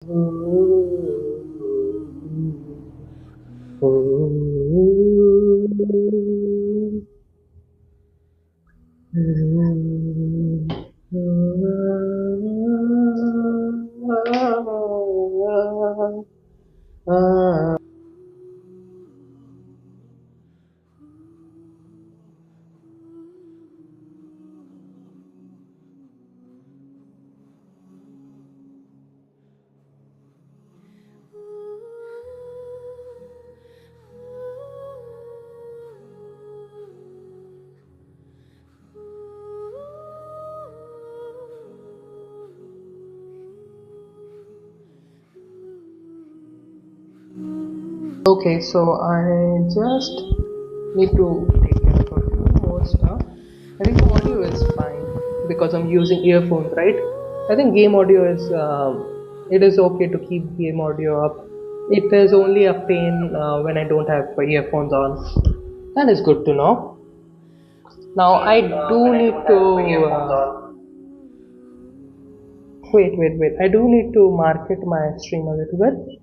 Okay, so I just need to take care of a few more stuff. I think the audio is fine because I'm using earphones, right? I think game audio is it is okay to keep game audio up. It is only a pain when I don't have earphones on. That is good to know. Now I do need to wait. I do need to market my stream a little bit.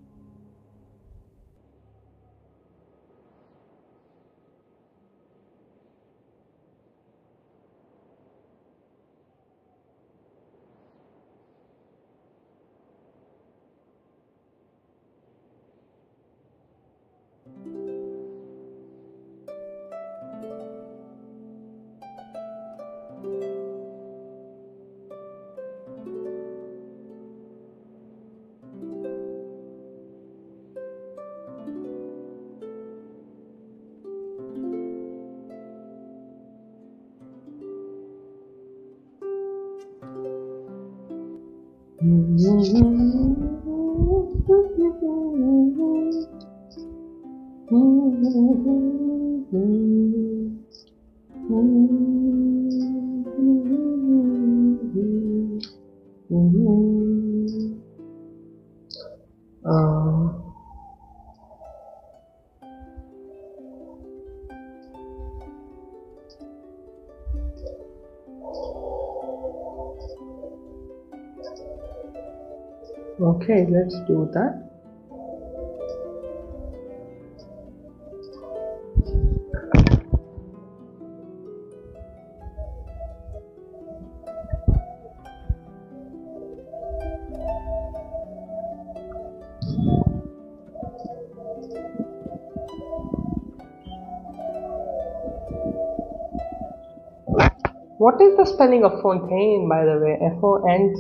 Okay, let's do that. What is the spelling of fontaine, by the way? Fontaine,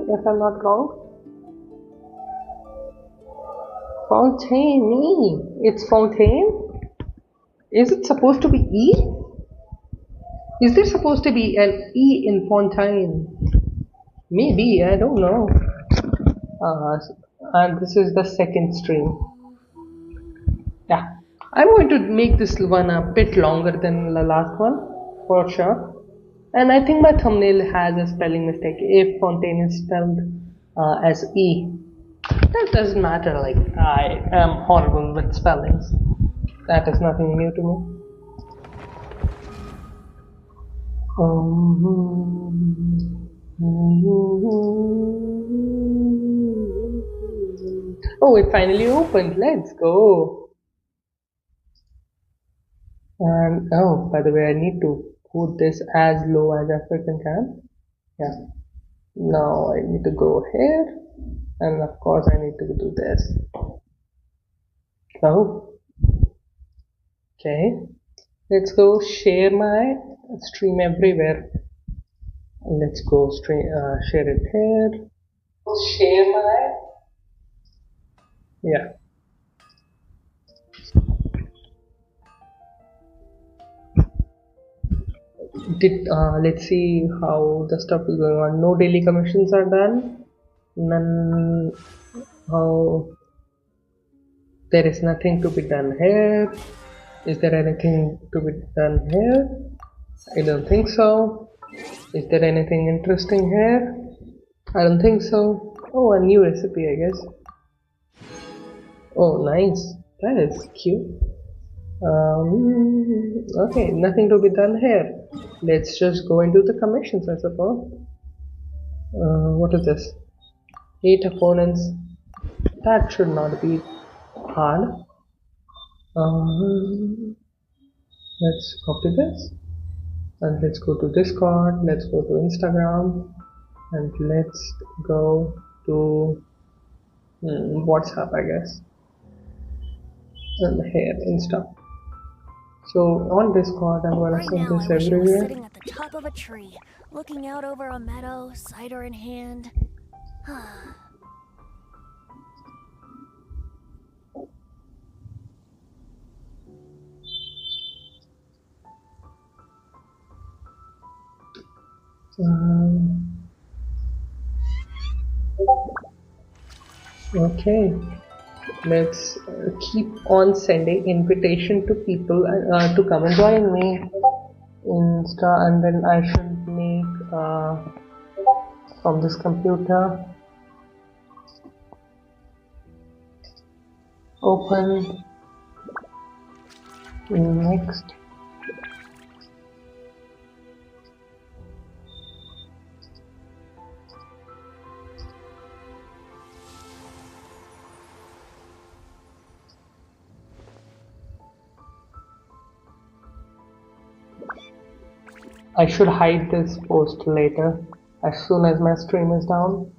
if I'm not wrong. Fontaine. It's fontaine? Is it supposed to be E? Is there supposed to be an E in fontaine? Maybe, I don't know. And this is the second stream. Yeah. I'm going to make this one a bit longer than the last one, for sure. And I think my thumbnail has a spelling mistake. If fontaine is spelled as E. That doesn't matter, like, I am horrible with spellings. That is nothing new to me. Oh, it finally opened. Let's go. And oh, by the way, I need to put this as low as I freaking can. Yeah. Now I need to go here, and of course I need to do this. Oh. Okay. Let's go share my stream everywhere. Let's go share it here. Share my. Yeah. Let's see how the stuff is going on. No daily commissions are done. None. How. There is nothing to be done here. Is there anything to be done here? I don't think so. Is there anything interesting here? I don't think so. Oh, a new recipe, I guess. Oh, nice. That is cute. Okay, nothing to be done here. Let's just go into the commissions, I suppose. What is this? 8 opponents. That should not be hard. Let's copy this and let's go to Discord, let's go to Instagram, and let's go to WhatsApp, I guess, and here Insta. So on Discord, I'm gonna Right send now, this I wish I was everywhere. sitting at the top of a tree, looking out over a meadow, cider in hand. Okay, let's keep on sending invitation to people to come and join me Insta, and then I should make from this computer open next. I should hide this post later as soon as my stream is down.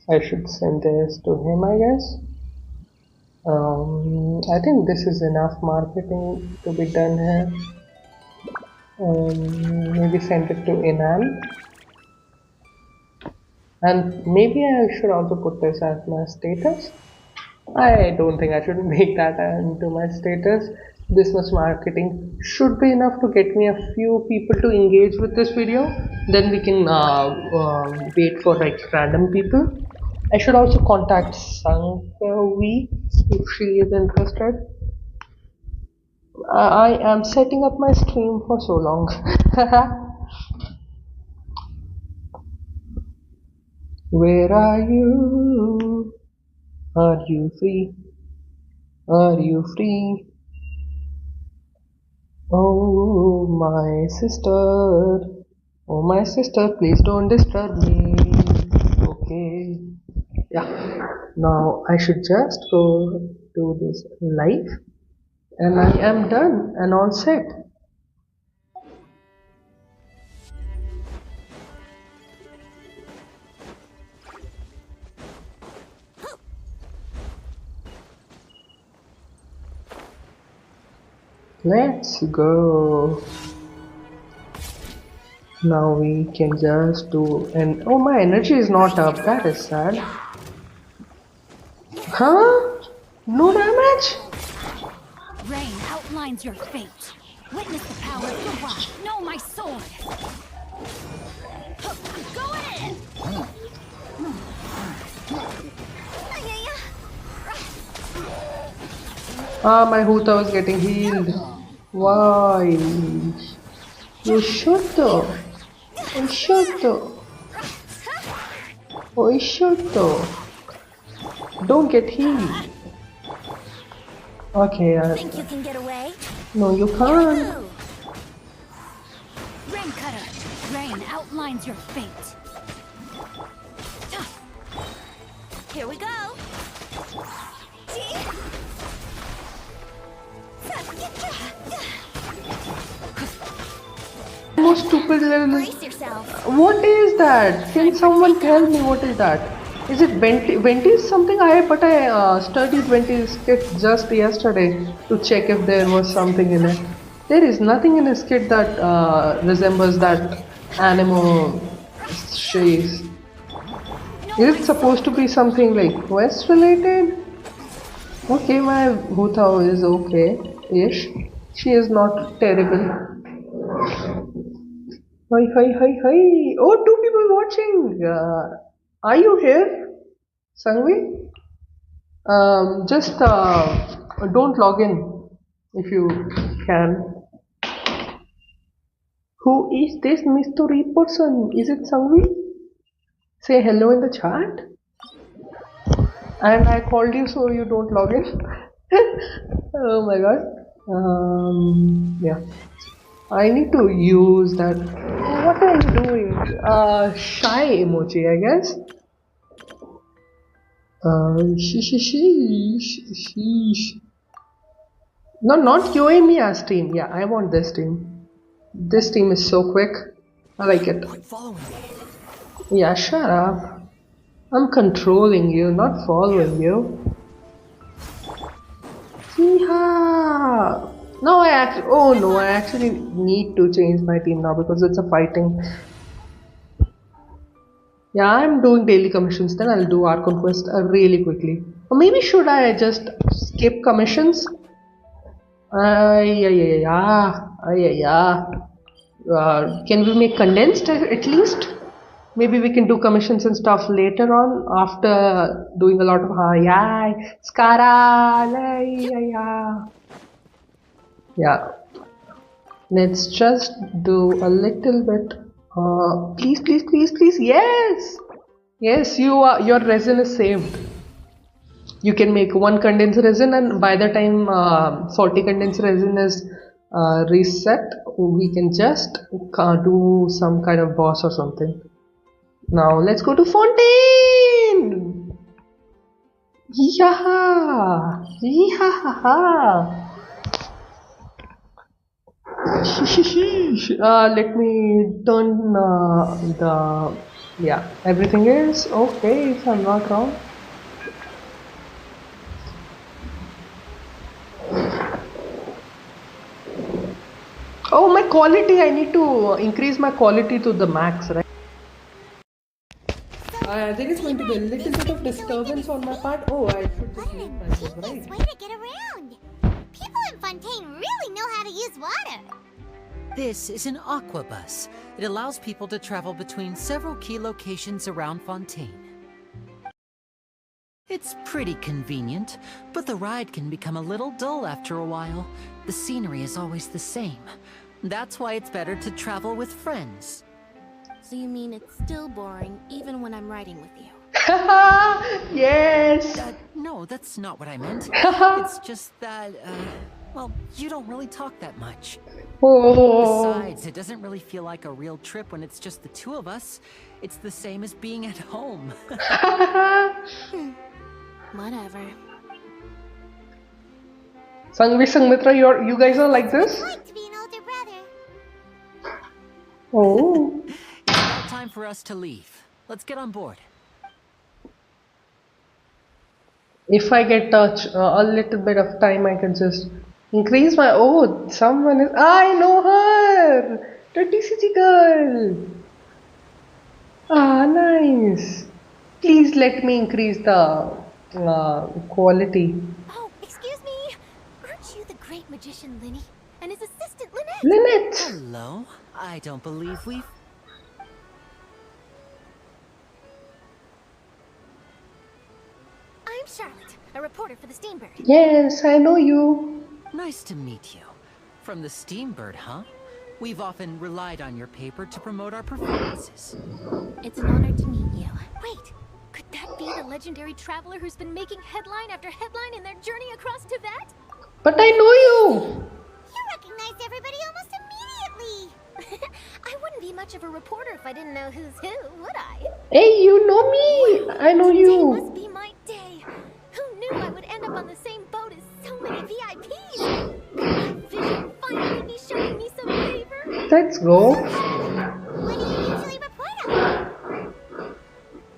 I should send this to him, I guess. I think this is enough marketing to be done here. Maybe send it to Inan. And maybe I should also put this as my status. I don't think I should make that into my status. This much marketing should be enough to get me a few people to engage with this video. Then we can wait for like random people. I should also contact Sangvi if she is interested. I am setting up my stream for so long. Where are you? Are you free? Are you free? Oh my sister, please don't disturb me. Okay, yeah. Now I should just go do this live, and I am done and all set. Let's go. Now we can just do, and oh, my energy is not up. That is sad. Huh? No damage? Rain outlines your fate. Witness the power of the rock. Know my sword. Go in! Ah, my Huta was getting healed. Why? You should though. You should though. Oh, you should though. Don't get healed. Okay, Think you can get away? no, you can't. Rain cutter. Rain outlines your fate. Here we go. Most stupid level. Brace yourself. What is that? Can someone tell me what is that? Is it Venti? Venti is something but I studied Venti's kit just yesterday to check if there was something in it. There is nothing in his kit that resembles that Animo Shays. Is it supposed to be something like quest related? Okay, my Bhutao is okay-ish. She is not terrible. Hi, hi, hi, hi. Oh, two people watching. Are you here, Sangvi? Just don't log in if you can. Who is this mystery person? Is it Sangvi? Say hello in the chat. And I called you so you don't log in. Oh my god. Yeah. I need to use that. What are you doing? Shy emoji, I guess. Sheesh. No, not you and me as team. Yeah, I want this team. This team is so quick. I like it. Quit following me. Yeah, shut up. I'm controlling you, not following you. Yeehaw! No, I actually need to change my team now because it's a fighting. Yeah, I'm doing daily commissions, then I'll do our conquest really quickly. Or maybe should I just skip commissions? Can we make condensed at least? Maybe we can do commissions and stuff later on after doing a lot of yeah. Let's just do a little bit. Please. Yes, your resin is saved. You can make one condensed resin, and by the time 40 condensed resin is reset, we can just do some kind of boss or something. Now let's go to Fontaine! Yeah! Let me turn everything is okay if I'm not wrong. Oh, my quality, I need to increase my quality to the max, right? I think it's going to be a little bit of disturbance on my part. Oh, I should just make myself right. Way to get around. People in Fontaine really know how to use water. This is an aqua bus. It allows people to travel between several key locations around Fontaine. It's pretty convenient, but the ride can become a little dull after a while. The scenery is always the same. That's why it's better to travel with friends. So you mean it's still boring even when I'm riding with you? Yes! No, that's not what I meant. It's just that, well, you don't really talk that much. Oh. Besides, it doesn't really feel like a real trip when it's just the two of us. It's the same as being at home. Whatever. Sangvi Sangmitra, you guys are like this? I'd like to be an older brother. Oh. It's about time for us to leave. Let's get on board. If I get a little bit of time, I can just increase my. Oh, someone is. I know her! The TCG girl! Ah, nice. Please let me increase the quality. Oh, excuse me. Aren't you the great magician Linny? And his assistant Lynette? Lynette! Hello? I don't believe we've... I'm Charlotte, a reporter for the Steambird. Yes, I know you. Nice to meet you. From the Steambird, huh? We've often relied on your paper to promote our performances. It's an honor to meet you. Wait, could that be the legendary traveler who's been making headline after headline in their journey across Teyvat? But I know you. You recognize everybody almost immediately. I wouldn't be much of a reporter if I didn't know who's who, would I? Hey, you know me. I know Today you. must be my day. Who knew I would end up on the same boat as so many VIPs? Could my vision finally be showing me some favor? Let's go. What do you usually report on?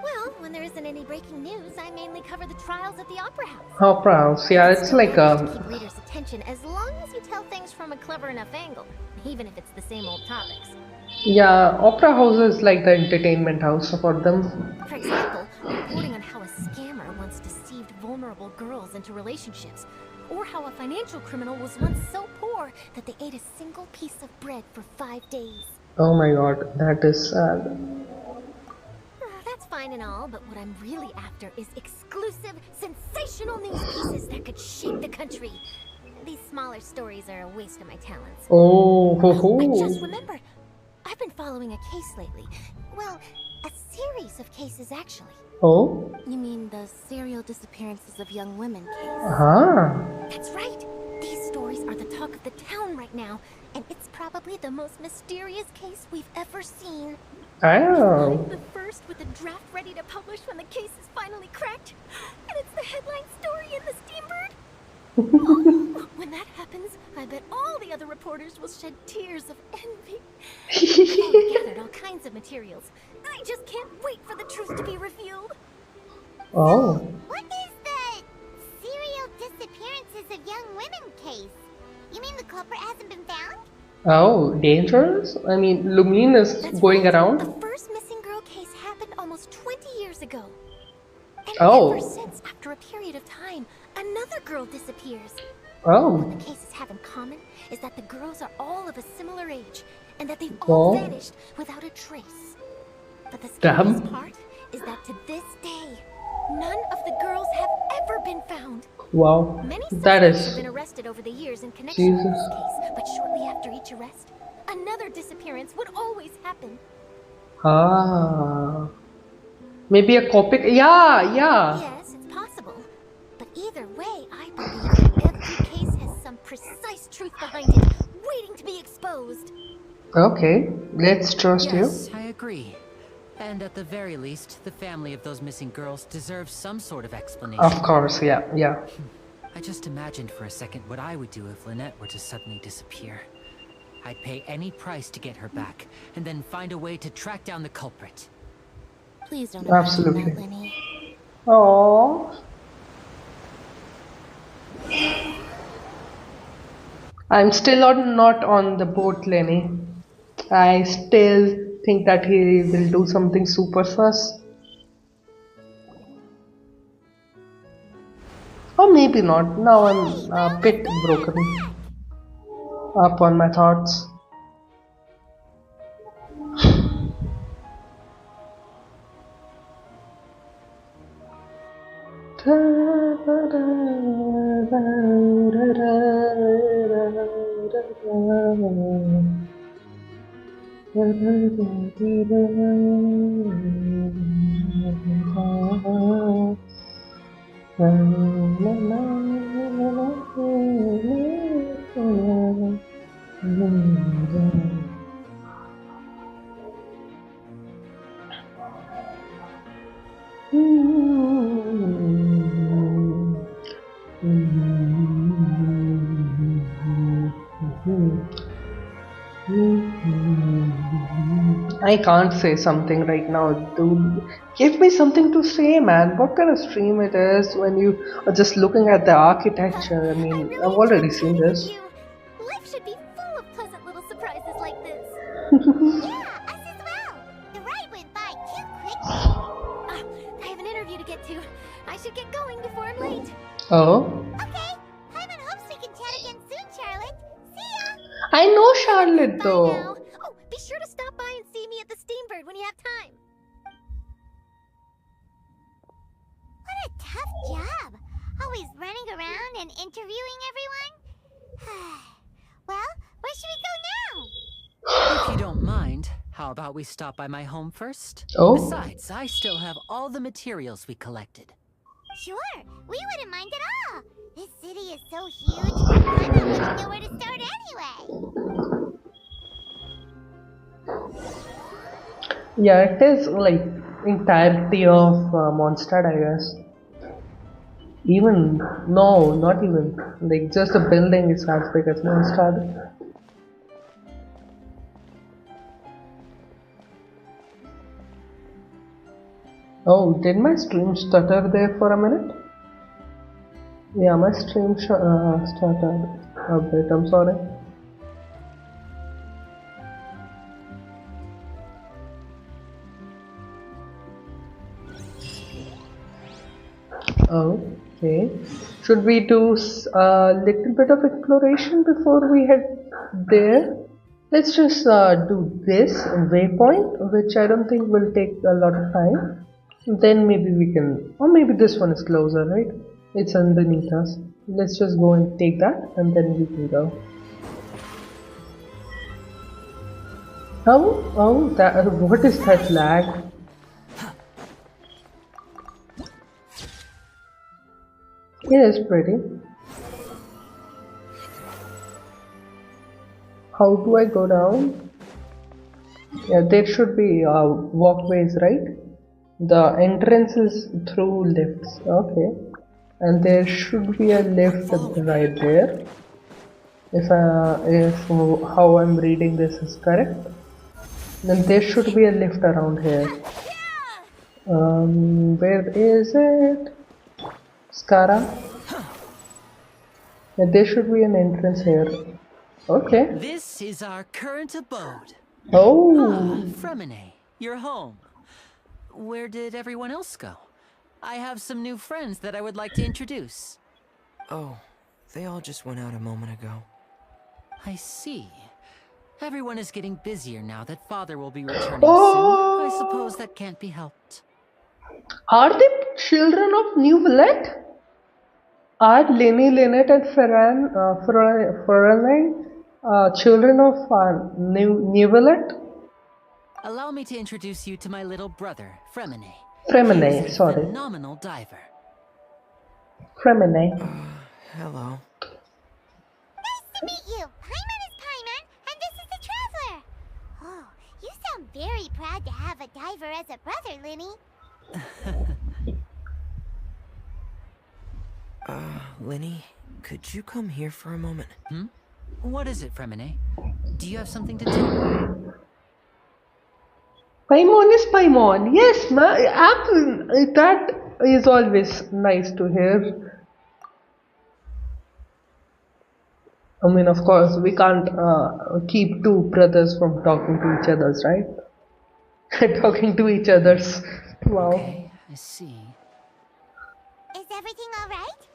Well, when there isn't any breaking news, I mainly cover the trials at the Opera House. Opera House. Yeah, it's like To keep readers' attention as long as you tell things from a clever enough angle, even if it's the same old topics. yeah, Opera House is like the entertainment house for them. For example, reporting on how a scammer once deceived vulnerable girls into relationships, or how a financial criminal was once so poor that they ate a single piece of bread for 5 days. Oh my god, that is sad. That's fine and all, but what I'm really after is exclusive, sensational news pieces that could shake the country. These smaller stories are a waste of my talents. Oh, ho, I ho. just remembered. I've been following a case lately. Well, a series of cases, actually. Oh? You mean the serial disappearances of young women case? Ah. That's right. These stories are the talk of the town right now. And it's probably the most mysterious case we've ever seen. Oh. I'm the first with a draft ready to publish when the case is finally cracked. And it's the headline story in the Steambird. When that happens, I bet all the other reporters will shed tears of envy. I've already gathered all kinds of materials. I just can't wait for the truth to be revealed. Oh. What is the serial disappearances of young women case? You mean the culprit hasn't been found? Oh, dangerous? I mean, Lumine is That's going right. around? The first missing girl case happened almost 20 years ago. And Oh. ever since, after a period of time, another girl disappears. Oh. What the cases have in common is that the girls are all of a similar age, and that they've all Oh. vanished without a trace. But the Damn. scariest part is that to this day, none of the girls have ever been found. Wow. Many That suspects have is... been arrested over the years in connection with Jesus. this case, but shortly after each arrest, another disappearance would always happen. Ah. Maybe a copy... Yeah, yeah. Yes, it's possible. But either way, I believe that every case has some precise truth behind it, waiting to be exposed. Okay, let's trust Yes, you. I agree. And at the very least, the family of those missing girls deserves some sort of explanation. Of course, yeah, yeah. I just imagined for a second what I would do if Lynette were to suddenly disappear. I'd pay any price to get her back, and then find a way to track down the culprit. Please don't imagine Absolutely. that, Lenny. Aww. I'm still not on the boat, Lenny. I still think that he will do something super sus. Or maybe not. Now I'm a bit broken up on my thoughts. I can't say something right now, dude. Give me something to say, man. What kind of stream it is when you are just looking at the architecture? I mean, really I've already enjoyed seen chatting with this. you. Life should be full of pleasant little surprises like this. Yeah, us as well. The ride went by too quickly. I have an interview to get to. I should get going before I'm late. Oh, Okay, Hyman hopes we can chat again soon, Charlotte. See ya! I know Charlotte Bye though. now. Oh, be sure to stop by and see me at the Steambird when you have time. What a tough job. Always running around and interviewing everyone. Well, where should we go now? If you don't mind, how about we stop by my home first? Oh. Besides, I still have all the materials we collected. Sure, we wouldn't mind at all. This city is so huge, I wouldn't know where to start anyway. Yeah, it is like entirety of Mondstadt, I guess. Even no, not even. Like just the building is as big as Mondstadt. Oh, did my stream stutter there for a minute? Yeah, my stream stuttered a bit. I'm sorry. Okay. Should we do a little bit of exploration before we head there? Let's just do this waypoint, which I don't think will take a lot of time. Then maybe we can, or maybe this one is closer, right? It's underneath us. Let's just go and take that, and then we can go. Oh, that, what is that lag? It is pretty. How do I go down? Yeah, there should be walkways, right? The entrance is through lifts. Okay. And there should be a lift right there. If how I'm reading this is correct, then there should be a lift around here. Where is it? Skara? Yeah, there should be an entrance here. Okay. This is our current abode. Oh. Fremine, you're home. Where did everyone else go? I have some new friends that I would like to introduce. Oh, they all just went out a moment ago. I see. Everyone is getting busier now that Father will be returning Oh. soon. I suppose that can't be helped. Are they children of New Villette? Are Lenny, Lynette, and Ferraline children of New Villette? Allow me to introduce you to my little brother, Fremine. Fremine, He is a sorry. phenomenal diver. Fremine. Hello. Nice to meet you. Paimon is Paimon, and this is the Traveler. Oh, you sound very proud to have a diver as a brother, Linny. Linny, could you come here for a moment? What is it, Fremine? Do you have something to tell me? Paimon is Paimon. Yes, that is always nice to hear. I mean, of course, we can't keep two brothers from talking to each other's, right? Talking to each other's. Wow. Okay, I see. Is everything all right?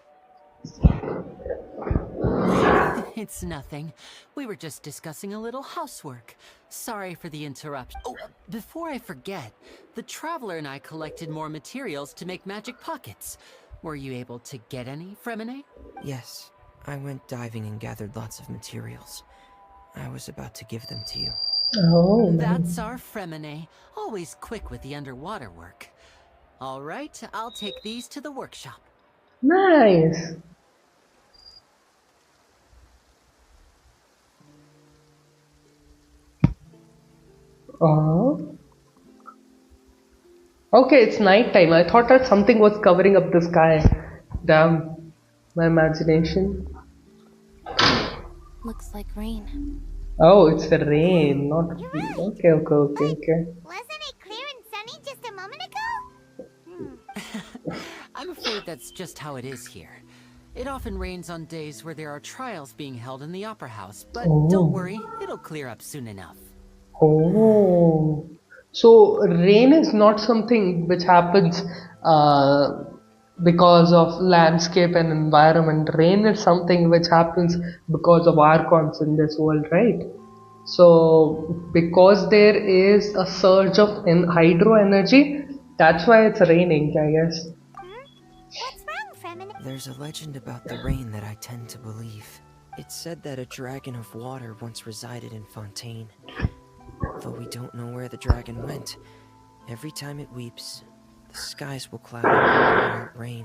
It's nothing. We were just discussing a little housework. Sorry for the interruption. Oh, before I forget, the Traveler and I collected more materials to make magic pockets. Were you able to get any, Fremine? Yes, I went diving and gathered lots of materials. I was about to give them to you. Oh. That's our Fremine. Always quick with the underwater work. All right, I'll take these to the workshop. Nice. Okay, it's night time. I thought that something was covering up the sky. Damn, my imagination. Looks like rain. Oh, it's the rain, not. You're right. Okay. Wasn't it clear and sunny just a moment ago? I'm afraid that's just how it is here. It often rains on days where there are trials being held in the Opera House, but don't worry, it'll clear up soon enough. Oh, so rain is not something which happens because of landscape and environment. Rain is something which happens because of archons in this world, right? So because there is a surge of hydro energy, that's why it's raining, I guess. What's wrong, Fremine? There's a legend about the rain that I tend to believe. It's said that a dragon of water once resided in Fontaine. Though we don't know where the dragon went, every time it weeps, the skies will cloud and pour out rain.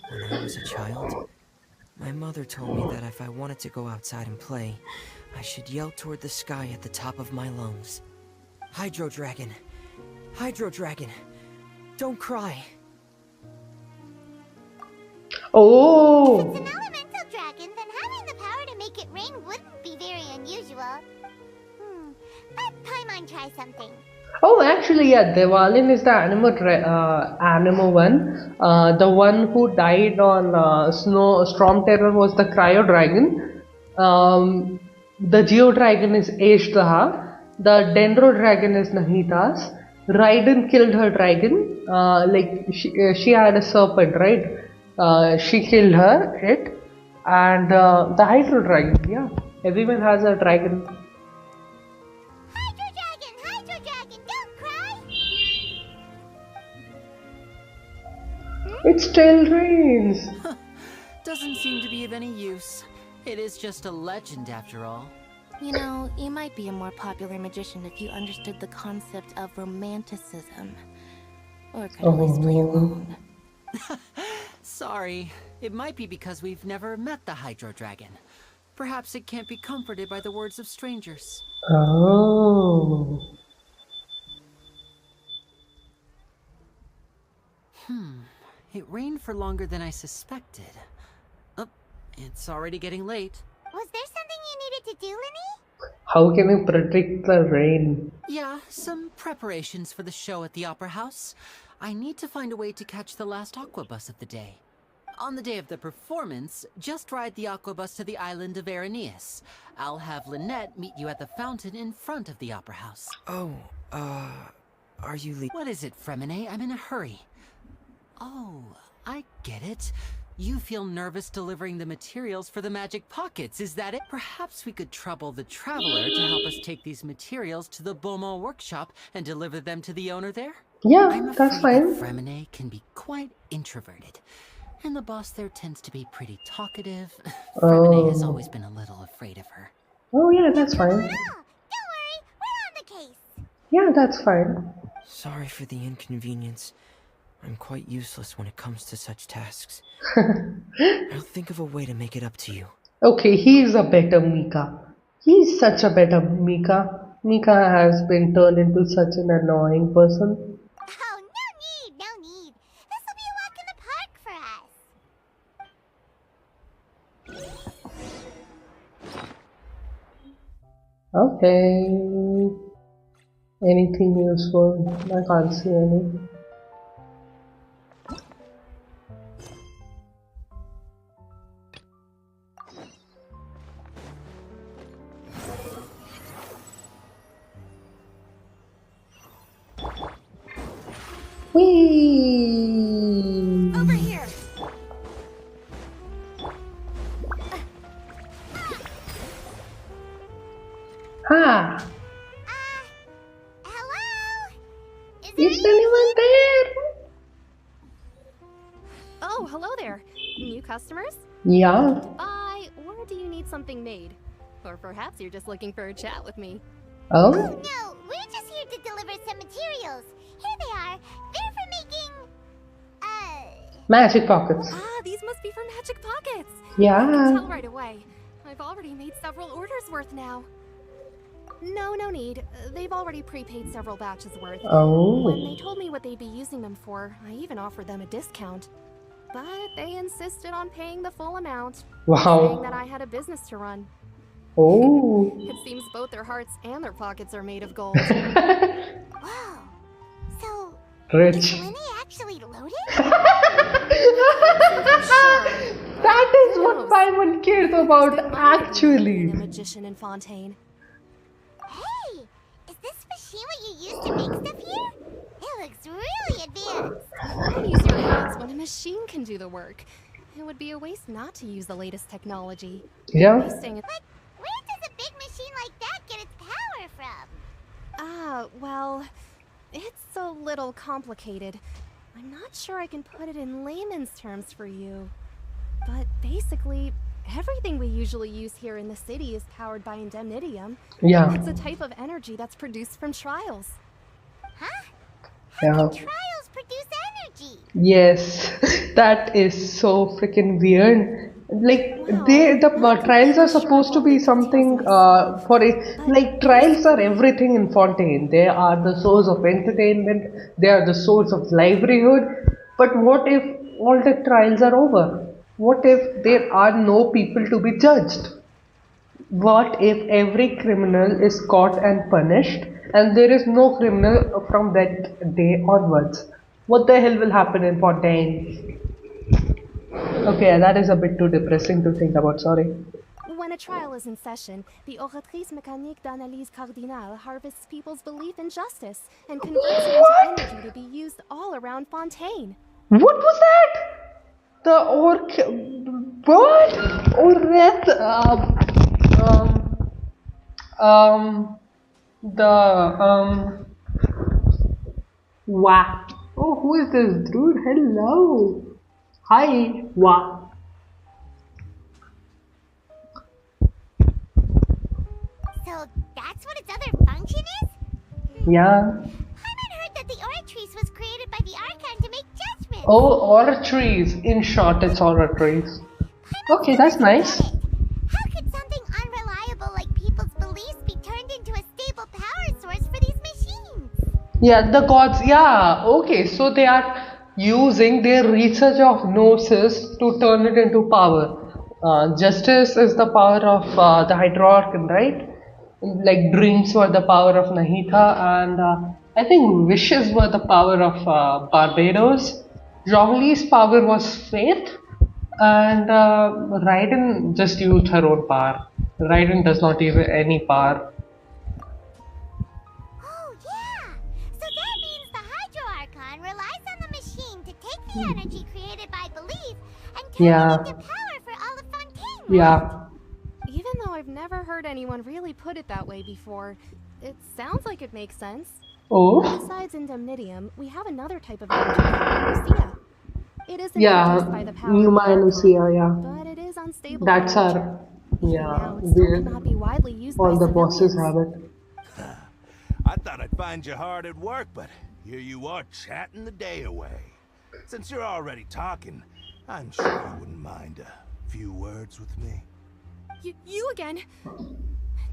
When I was a child, my mother told me that if I wanted to go outside and play, I should yell toward the sky at the top of my lungs. Hydro Dragon! Hydro Dragon! Don't cry! Oh! If it's an elemental dragon, then having the power to make it rain wouldn't be very unusual. Let Paimon try something. Oh, actually, yeah, Devalin is the animal one. The one who died on Storm Terror was the Cryo Dragon. The Geo Dragon is Ashtaha. The Dendro Dragon is Nahitas. Raiden killed her dragon. She had a serpent, right? She killed it. And the Hydro Dragon, yeah. Everyone has a dragon. Hydro Dragon, don't cry! It still rains. Doesn't seem to be of any use. It is just a legend after all. You know, you might be a more popular magician if you understood the concept of romanticism. Or could always play along. Sorry, it might be because we've never met the Hydro Dragon. Perhaps it can't be comforted by the words of strangers. Oh. It rained for longer than I suspected. Oh, it's already getting late. Was there something you needed to do, Linny? How can you predict the rain? Yeah, some preparations for the show at the Opera House. I need to find a way to catch the last aqua bus of the day. On the day of the performance, just ride the aqua bus to the island of Aeneas. I'll have Lynette meet you at the fountain in front of the Opera House. Oh, are you What is it, Fremine? I'm in a hurry. Oh, I get it. You feel nervous delivering the materials for the magic pockets, is that it? Perhaps we could trouble the traveler to help us take these materials to the Beaumont workshop and deliver them to the owner there? Yeah, I'm that's afraid fine. that Fremine can be quite introverted, and the boss there tends to be pretty talkative. Fremine has always been a little afraid of her. Oh yeah, that's fine. Oh, don't worry, we're on the case. Yeah, that's fine. Sorry for the inconvenience. I'm quite useless when it comes to such tasks. I'll think of a way to make it up to you. Okay, he's a better Mika. He's such a better Mika. Mika has been turned into such an annoying person. Oh, no need. This will be a walk in the park for us. Okay. Anything useful? I can't see any. Whee! Over here. Ha! Hello? Is anyone there? Oh, hello there. New customers? Yeah. Buy, or do you need something made? Or perhaps you're just looking for a chat with me. Oh? No, we're just here to deliver some materials. Here they are. They're for making... Magic pockets. Ah, these must be for magic pockets. I can Yeah. tell right away. I've already made several orders worth now. No need. They've already prepaid several batches worth. When Oh. they told me what they'd be using them for, I even offered them a discount. But they insisted on paying the full amount, saying that Wow. I had a business to run. Oh. It seems both their hearts and their pockets are made of gold. Whoa. So, is Rich. Linny actually loaded? That is what Paimon cares about, Being a actually. magician in Fontaine. Hey, is this machine what you use to make stuff here? It looks really advanced. Why use your hands when a machine can do the work? It would be a waste not to use the latest technology. Yeah. Wasting it. But where does a big machine like that get its power from? Well, it's a little complicated. I'm not sure I can put it in layman's terms for you. But basically, everything we usually use here in the city is powered by indemnitium. Yeah. It's a type of energy that's produced from trials. Huh? Yeah. Trials produce energy. Yes. That is so freaking weird. Like Wow. the trials are supposed to be something for it. Like trials are everything in Fontaine. They are the source of entertainment. They are the source of livelihood. But what if all the trials are over? What if there are no people to be judged? What if every criminal is caught and punished and there is no criminal from that day onwards? What the hell will happen in Fontaine? Okay, that is a bit too depressing to think about, sorry. When a trial is in session, the oratrice mécanique d'analyse cardinale harvests people's belief in justice and converts it into energy to be used all around Fontaine. What was that? The what? Oreth, Wah. Oh, who is this dude? Hello. Hi. Wah. So that's what its other function is? Yeah. Paimon heard that the oratrice was created by the Archon to make judgments. Oh, oratories. In short, it's oratories. Paimon Okay, still that's doesn't nice. get it. How could something Yeah, the gods. Yeah, okay. So they are using their research of gnosis to turn it into power. Justice is the power of the Hydrorcan, right? Like dreams were the power of Nahita, and I think wishes were the power of Barbados. Zhongli's power was faith, and Raiden just used her own power. Raiden does not use any power. Oh, yeah! So that means the Hydro Archon relies on the machine to take the energy created by belief and turn Yeah, it into power for all of Fontaine, right? yeah. Even though I've never heard anyone really put it that way before, it sounds like it makes sense. Oh. Besides indemnitium, we have another type of energy called Lucia. It isn't Yeah, produced by the power Numa of and the Lucia, Archon, yeah. but it is unstable by That's nature. our, Even yeah, now, it still cannot be widely used by all the bosses civilians. have it. I thought I'd find you hard at work, but here you are chatting the day away. Since you're already talking, I'm sure you wouldn't mind a few words with me. You again?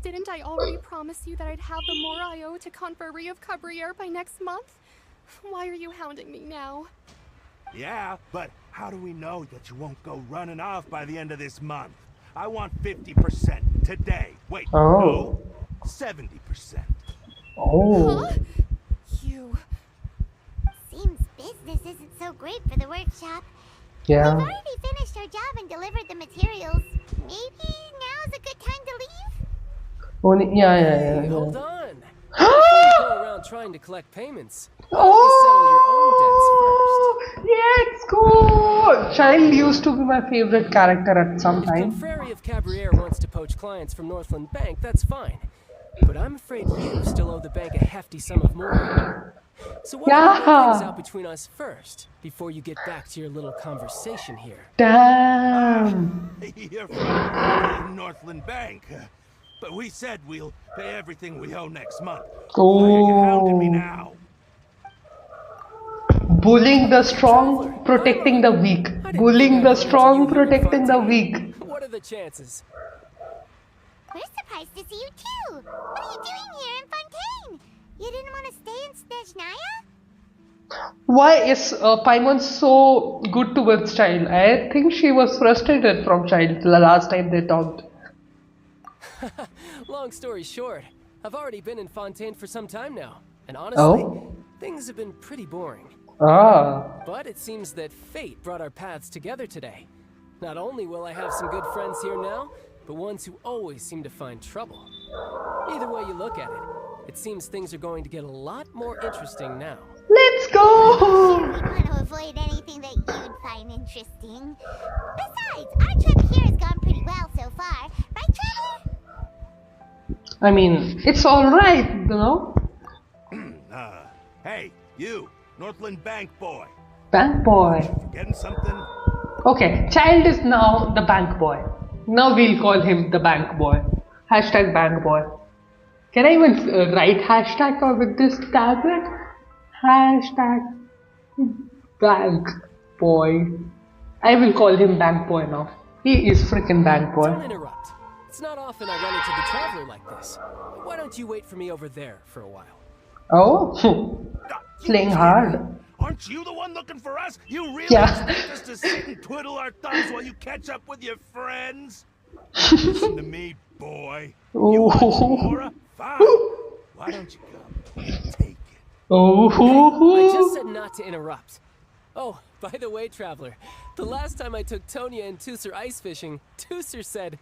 Didn't I already promise you that I'd have the more I owe to Conferry of Cabriere by next month? Why are you hounding me now? Yeah, but how do we know that you won't go running off by the end of this month? I want 50% today. Wait, Oh. no, 70%. Oh. Huh? You... Seems business isn't so great for the workshop. Yeah. We've already finished our job and delivered the materials. Maybe now's a good time to leave? Only, yeah, yeah, yeah, Hey, hold yeah. on. Before you go around trying to collect payments, why don't you settle your own debts first? Oh, let's go! Child used to be my favorite character at some If time. Confrere of Cabriere wants to poach clients from Northland Bank, that's fine. But I'm afraid you still owe the bank a hefty sum of more. So why don't we work things Yeah. out between us first, before you get back to your little conversation here? Damn. You're from Northland Bank. But we said we'll pay everything we owe next month. Why are you hounding me Oh. now? Bullying the strong, protecting the weak. I didn't Bullying think the I'd run into strong, you here in protecting the Fontaine. weak. What are the chances? We're surprised to see you too. What are you doing here in Fontaine? You didn't want to stay in Snezhnaya? Why is Paimon so good towards Child? I think she was frustrated from Child the last time they talked. Long story short, I've already been in Fontaine for some time now, and honestly, things have been pretty boring. Ah. But it seems that fate brought our paths together today. Not only will I have some good friends here now, but ones who always seem to find trouble. Either way you look at it, it seems things are going to get a lot more interesting now. Let's go! We want to avoid anything that you'd find interesting. Besides, our trip here has gone pretty well so far. Right, Traveler? I mean, it's alright, you know? Hey, you, Northland Bank boy. Bank boy. Getting something? Okay, Child is now the bank boy. Now we'll call him the bank boy. Hashtag bank boy. Can I even write hashtag or with this tablet? Hashtag bank boy. I will call him bank boy now. He is freaking bank boy. Don't interrupt. It's not often I run into the Traveler like this. Why don't you wait for me over there for a while? Oh, playing hard. Aren't you the one looking for us? You really Yeah. expect us to sit and twiddle our thumbs while you catch up with your friends? Listen to me, boy. If you want some Laura? Fine. Why don't you come? Take it. I just Oh, said not to interrupt. Oh, by the way, Traveler, the last time I took Tonya and Tusser ice fishing, Tusser said,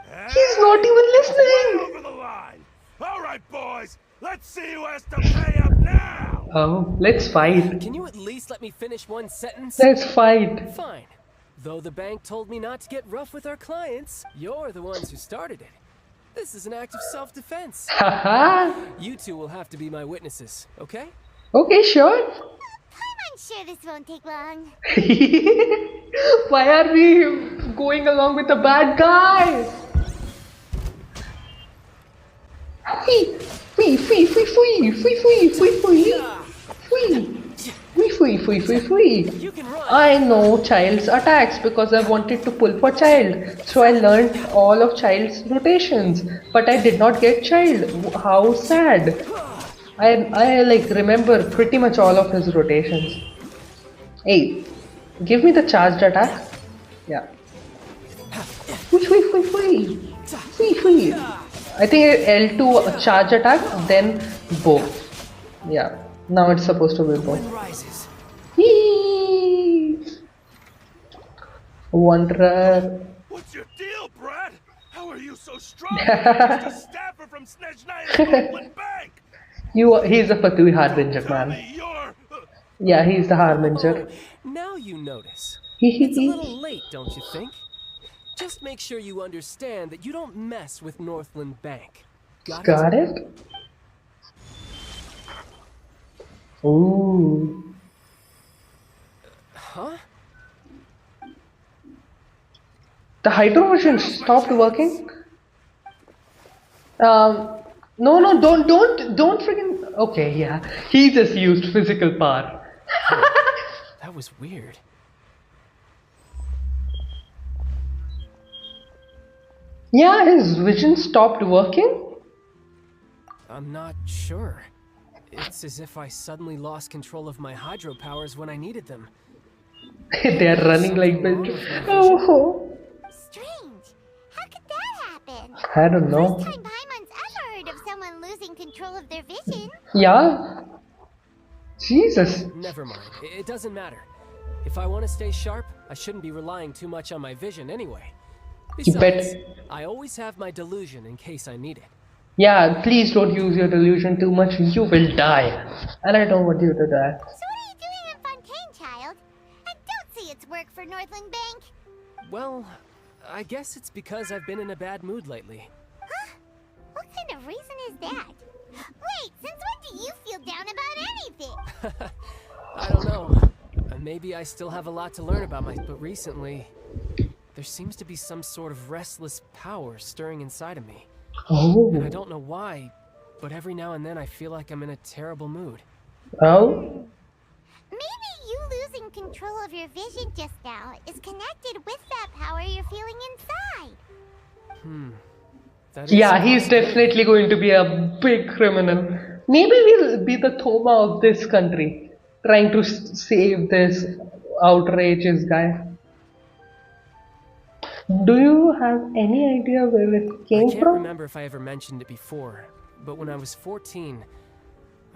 he's not even Way listening. over the line. All right, boys. Let's see who has to pay up now. Oh, let's fight. "Can you at least let me finish one sentence?" Let's fight. Fine. Though the bank told me not to get rough with our clients, you're the ones who started it. This is an act of self-defense. Haha. You two will have to be my witnesses, okay? Okay, sure. I'm sure this won't take long. Why are we going along with the bad guy? Fee, fee, fee, fee, fee, fee, fee, fee, fee, fee, fee, fee, fee, fee. You can run. I know Child's attacks because I wanted to pull for Child. So I learned all of Child's rotations. But I did not get Child. How sad. I like remember pretty much all of his rotations. Hey, give me the charged attack. Yeah. Whoosh, whoosh, whoosh, whoosh. Whoosh, whoosh. I think L2 charge attack, then bow. Yeah. Now it's supposed to be bow. Rises. Yee! Wanderer. What's your deal, Brad? How are you so strong? Just a staffer from Snezhnaya's Northland Bank. He's a Fatui Harbinger, Tell man. me you're... Yeah, he's the Harbinger. Oh, now you notice. It's a little late, don't you think? Just make sure you understand that you don't mess with Northland Bank. Got it? Ooh. Huh? The hydro version stopped working? No, don't freaking. Okay, yeah. He just used physical power. That was weird. Yeah, his vision stopped working? I'm not sure. It's as if I suddenly lost control of my hydro powers when I needed them. They're running like bitches. Oh. Strange. How could that happen? I don't know. First time Paimon's ever heard of someone losing control of their vision. Yeah. Jesus. Never mind. It doesn't matter. If I want to stay sharp, I shouldn't be relying too much on my vision anyway. You bet. Besides, I always have my delusion in case I need it. Yeah, please don't use your delusion too much. You will die. And I don't want you to die. So what are you doing in Fontaine, child? I don't see it's work for Northland Bank. Well, I guess it's because I've been in a bad mood lately. Huh? What kind of reason is that? Wait, since when do you feel down about anything? I don't know. Maybe I still have a lot to learn about but recently, there seems to be some sort of restless power stirring inside of me. Oh. And I don't know why, but every now and then I feel like I'm in a terrible mood. Oh. Maybe you losing control of your vision just now is connected with that power you're feeling inside. That is Yeah, he's definitely going to be a big criminal. Maybe we'll be the Thoma of this country, trying to save this outrageous guy. Do you have any idea where it came I can't from? remember if I ever mentioned it before, but when I was 14,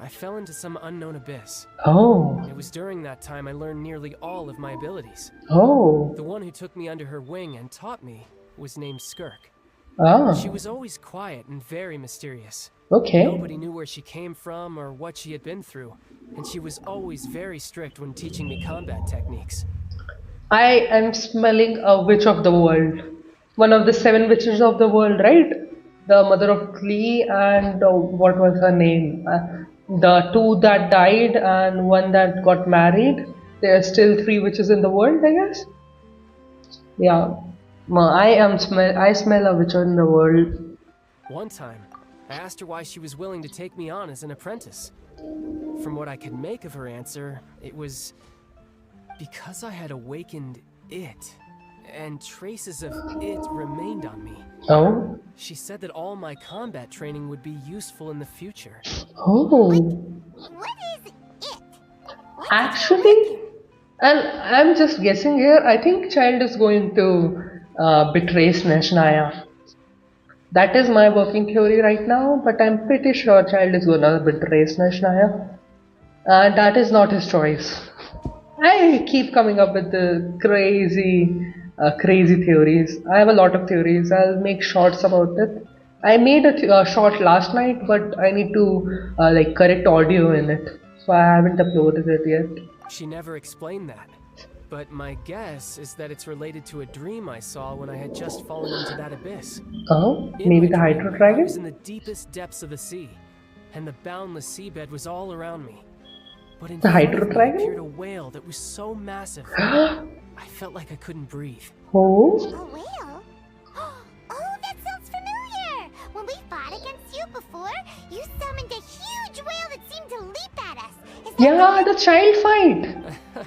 I fell into some unknown abyss. Oh. It was during that time I learned nearly all of my abilities. Oh. The one who took me under her wing and taught me was named Skirk. Ah. She was always quiet and very mysterious. Okay. Nobody knew where she came from or what she had been through, and she was always very strict when teaching me combat techniques. I am smelling a witch of the world. One of the 7 witches of the world, right? The mother of Klee and what was her name? The 2 that died and 1 that got married. There are still 3 witches in the world, I guess. Yeah. I smell a witch in the world. One time, I asked her why she was willing to take me on as an apprentice. From what I could make of her answer, it was because I had awakened it, and traces of it remained on me. Oh. She said that all my combat training would be useful in the future. Oh. What is it? Actually, and I'm just guessing here, I think child is going to betray Snezhnaya. That is my working theory right now, but I'm pretty sure child is gonna betray Snezhnaya. And that is not his choice. I keep coming up with the crazy theories. I have a lot of theories. I'll make shorts about it. I made a short last night, but I need to like correct audio in it, so I haven't uploaded it yet. She never explained that, but my guess is that it's related to a dream I saw when I had just fallen into that abyss. Oh, In maybe my the Hydro dream, Dragon? I was in the deepest depths of the sea, and the boundless seabed was all around me. But in The front Hydro of me Dragon? appeared a whale that was so massive, I felt like I couldn't breathe. Oh, A whale? Oh, that sounds familiar! When we fought against you before, you summoned a huge whale that seemed to leap at us. Is that yeah, the child fight.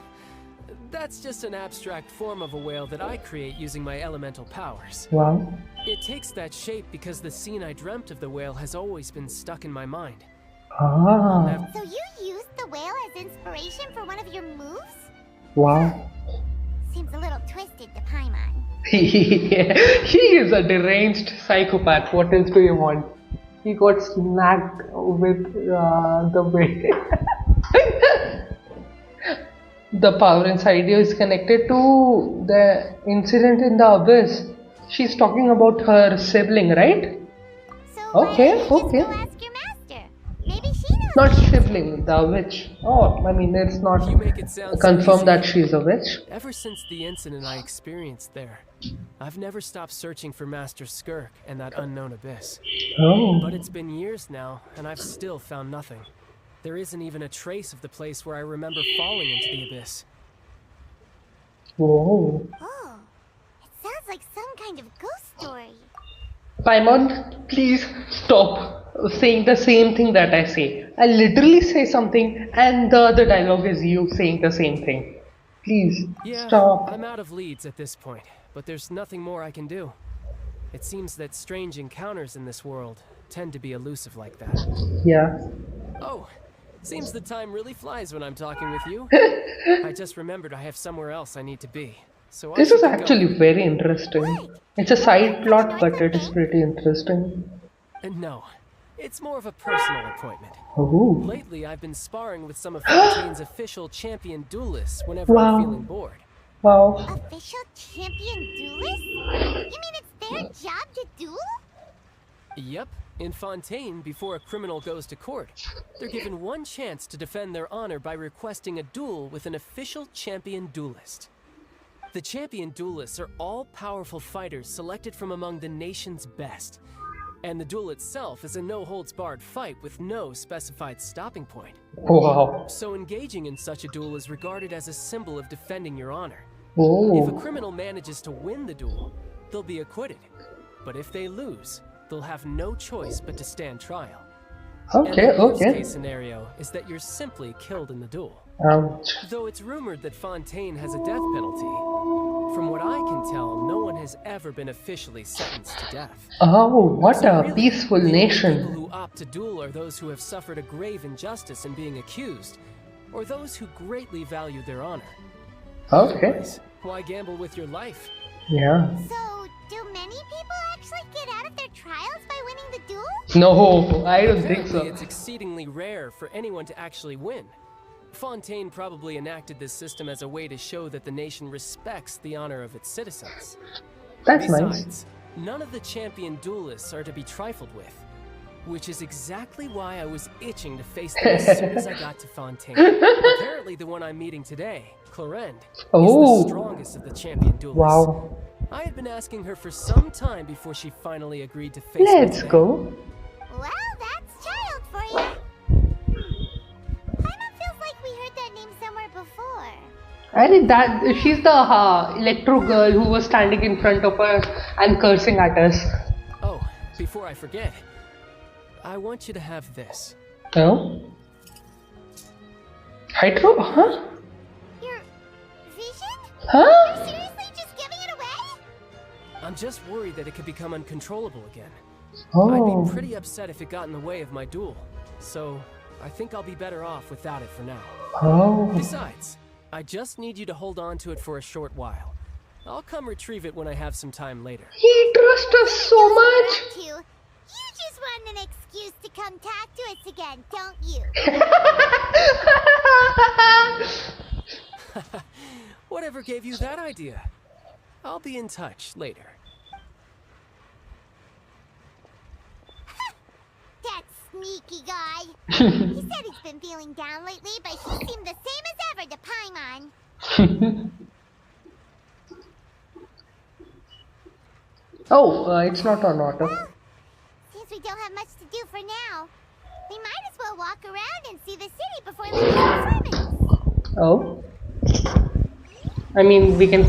That's just an abstract form of a whale that I create using my elemental powers. Wow. It takes that shape because the scene I dreamt of the whale has always been stuck in my mind. Ah, So you used the whale as inspiration for one of your moves? wow. Seems a little twisted to Paimon. He is a deranged psychopath. What else do you want? He got snagged with the way the power inside you is connected to the incident in the abyss. She's talking about her sibling, right? So Okay, why don't you okay. just go ask your master? Maybe she knows. Not sibling, the witch. Oh, I mean, it's not You make it sound so confirmed easy. that she's a witch. Ever since the incident I experienced there, I've never stopped searching for Master Skirk and that unknown abyss. Oh, But it's been years now, and I've still found nothing. There isn't even a trace of the place where I remember falling into the abyss. whoa. Oh, it sounds like some kind of ghost story. Paimon, please stop saying the same thing that I say. I literally say something and the other dialogue is you saying the same thing. Please, Yeah, stop. I'm out of leads at this point, but there's nothing more I can do. It seems that strange encounters in this world tend to be elusive like that. Yeah. Oh, seems the time really flies when I'm talking with you. I just remembered I have somewhere else I need to be. So This I is should get actually going. very interesting. It's a side plot, but it is pretty interesting. No, it's more of a personal appointment. Oh, Lately, I've been sparring with some of Fontaine's official champion duelists whenever Wow. I'm feeling bored. wow. Official champion duelist? You mean it's their job to duel? Yep, in Fontaine, before a criminal goes to court, they're given one chance to defend their honor by requesting a duel with an official champion duelist. The champion duelists are all powerful fighters selected from among the nation's best. And the duel itself is a no-holds-barred fight with no specified stopping point. Wow. So engaging in such a duel is regarded as a symbol of defending your honor. If a Oh, criminal manages to win the duel, they'll be acquitted. But if they lose, they'll have no choice but to stand trial. okay, And the worst okay. case scenario is that you're simply killed in the duel. Ouch. Though it's rumored that Fontaine has a death penalty, from what I can tell, no one has ever been officially sentenced to death. Oh, what So a really, peaceful the only nation. people who opt to duel are those who have suffered a grave injustice in being accused, or those who greatly value their honor. Okay. Otherwise, why gamble with your life? Yeah. So, do many people actually get out of their trials by winning the duel? No, I don't think Apparently, so. it's exceedingly rare for anyone to actually win. Fontaine probably enacted this system as a way to show that the nation respects the honor of its citizens. That's nice. Besides, none of the champion duelists are to be trifled with, which is exactly why I was itching to face them as soon as I got to Fontaine. Apparently, the one I'm meeting today, Clorend, is Oh. the strongest of the champion duelists. Wow. I had been asking her for some time before she finally agreed to face me Let's today. go. Well, that's child for you. Paimon feels like we heard that name somewhere before. I think that she's the electro girl who was standing in front of us and cursing at us. Oh, before I forget, I want you to have this. Oh? Hydro? Huh? Your vision? Huh? Seriously, just giving it away? I'm just worried that it could become uncontrollable again. I'd Oh. be pretty upset if it got in the way of my duel, so I think I'll be better off without it for now. Oh. Besides, I just need you to hold on to it for a short while. I'll come retrieve it when I have some time later. He trusts us so much. Up to. You just want an excuse to come talk to us again, don't you? Whatever gave you that idea? I'll be in touch later. That sneaky guy. He said he's been feeling down lately, but he seemed the same as ever to Paimon. Oh, it's not on auto. Since we don't have much to do for now, we might as well walk around and see the city before leaving performance. Oh. I mean, we can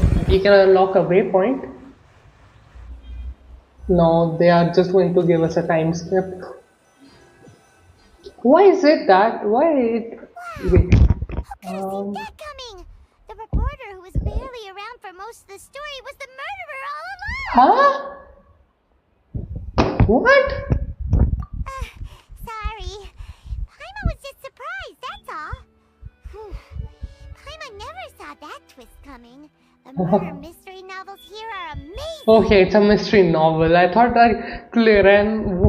unlock a waypoint. No, they are just going to give us a time skip. Why is it that? Why it? Wait. Could have seen that coming. The reporter who was barely around for most of the story was the murderer all along. Huh? What? Sorry. coming. The murder mystery novels here are amazing. Okay, it's a mystery novel. I thought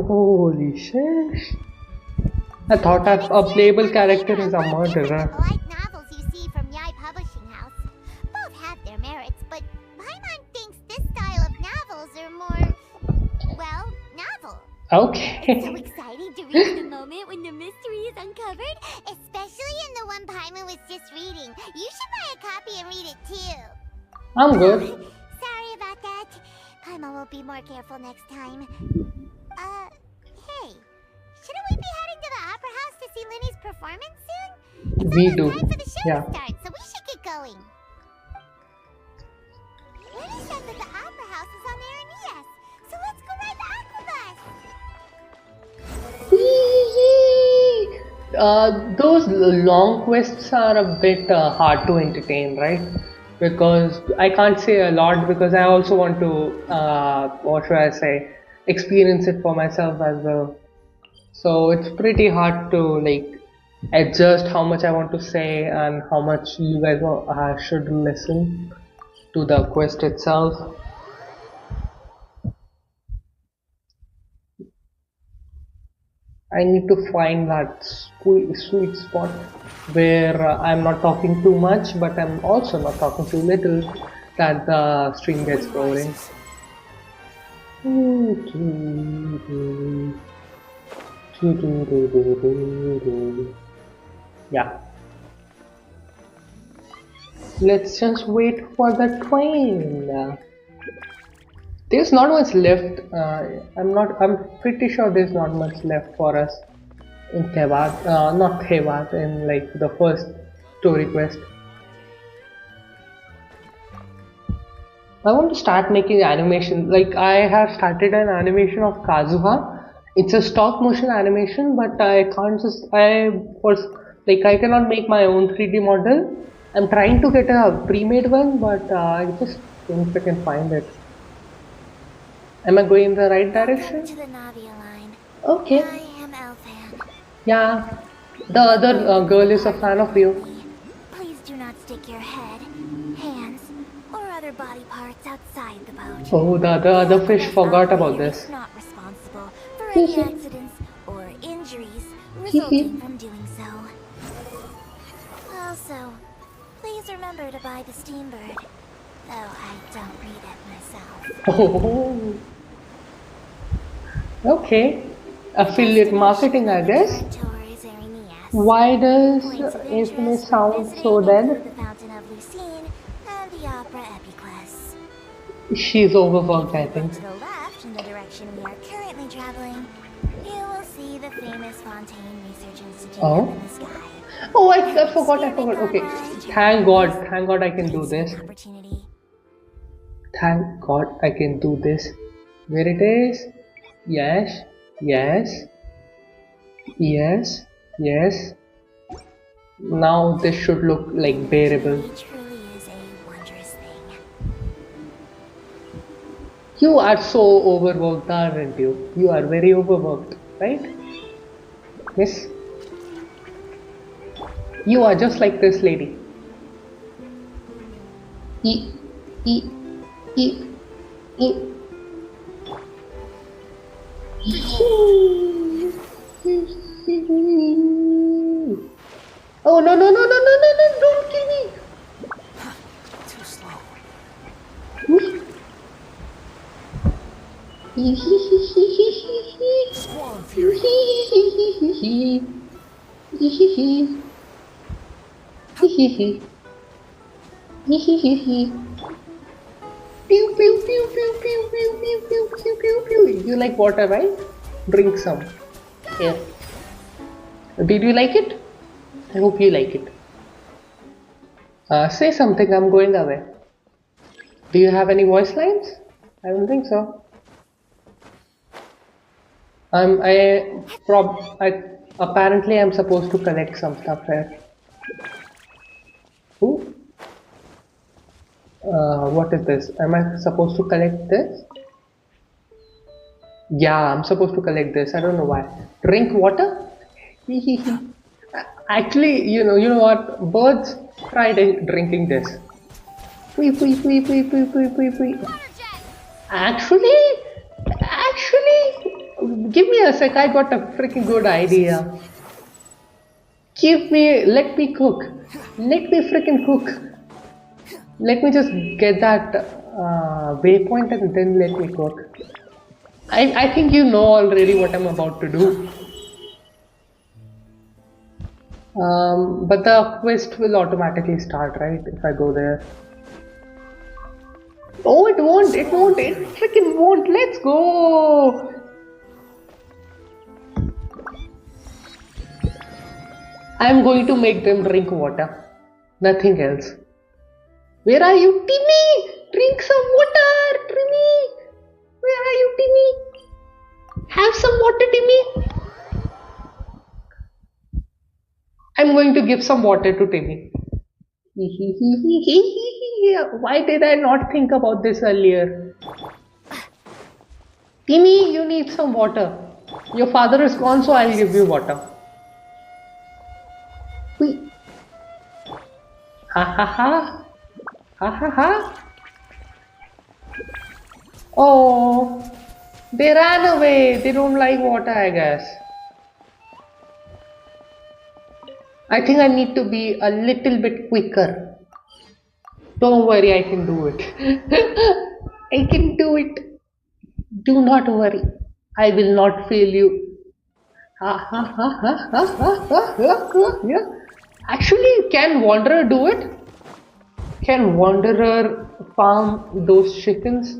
holy shit. I thought a playable character is a murderer. The light novels you see from Yai Publishing House. Both have their merits, but Paimon thinks this style of novels are more, well, novel. Okay. It's so exciting to reach the moment when the mystery is uncovered, especially in the one Paimon was just reading. You should buy a copy and read it too. I'm good. Sorry about that. Paimon will be more careful next time. Hey, shouldn't we be heading to the opera house to see Linny's performance soon? It's We almost do. time for the show Yeah. to start, so we should get going. Linny said that the opera house is on Arameas, so let's go ride the aquabus. Those long quests are a bit hard to entertain, right? Because I can't say a lot because I also want to, what should I say, experience it for myself as well. So it's pretty hard to like adjust how much I want to say and how much you guys should listen to the quest itself. I need to find that sweet spot where I'm not talking too much, but I'm also not talking too little, that the stream gets boring. Yeah. Let's just wait for the train. There's not much left. I'm pretty sure there's not much left for us in Teyvat. Not Teyvat, in like the first story quest. I want to start making animation. Like I have started an animation of Kazuha. It's a stop motion animation, but I can't just. I cannot make my own 3D model. I'm trying to get a pre-made one, but I just don't think I can find it. Am I going in the right direction? Welcome to the Navia line. Okay. I am Elfan. Yeah. The other girl is a fan of you. Please do not stick your head, hands, or other body parts outside the boat. Oh, the other fish forgot about this. Is not responsible for any accidents or injuries resulting from doing so. Also, please remember to buy the Steambird, though I don't read it myself. Oh. Okay. Affiliate marketing, I guess. Why does Infinite sound so dead? The Fountain of Lucine and the Opera Epicless. She's overworked, I think. To the left, in the direction we are currently traveling, you will see the famous Fontaine Research Institute Oh. up in the sky. Oh, I forgot. Okay. Thank God I can do this. Opportunity. Thank God I can do this. Where it is? Yes. Now this should look like bearable. It truly is a wondrous thing. You are so overworked, aren't you? You are very overworked, right? Miss? You are just like this lady. E. Oh no, don't kill me. Too slow. Swarm Fury. You like water, right? Drink some. Here. Did you like it? I hope you like it. Say something, I'm going away. Do you have any voice lines? I don't think so. Apparently I'm supposed to collect some stuff here. Ooh. What is this? Am I supposed to collect this? Yeah, I'm supposed to collect this. I don't know why. Drink water? Actually, you know what? Birds try drinking this. Pui, pui, pui, pui, pui, pui, pui, pui. Water jet! Actually, give me a sec. I got a freaking good idea. Let me cook. Let me freaking cook. Let me just get that waypoint and then let me cook. I think you know already what I'm about to do. But the quest will automatically start, right? If I go there. Oh, it won't. It won't. It freaking won't. Let's go. I'm going to make them drink water. Nothing else. Where are you, Timmy? Drink some water, Timmy. Where are you, Timmy? Have some water, Timmy. I'm going to give some water to Timmy. Why did I not think about this earlier? Timmy, you need some water. Your father is gone, so I'll give you water. Whee. Ha ha ha. Ha ha ha. Oh, they ran away. They don't like water, I guess. I think I need to be a little bit quicker. Don't worry, I can do it. I can do it. Do not worry. I will not fail you. Ha ha ha ha ha ha ha ha. Yeah. Actually, can Wanderer do it? Can Wanderer farm those chickens?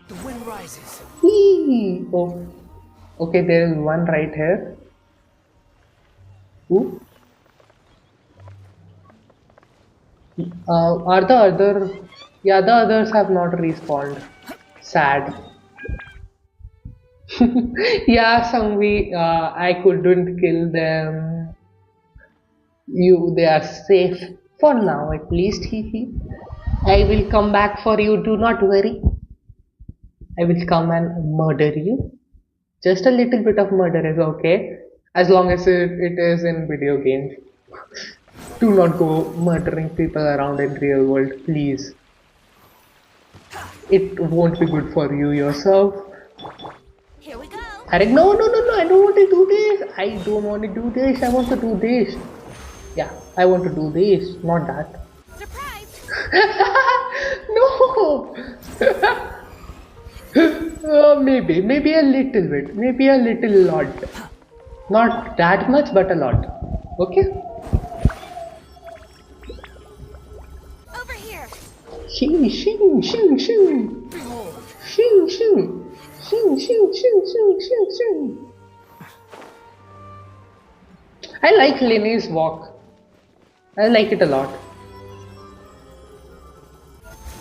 The wind rises. Whee! Oh, okay. There is one right here. Ooh. Are the other? Yeah, the others have not respawned. Sad. Yeah, Sangvi, I couldn't kill them. They are safe for now, at least. I will come back for you. Do not worry. I will come and murder you. Just a little bit of murder is okay, as long as it is in video games. Do not go murdering people around in real world, please. It won't be good for you yourself. Here we go. Harry, no, no, no, no, I don't want to do this. I don't want to do this. I want to do this. Yeah, I want to do this, not that. Surprise! No! Maybe a little bit. Maybe a little lot. Not that much, but a lot. Okay? Over here. Shing, shing, shing, shing. Shing, shing. Shing, shing, shing, shing, shing, shing. I like Linnea's walk. I like it a lot.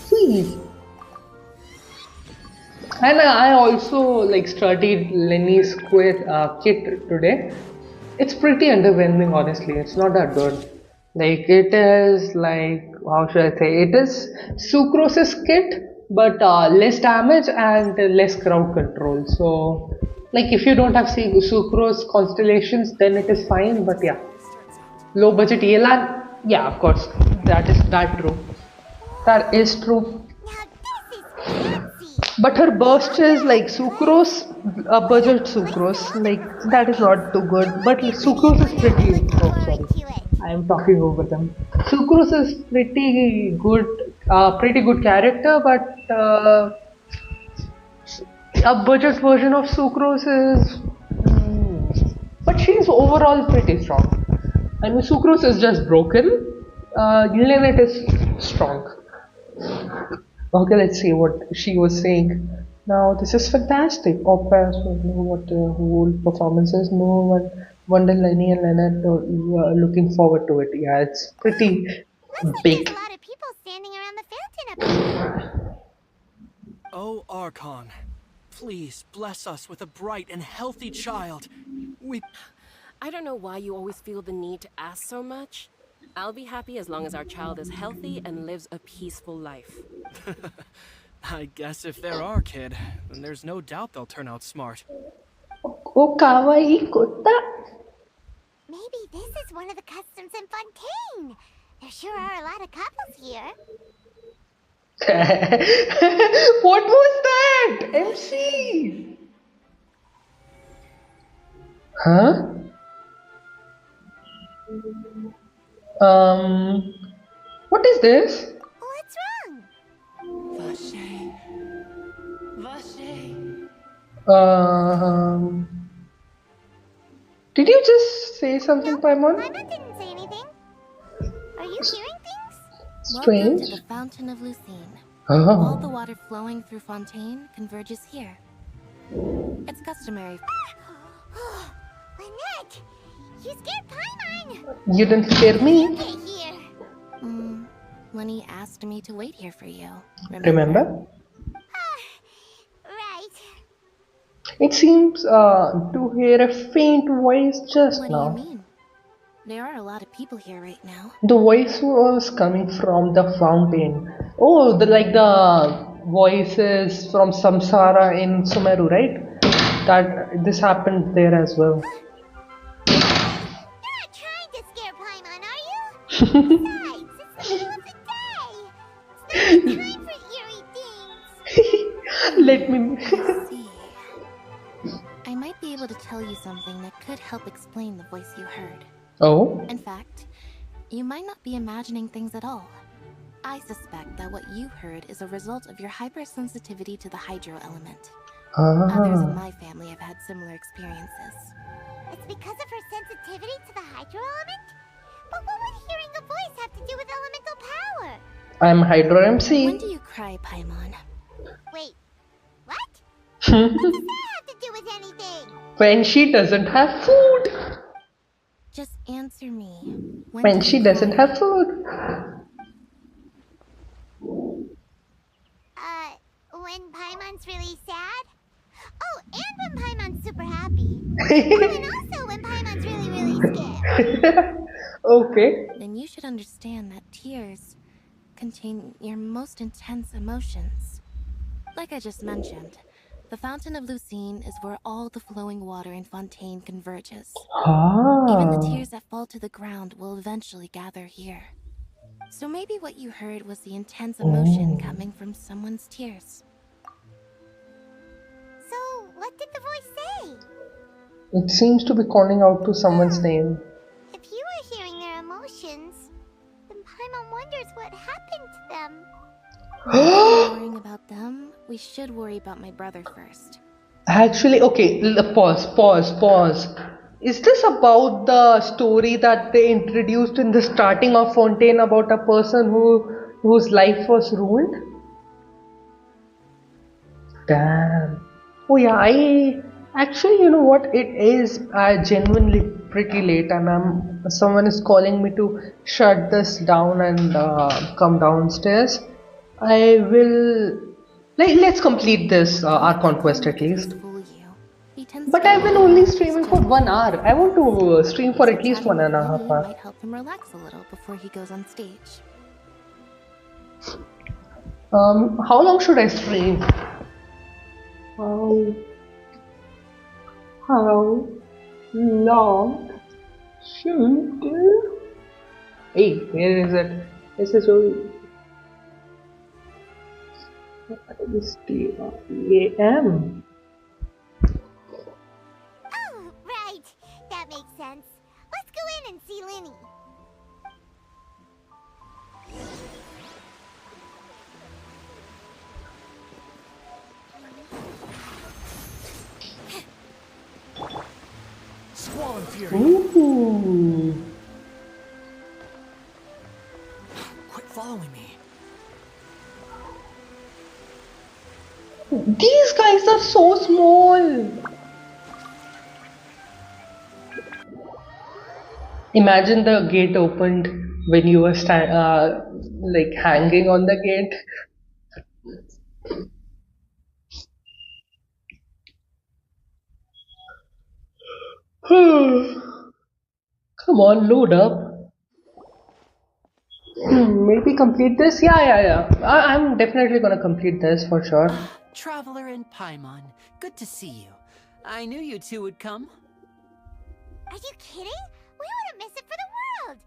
See. And I also like studied Lenny's kit today. It's pretty underwhelming, honestly. It's not that good. Like it is like, how should I say? It is Sucrose's kit, but less damage and less crowd control. So, like if you don't have Sucrose constellations, then it is fine. But yeah, low budget ELAN. Yeah, of course, that is true. That is true. Now this is fancy. But her burst is like sucrose, a budget sucrose, like that is not too good. But sucrose is pretty. Oh, sorry, I am talking over them. Sucrose is pretty good character, but a budget version of sucrose is. But she's overall pretty strong. I mean, sucrose is just broken. Lynette is strong. Okay, let's see what she was saying. Now, this is fantastic. Opera, so know what the whole performance is. No one, Wonder, Lenny, and Lynette are looking forward to it. Yeah, it's pretty Looks big. like there's a lot of people standing around the fountain up here. Oh, Archon, please bless us with a bright and healthy child. I don't know why you always feel the need to ask so much. I'll be happy as long as our child is healthy and lives a peaceful life. I guess if they're our kid, then there's no doubt they'll turn out smart. Oh, kawaii kotta. Maybe this is one of the customs in Fontaine. There sure are a lot of couples here. What was that? MC? Huh? Um, what is this? What's wrong? Vache. Vache. Um, did you just say something, No, Paimon? Paimon didn't say anything. Are you hearing things? Welcome Strange. to the Fountain of Lucine. All the Oh. water flowing through Fontaine converges here. It's customary. Lynette! You scared Paimon! You didn't scare me. Get here! Lenny asked me to wait here for you. Remember? Right. It seems to hear a faint voice just What do you now. mean? There are a lot of people here right now. The voice was coming from the fountain. Oh, the voices from Samsara in Sumeru, right? That this happened there as well. You're not trying to scare Paimon, are you? Besides, it's the middle of the day. It's not the time for eerie things. Let me. I see. I might be able to tell you something that could help explain the voice you heard. Oh. In fact, you might not be imagining things at all. I suspect that what you heard is a result of your hypersensitivity to the hydro element. Others in my family have had similar experiences. It's because of her sensitivity to the hydro element? But what would hearing a voice have to do with elemental power? I'm Hydro When MC. do you cry, Paimon? Wait, what? What does that have to do with anything? When she doesn't have food. Just answer me. When do she you doesn't cry? have food. When Paimon's really sad? Oh, and when Paimon's super happy. Oh, and also when Paimon's really scared. Okay. Then you should understand that tears contain your most intense emotions. Like I just mentioned, the Fountain of Lucine is where all the flowing water in Fontaine converges. Even the Ah. tears that fall to the ground will eventually gather here. So maybe what you heard was the intense emotion coming from someone's tears. So, what did the voice say? It seems to be calling out to someone's name. If you were hearing their emotions, then Paimon wonders what happened to them. Worrying about them, we should worry about my brother first. Actually, okay, pause. Is this about the story that they introduced in the starting of Fontaine about a person whose life was ruined? Damn. Oh yeah, I actually, you know what? It is genuinely pretty late, and someone is calling me to shut this down and come downstairs. I will. Let's complete this our conquest at least. Fool you. He tends But to I've been be only really streaming for gentle. 1 hour. I want to stream for So at least chatting with 1.5 Lenny hours. might help him relax a little before he goes on stage. How long should I stream? How long should? Hey, where is it? This is AM. Oh, right. That makes sense. Let's go in and see Linny. Squall and Fury. Ooh. Quit following me. These guys are so small. Imagine the gate opened when you were like hanging on the gate. Come on, load up. Maybe complete this? Yeah. I'm definitely gonna complete this for sure. Traveler and Paimon, good to see you. I knew you two would come. Are you kidding? We wouldn't miss it for the world.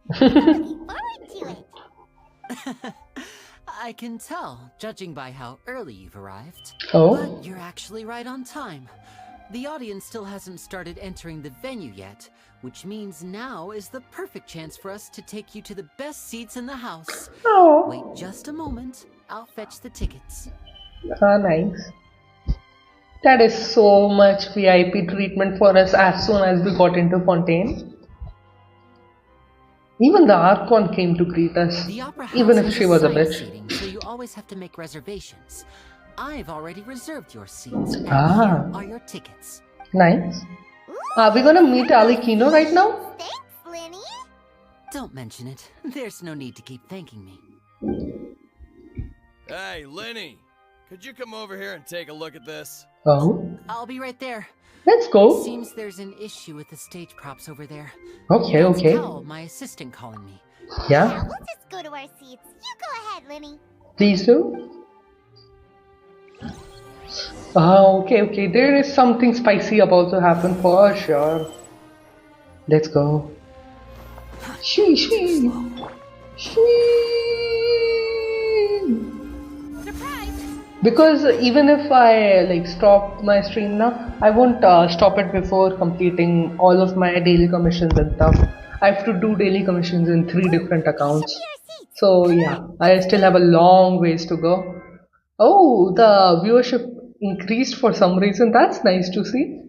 I'm looking forward to it. I can tell, judging by how early you've arrived. Oh. But you're actually right on time. The audience still hasn't started entering the venue yet, which means now is the perfect chance for us to take you to the best seats in the house. Oh. Wait just a moment. I'll fetch the tickets. Nice. That is so much VIP treatment for us as soon as we got into Fontaine. Even the Archon came to greet us, The opera house even if has she was a assigned bitch. seating, so you always have to make reservations. I've already reserved your seats, and Ah. here are your tickets. Nice. Are we gonna meet Alikino right now? Thanks, Lenny. Don't mention it. There's no need to keep thanking me. Hey, Lenny, could you come over here and take a look at this? Oh, I'll be right there. let's go. Seems there's an issue with the stage props over there. Okay, That's okay. Cal, my assistant, calling me. Yeah, We'll just go to our seats. You go ahead, Lenny. please do. Okay, okay. There is something spicy about to happen for sure. Let's go. Shee, shee. Shee. Because even if I like stop my stream now, I won't stop it before completing all of my daily commissions and stuff. I have to do daily commissions in 3 different accounts. So yeah, I still have a long ways to go. Oh, the viewership increased for some reason. That's nice to see.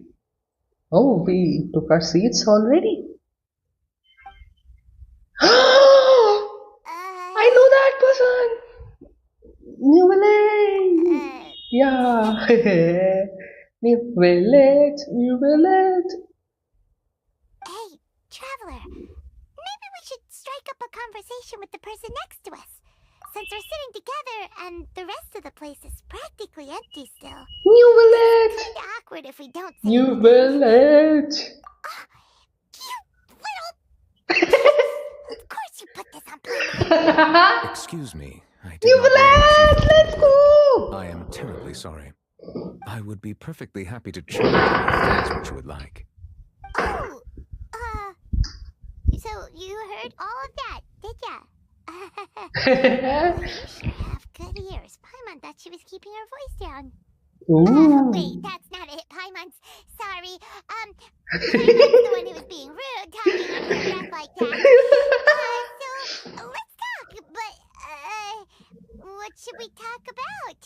Oh, we took our seats already. I know that person. New village. Yeah. New village. New village. Hey, Traveler. Maybe we should strike up a conversation with the person next to us. Since we're sitting together and the rest of the place is practically empty still. New village. Kinda awkward if we don't say New anything. village. You little... Of course you put this on Paimon. Excuse me, I did New not realize village. you- Let's go. I am terribly sorry. I would be perfectly happy to chat with you if that's what you would like. Oh, so you heard all of that, did ya? You sure have good ears. Paimon thought she was keeping her voice down. Ooh. Wait, that's not it. Paimon's sorry. Paimon's the one who was being rude, talking under her breath like that. So let's talk. But what should we talk about?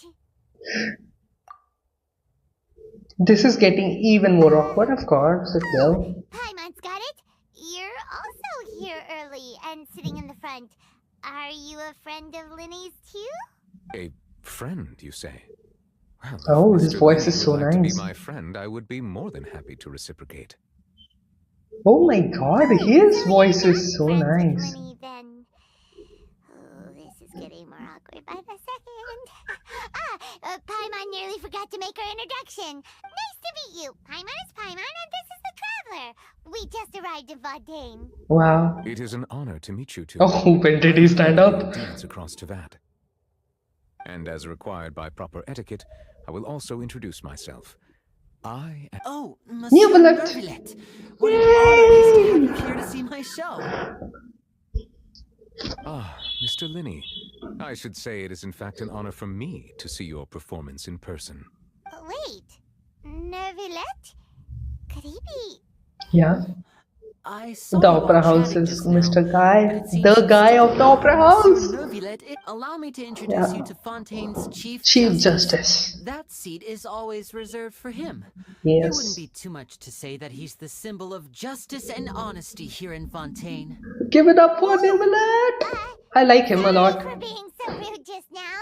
This is getting even more awkward, of course. It will. Paimon's got it. You're also here early and sitting in the front. Are you a friend of Linny's too? A friend, you say? Well, if Oh, his Mr. voice Lenny is so would like nice. to be my friend, I would be more than happy to reciprocate. Oh my god, his voice is so Friends with nice. Linny, then. Oh, this is getting more awkward by the second. Paimon nearly forgot to make her introduction. Nice to meet you. Paimon is Paimon, and this is the Traveler. We just arrived in Fontaine. Wow. It is an honor to meet you two. Oh, when did he stand up? Dance across Teyvat. And as required by proper etiquette, I will also introduce myself. I am... Oh, New Monsieur village. Nervillet. What an honor it is to have you here to see my show. Ah, Mr. Linny. I should say it is in fact an honor for me to see your performance in person. Wait, Nervillet? Could he be? Yeah. I saw The you all opera house chatting is just now, Mr. Guy. but it seems The you guy still of the opera house. Monsieur Nervillet, allow me to introduce Yeah. you to Fontaine's Chief Chief Justice. That seat is always reserved for him. It wouldn't Yes. be too much to say that he's the symbol of justice and honesty here in Fontaine. Give it up for Nivelet. I like him a lot. For being so rude just now.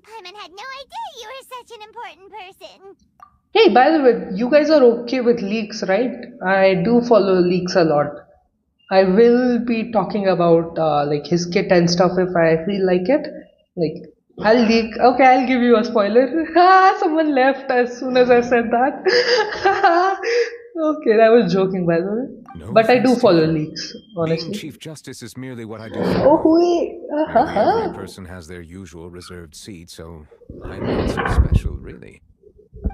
Paimon had no idea you were such an important person. Hey, by the way, you guys are okay with leaks, right? I do follow leaks a lot. I will be talking about like his kit and stuff if I feel like it. Like, I'll leak. Okay, I'll give you a spoiler. Someone left as soon as I said that. Okay, I was joking by the way. No But I do offense follow taken. leaks, Being honestly. Chief Justice is merely what I do for Oh, work. wait. Nearly every person has their usual reserved seat, so I'm not so special, really.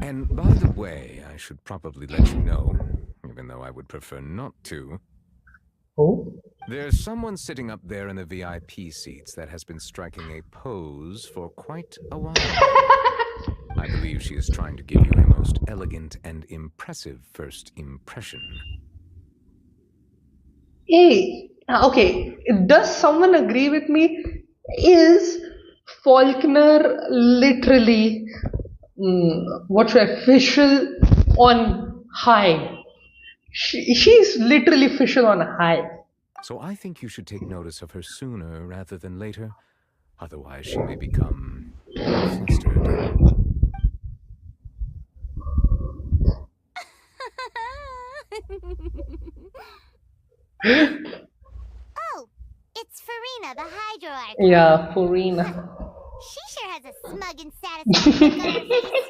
And by the way, I should probably let you know, even though I would prefer not to, Oh, There's someone sitting up there in the VIP seats that has been striking a pose for quite a while. I believe she is trying to give you a most elegant and impressive first impression. Hey, okay. Does someone agree with me? Is Faulkner literally, what should I, official on high? She's literally official on high. So I think you should take notice of her sooner rather than later. Otherwise, she may become flustered. Oh, it's Farina, the Hydro Archer. Yeah, Farina. She sure has a smug and satisfied look on her face.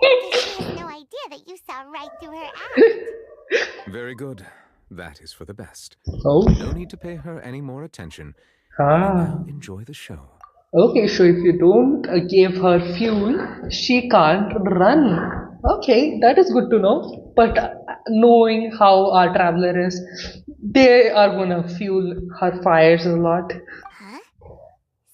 Guess she has no idea that you saw right through her act. Very good. That is for the best. Oh. No need to pay her any more attention. Ah. Now enjoy the show. Okay, so if you don't give her fuel, she can't run. Okay, that is good to know. But knowing how our traveler is, they are gonna fuel her fires a lot. Huh?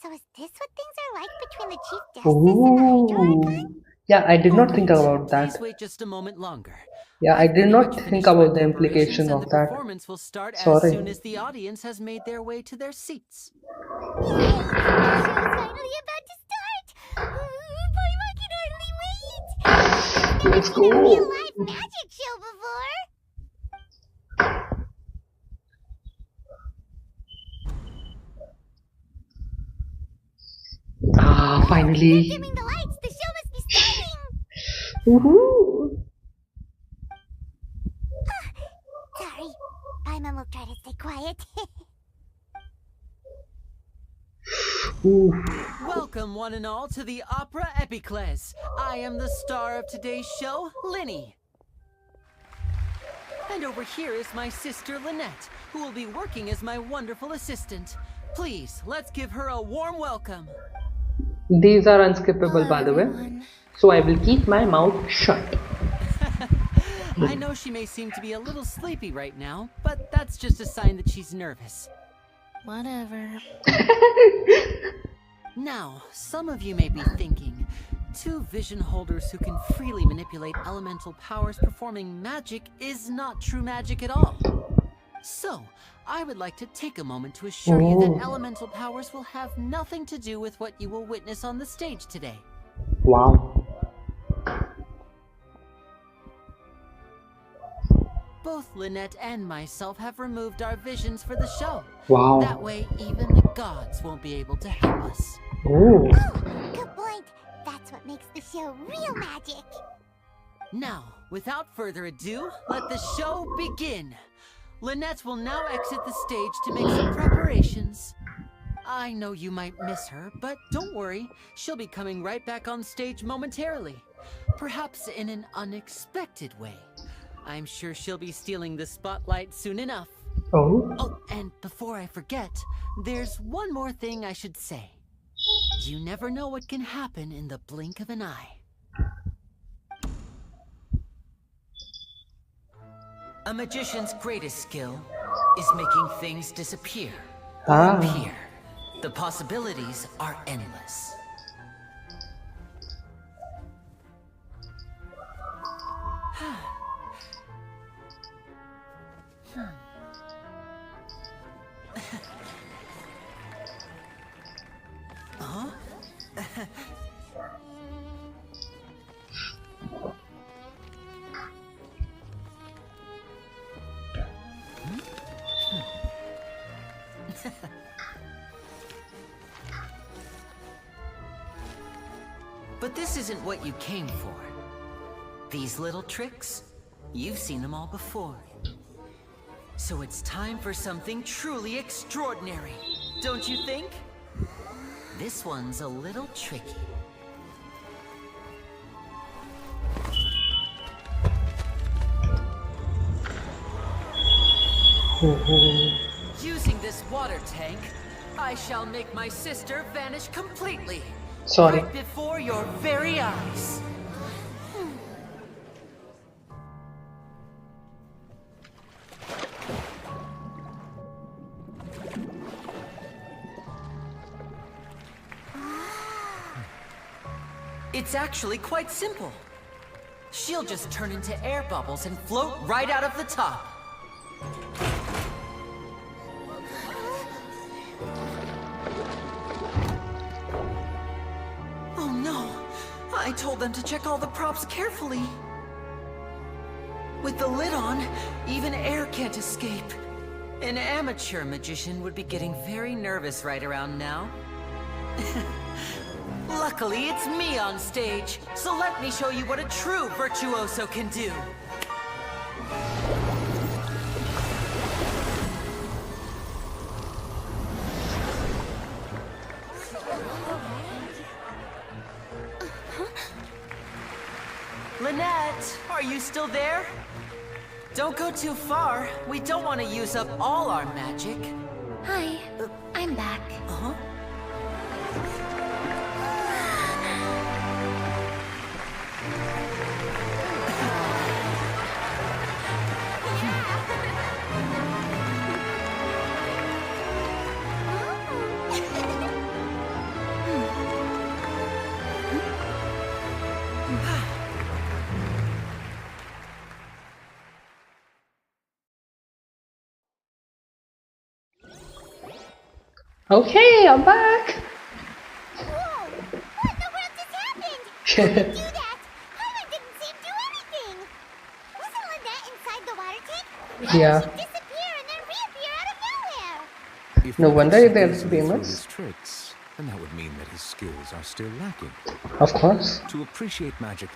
So is this what things are like between the Chief Justice and the Hydro Archon? Yeah, I did not think about that. Please wait just a moment longer. Yeah, I did Pretty not much think finished about my the implication preparations, of and the that. performance will start as Sorry. soon as the audience has made their way to their seats. Yay! The show's finally about to start! I can hardly wait! Let's I've never seen a real go. live magic show before! Ah, finally. Dimming the lights! The show must be starting! Woohoo! Sorry. Paimon will try to stay quiet. Welcome, one and all, to the Opera Epicles. I am the star of today's show, Linny. And over here is my sister, Lynette, who will be working as my wonderful assistant. Please, let's give her a warm welcome. These are unskippable, by the way. So I will keep my mouth shut. I know she may seem to be a little sleepy right now, but that's just a sign that she's nervous. Whatever. Now, some of you may be thinking, two vision holders who can freely manipulate elemental powers performing magic is not true magic at all. So, I would like to take a moment to assure you that elemental powers will have nothing to do with what you will witness on the stage today. Wow. Both Lynette and myself have removed our visions for the show. Wow. That way, even the gods won't be able to help us. Oh. Oh, good point. That's what makes the show real magic. Now, without further ado, let the show begin. Lynette will now exit the stage to make some preparations. I know you might miss her, but don't worry. She'll be coming right back on stage momentarily. Perhaps in an unexpected way. I'm sure she'll be stealing the spotlight soon enough. Oh. Oh, and before I forget, there's one more thing I should say. You never know what can happen in the blink of an eye. A magician's greatest skill is making things disappear or appear. The possibilities are endless. Huh? But this isn't what you came for. These little tricks, you've seen them all before. So it's time for something truly extraordinary, don't you think? This one's a little tricky. Using this water tank, I shall make my sister vanish completely. Sorry. Right before your very eyes. It's actually quite simple. She'll just turn into air bubbles and float right out of the top. Oh no! I told them to check all the props carefully. With the lid on, even air can't escape. An amateur magician would be getting very nervous right around now. Luckily, it's me on stage, so let me show you what a true virtuoso can do. Lynette, are you still there? Don't go too far. We don't want to use up all our magic. Hi, I'm back. Uh-huh. Okay, I'm back. Whoa! What in the world just happened? How did you do that? Paimon didn't seem to do anything. Wasn't Lynette inside the water tank? How Yeah. did she disappear and then reappear out of nowhere? If No we wonder could they're seduce him through famous. his tricks, then that would mean that his skills are still lacking. Of course. To appreciate magic,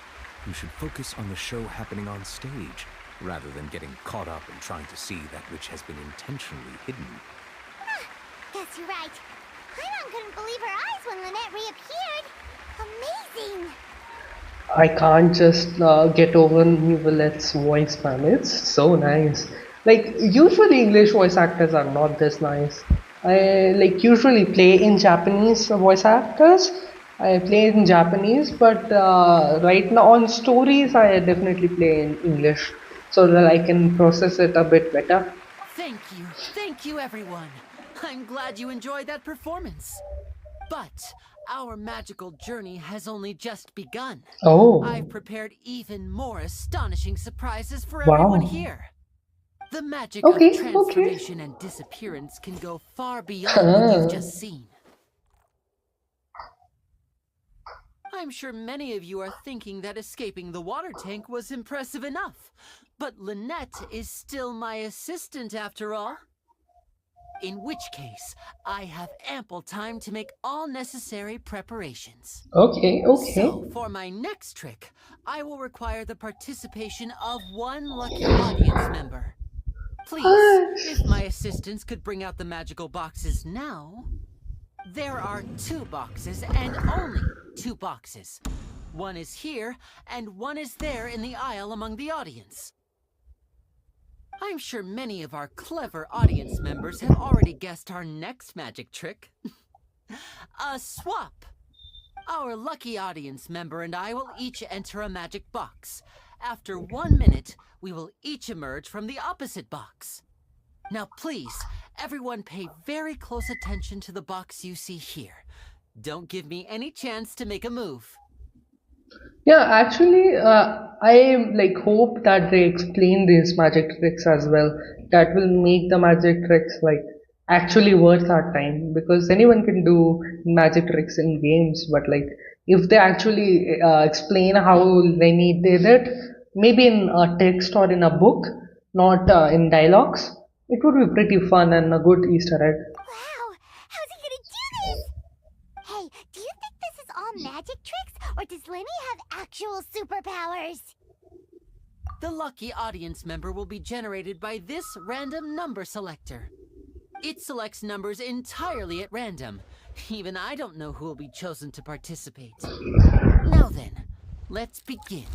you should focus on the show happening on stage, rather than getting caught up in trying to see that which has been intentionally hidden. Guess you're right. Paimon couldn't believe her eyes when Lynette reappeared. Amazing! I can't just get over Nicolette's voice, man. It's so nice. Like, usually English voice actors are not this nice. I usually play in Japanese voice actors. I play in Japanese, but right now on stories, I definitely play in English so that I can process it a bit better. Thank you, everyone. I'm glad you enjoyed that performance. But our magical journey has only just begun. Oh, I've prepared even more astonishing surprises for wow. everyone here. The magic Okay, of okay. transformation and disappearance can go far beyond what you've just seen. I'm sure many of you are thinking that escaping the water tank was impressive enough. But Lynette is still my assistant after all. In which case, I have ample time to make all necessary preparations. Okay, okay. So, for my next trick, I will require the participation of one lucky audience member. Please, if my assistants could bring out the magical boxes now. There are 2 boxes and only 2 boxes. One is here and one is there in the aisle among the audience. I'm sure many of our clever audience members have already guessed our next magic trick. A swap. Our lucky audience member and I will each enter a magic box. After 1 minute, we will each emerge from the opposite box. Now please, everyone pay very close attention to the box you see here. Don't give me any chance to make a move. Yeah, actually, I hope that they explain these magic tricks as well. That will make the magic tricks actually worth our time, because anyone can do magic tricks in games, but if they actually explain how Lenny did it, maybe in a text or in a book, not in dialogues, it would be pretty fun and a good Easter egg. Wow! How's he gonna do this? Hey, do you think this is all magic tricks, or does Lenny have actual superpowers? The lucky audience member will be generated by this random number selector. It selects numbers entirely at random. Even I don't know who will be chosen to participate. Now then, let's begin.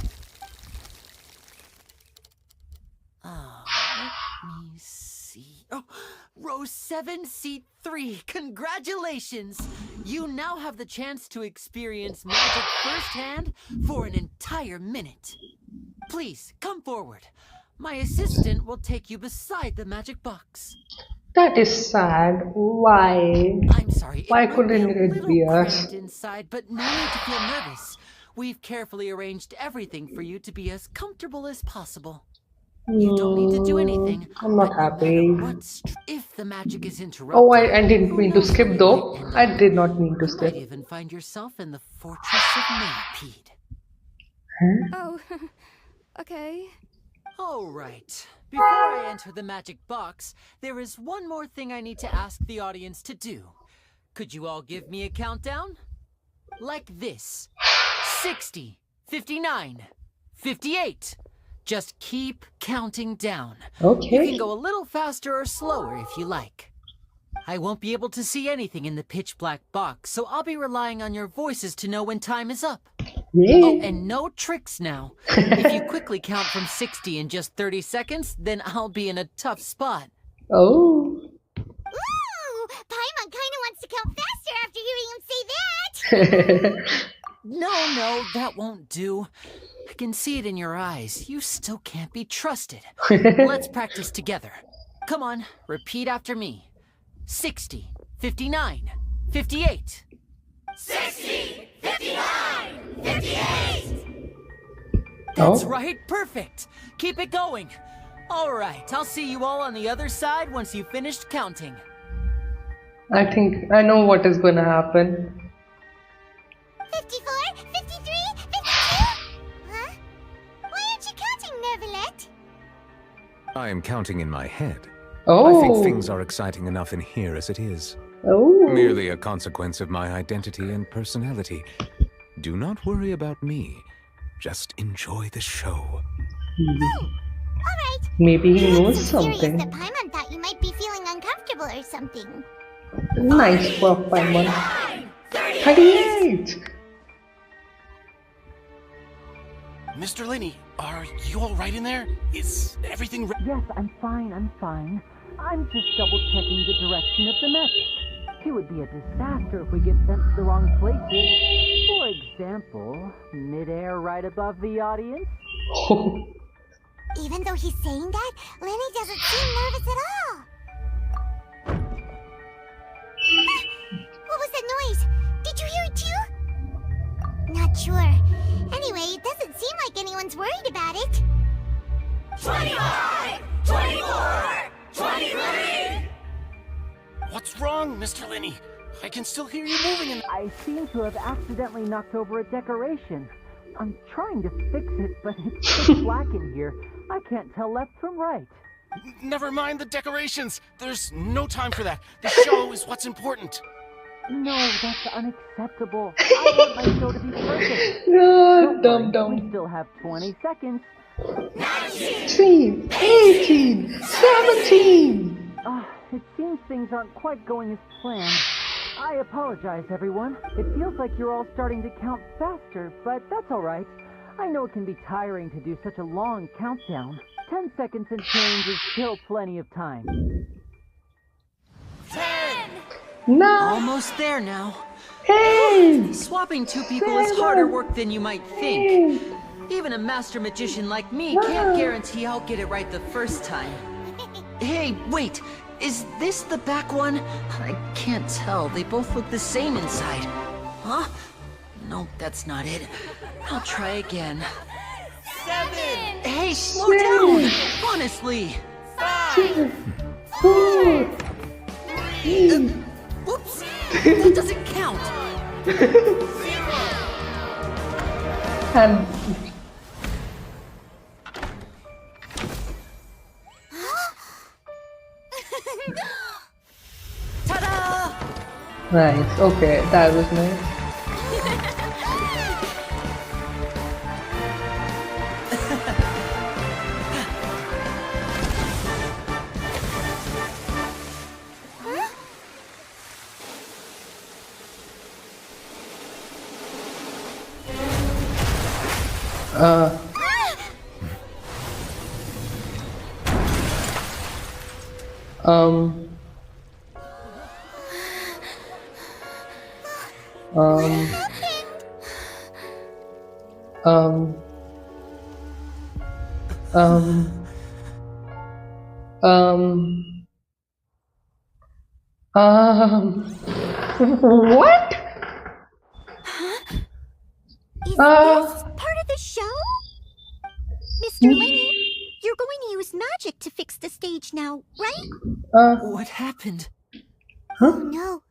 Let me see. Oh, row 7, seat 3. Congratulations! You now have the chance to experience magic firsthand for an entire minute. Please, come forward. My assistant will take you beside the magic box. That is sad. Why? I'm sorry. Why It might couldn't be a it little be us? cramped inside, but no need to feel nervous. We've carefully arranged everything for you to be as comfortable as possible. You don't need to do anything. I'm not but no happy. matter if the magic is interrupted, Oh, I didn't who mean to knows where skip you though. might end I up. did not mean to You might skip. even find yourself in the fortress of Millipede. Oh, okay. All right. Before I enter the magic box, there is one more thing I need to ask the audience to do. Could you all give me a countdown? Like this. 60, 59, 58. Just keep counting down. Okay. You can go a little faster or slower if you like. I won't be able to see anything in the pitch black box, so I'll be relying on your voices to know when time is up. Yeah. Oh, and no tricks now. If you quickly count from 60 in just 30 seconds, then I'll be in a tough spot. Oh. Ooh, Paimon kinda wants to count faster after hearing him say that. No, that won't do. I can see it in your eyes. You still can't be trusted. Let's practice together. Come on, repeat after me. 60, 59, 58. 60, 59, 58! That's Oh. right, perfect. Keep it going. All right, I'll see you all on the other side once you've finished counting. I think I know what is gonna happen. 54, 53, 52? Huh? Why aren't you counting, Neverlet? I am counting in my head. Oh. I think things are exciting enough in here as it is. Oh. Merely a consequence of my identity and personality. Do not worry about me. Just enjoy the show. Alright. Maybe he knows I'm curious something. that Paimon thought you might be feeling uncomfortable or something. Nice work, Paimon. 38! Mr. Linney, are you all right in there? Is everything ready? Yes, I'm fine. I'm just double-checking the direction of the magic. It would be a disaster if we get sent to the wrong places. For example, midair right above the audience. Even though he's saying that, Lenny doesn't seem nervous at all. What was that noise? Did you hear it too? Not sure. Anyway, it doesn't seem like anyone's worried about it. 25! 24! 23! What's wrong, Mr. Linney? I can still hear you moving in. I seem to have accidentally knocked over a decoration. I'm trying to fix it, but it's pitch black in here. I can't tell left from right. Never mind the decorations. There's no time for that. The show is what's important. No, that's unacceptable. I want my show to be perfect. No, Don't worry, dumb. We still have 20 seconds. 19, 18, 17! It seems things aren't quite going as planned. I apologize, everyone. It feels like you're all starting to count faster, but that's all right. I know it can be tiring to do such a long countdown. 10 seconds and change is still plenty of time. 10! No! Almost there now. 8! Swapping two people is harder work than you might think. Even a master magician like me can't guarantee I'll get it right the first time. Hey, wait. Is this the back one? I can't tell. They both look the same inside. Huh? No, that's not it. I'll try again. 7! Hey, slow down! Honestly. 2, 4, 3. Whoops! That doesn't count. And Ta-da! nice. Okay, that was nice. Uh. Um. Um. Um. Um. What? Is this part of the show? Mr. Lenny, you're going to use magic to fix the stage now, right? What happened? Oh no.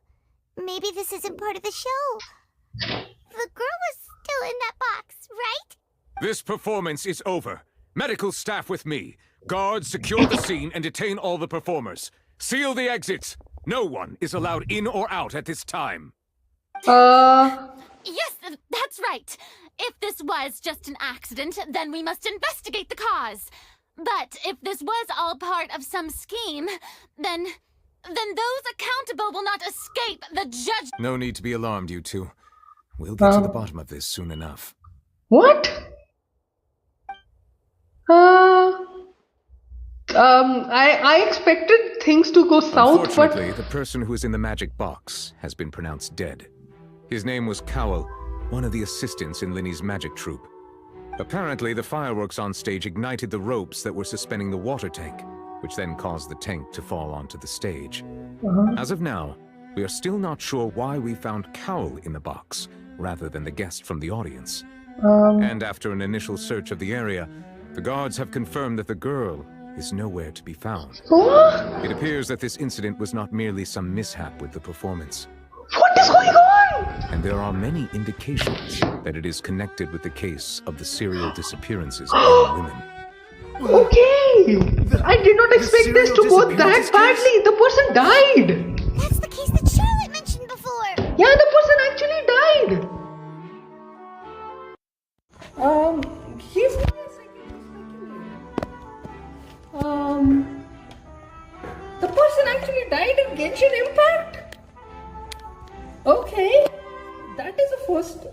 Maybe this isn't part of the show. The girl was still in that box, right? This performance is over. Medical staff with me. Guards, secure the scene and detain all the performers. Seal the exits. No one is allowed in or out at this time. Yes, that's right. If this was just an accident, then we must investigate the cause. But if this was all part of some scheme, then those accountable will not escape the judge. No need to be alarmed, you two. We'll get to the bottom of this soon enough. What? I expected things to go south, Unfortunately, but the person who is in the magic box has been pronounced dead. His name was Cowell, one of the assistants in Linny's magic troupe. Apparently, the fireworks on stage ignited the ropes that were suspending the water tank, which then caused the tank to fall onto the stage. As of now, we are still not sure why we found Cowell in the box, rather than the guest from the audience. And after an initial search of the area, the guards have confirmed that the girl is nowhere to be found. It appears that this incident was not merely some mishap with the performance. what is going on? And there are many indications that it is connected with the case of the serial disappearances of young women. Okay, I did not expect this to go that badly. The person died. That's the case that Charlotte mentioned before. Yeah, the person actually died. Give me a second. The person actually died in Genshin Impact. Okay, that is a first.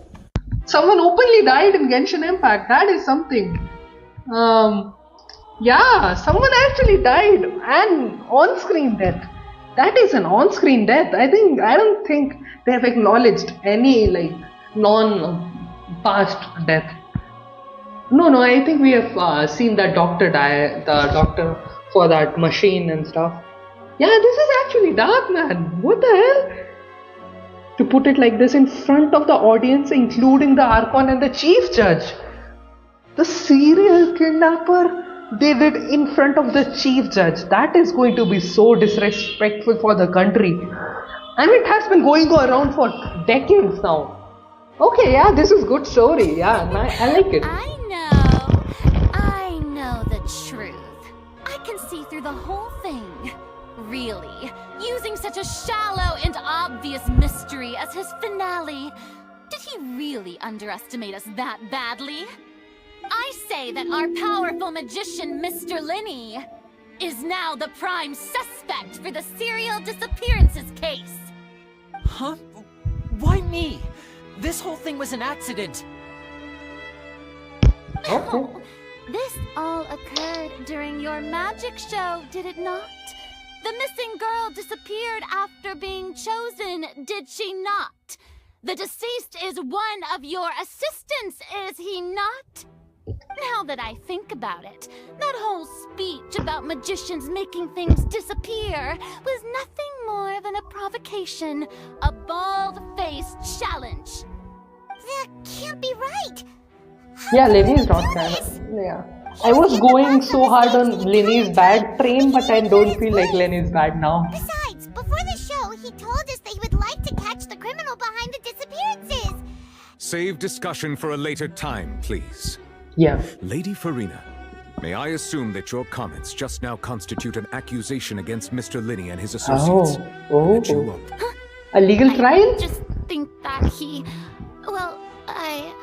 Someone openly died in Genshin Impact. That is something. Yeah, someone actually died, and on-screen death. That is an on-screen death. I don't think they have acknowledged any non-past death. No, I think we have seen that doctor die, the doctor for that machine and stuff. Yeah, this is actually dark, man. What the hell? To put it like this, in front of the audience, including the Archon and the Chief Judge. The serial kidnapper did it in front of the Chief Judge. That is going to be so disrespectful for the country. I mean, it has been going around for decades now. Okay, yeah, this is good story. Yeah, I like it. I know the truth. I can see through the whole thing. Really, using such a shallow and obvious mystery as his finale. Did he really underestimate us that badly? I say that our powerful magician, Mr. Lenny, is now the prime suspect for the serial disappearances case. Huh? Why me? This whole thing was an accident. No, this all occurred during your magic show, did it not? The missing girl disappeared after being chosen, did she not? The deceased is one of your assistants, is he not? Now that I think about it, that whole speech about magicians making things disappear was nothing more than a provocation, a bald-faced challenge. That can't be right. Yeah, Lenny is not kind of. Yeah. I was going so hard on Lenny's bad train, but I don't feel like Lenny's bad now. Besides, before the show, he told us that he would like to catch the criminal behind the disappearances. Save discussion for a later time, please. Yeah. Lady Farina, may I assume that your comments just now constitute an accusation against Mr. Lenny and his associates? That you up. A legal trial? I just think that he... Well, I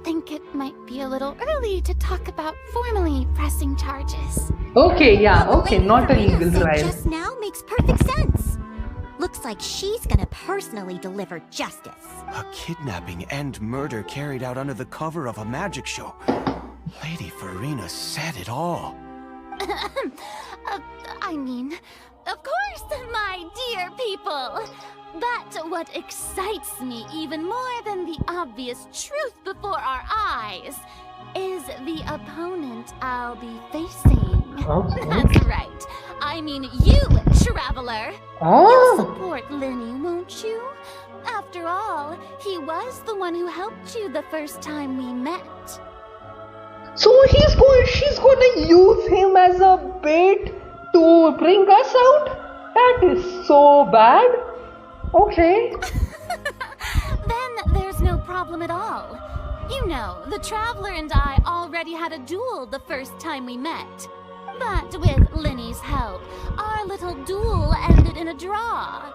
think it might be a little early to talk about formally pressing charges. Okay, yeah, okay, not a legal trial. Just now makes perfect sense. Looks like she's gonna personally deliver justice. A kidnapping and murder carried out under the cover of a magic show. Lady Farina said it all. I mean, of course, my dear people. But what excites me even more than the obvious truth before our eyes is the opponent I'll be facing. Okay. That's right. I mean you, Traveler. Oh. You'll support Lenny, won't you? After all, he was the one who helped you the first time we met. So she's gonna use him as a bait to bring us out? That is so bad. Okay. Then there's no problem at all. You know, the Traveler and I already had a duel the first time we met. But with Linny's help, our little duel ended in a draw.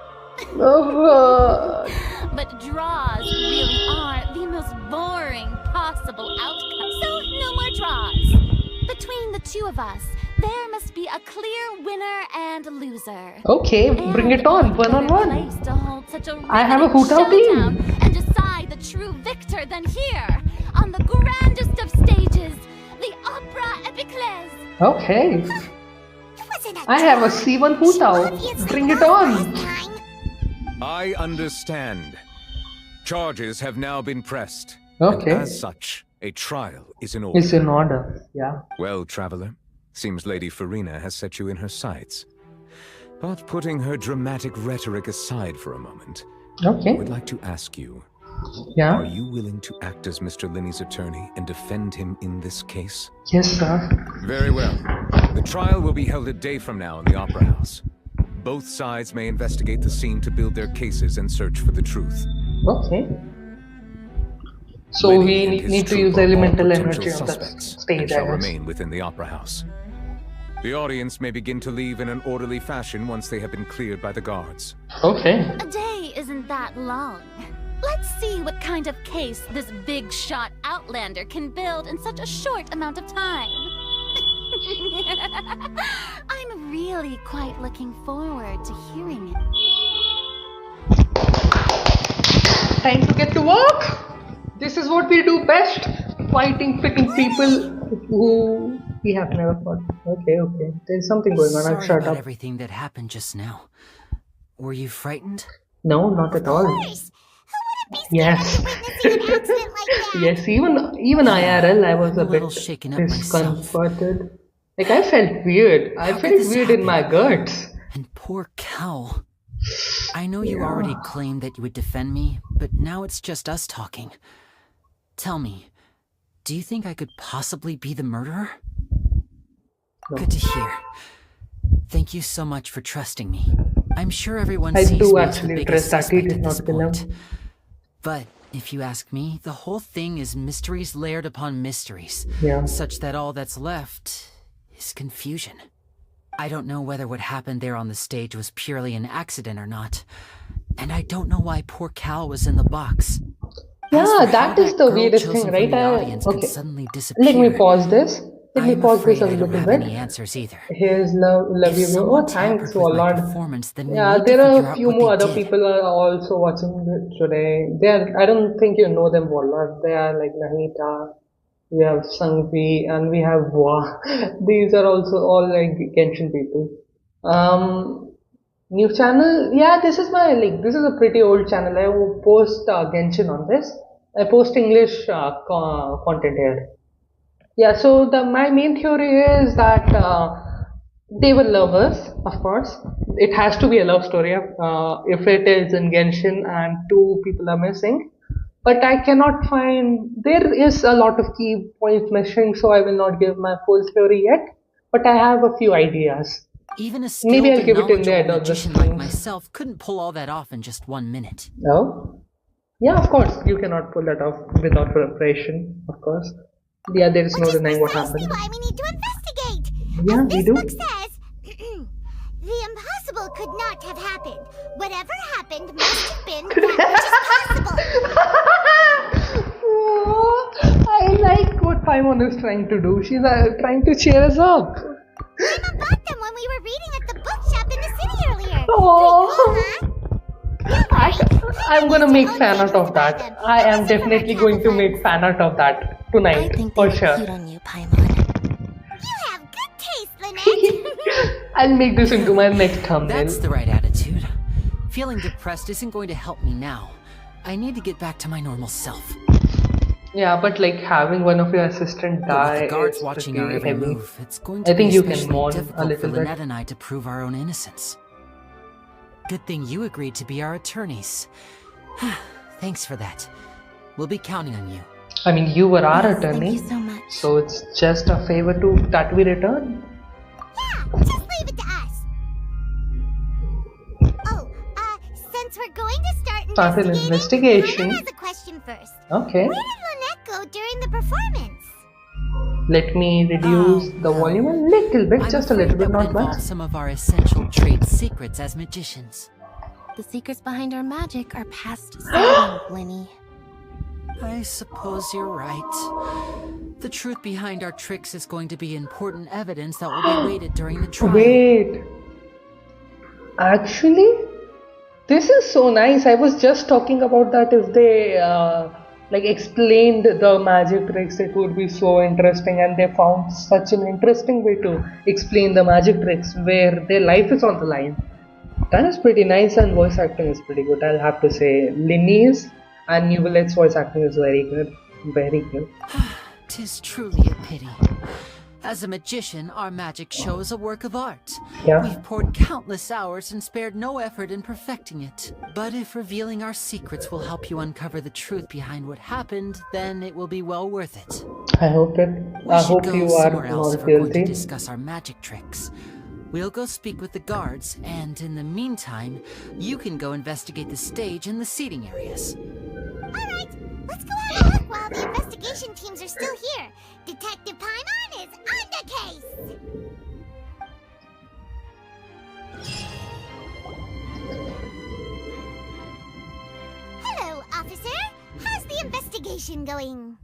But draws really are the most boring possible outcome. So no more draws. Between the two of us, there must be a clear winner and loser. Okay, bring it on, one-on-one. I have a hoot out team. And decide the true victor than here, on the grandest of stages, the Opera Epiclese. Okay. I have a C1 hoot out. Bring it on. I understand. Charges have now been pressed. Okay. And as such, a trial is in order. It's in order, yeah. Well, Traveler, seems Lady Farina has set you in her sights. But putting her dramatic rhetoric aside for a moment, Okay. I would like to ask you, Yeah. are you willing to act as Mr. Linney's attorney and defend him in this case? Yes, sir. Very well. The trial will be held a day from now in the Opera House. Both sides may investigate the scene to build their cases and search for the truth. Okay. So Lenny we and his need to troop use are all elemental potential energy on the suspects and stage, shall I guess. remain within the Opera House. The audience may begin to leave in an orderly fashion once they have been cleared by the guards. Okay. A day isn't that long. Let's see what kind of case this big shot Outlander can build in such a short amount of time. I'm really quite looking forward to hearing it. Time to get to work. This is what we do best. Fighting, picking people who we have never fought. Okay. There's something going on. I'll Sorry shut about up. everything that happened just now. Were you frightened? No, not at all. Course. Who wouldn't be Yes. scared after witnessing an accident like that? Yes, even IRL, I was I'm a a bit little shaken up myself. discomforted. Like I felt weird. I How felt could this weird in my happen? guts. And poor Cal. I know you already claimed that you would defend me, but now it's just us talking. Tell me, do you think I could possibly be the murderer? No. Good to hear. Thank you so much for trusting me. I'm sure everyone I sees do me as the actually biggest trust that he suspect did at this not kill him. point. But if you ask me, the whole thing is mysteries layered upon mysteries, Yeah. such that all that's left is confusion. I don't know whether what happened there on the stage was purely an accident or not, and I don't know why poor Cal was in the box. Yeah, As for how that is the girl weirdest chosen thing, from right? the audience could Okay. suddenly Let me disappear. pause this. Let me I'm pause this afraid a I don't little have bit. any answers either. Here's love If you. someone Oh, thanks, tampered with my Lord. performance, then we Yeah, need to there are figure a out few what more they other did. people are also watching it today. I don't think you know them, Wallard. They are like Nahita, we have Sangvi, and we have Wa. These are also all like Genshin people. New channel. Yeah, this is a pretty old channel. I will post Genshin on this. I post English content here. Yeah, so my main theory is that they were lovers, of course. It has to be a love story if it is in Genshin and two people are missing. But I cannot find, there is a lot of key points missing, so I will not give my full theory yet. But I have a few ideas. Even a skilled Maybe I'll and give it in the knowledgeable end of the magician like stream. myself couldn't pull all that off in just 1 minute. No? Yeah, of course, you cannot pull that off without preparation, of course. Yeah, there is no Which is denying what precisely happened. why we need to investigate. Yeah, As we this do. book says, the impossible could not have happened. Whatever happened must have been that which is possible. Oh, I like what Paimon is trying to do. She's trying to cheer us up. Grandma bought them when we were reading at the bookshop in the city earlier. Oh. Pretty cool, huh? I'm gonna make fan art of that. I am definitely going to make fan art of that I tonight, think they for look sure. cute on you, Paimon. You have good taste, Lynette. I'll make this into my next thumbnail. That's the right attitude. Feeling depressed isn't going to help me now. I need to get back to my normal self. Yeah, but like having one of your assistant But die with the guards is watching our pretty every heavy. move, it's going to I think be you can especially mourn a difficult for little bit. Lynette and I to prove our own innocence. Good thing you agreed to be our attorneys. Thanks for that. We'll be counting on you. I mean, you were our Yes, attorney, thank you so much. so it's just a favor that we return. Yeah, just leave it to us. Oh, since we're going to Start an investigation. Hannah has a question first. Okay. Where did Lynette go during the performance? Let me reduce the volume a little bit, I'm just a afraid little bit, that would not much. involve some of our essential trade secrets as magicians. The secrets behind our magic are past solving, Lenny. I suppose you're right. The truth behind our tricks is going to be important evidence that will be weighted during the trial. Wait. Actually, this is so nice. I was just talking about that. If they explained the magic tricks, it would be so interesting, and they found such an interesting way to explain the magic tricks where their life is on the line. That is pretty nice, and voice acting is pretty good, I'll have to say. Linny's and Newvillette's voice acting is very good. Very good. 'Tis truly a pity. As a magician, our magic show is a work of art. Yeah. We've poured countless hours and spared no effort in perfecting it. But if revealing our secrets will help you uncover the truth behind what happened, then it will be well worth it. I hope it. We I should hope go you are somewhere else not if we're going to guilty. discuss our magic tricks. We'll go speak with the guards, and in the meantime, you can go investigate the stage and the seating areas. Alright, let's go have a look while the investigation teams are still here. Detective Paimon is on the case! Hello, officer. How's the investigation going?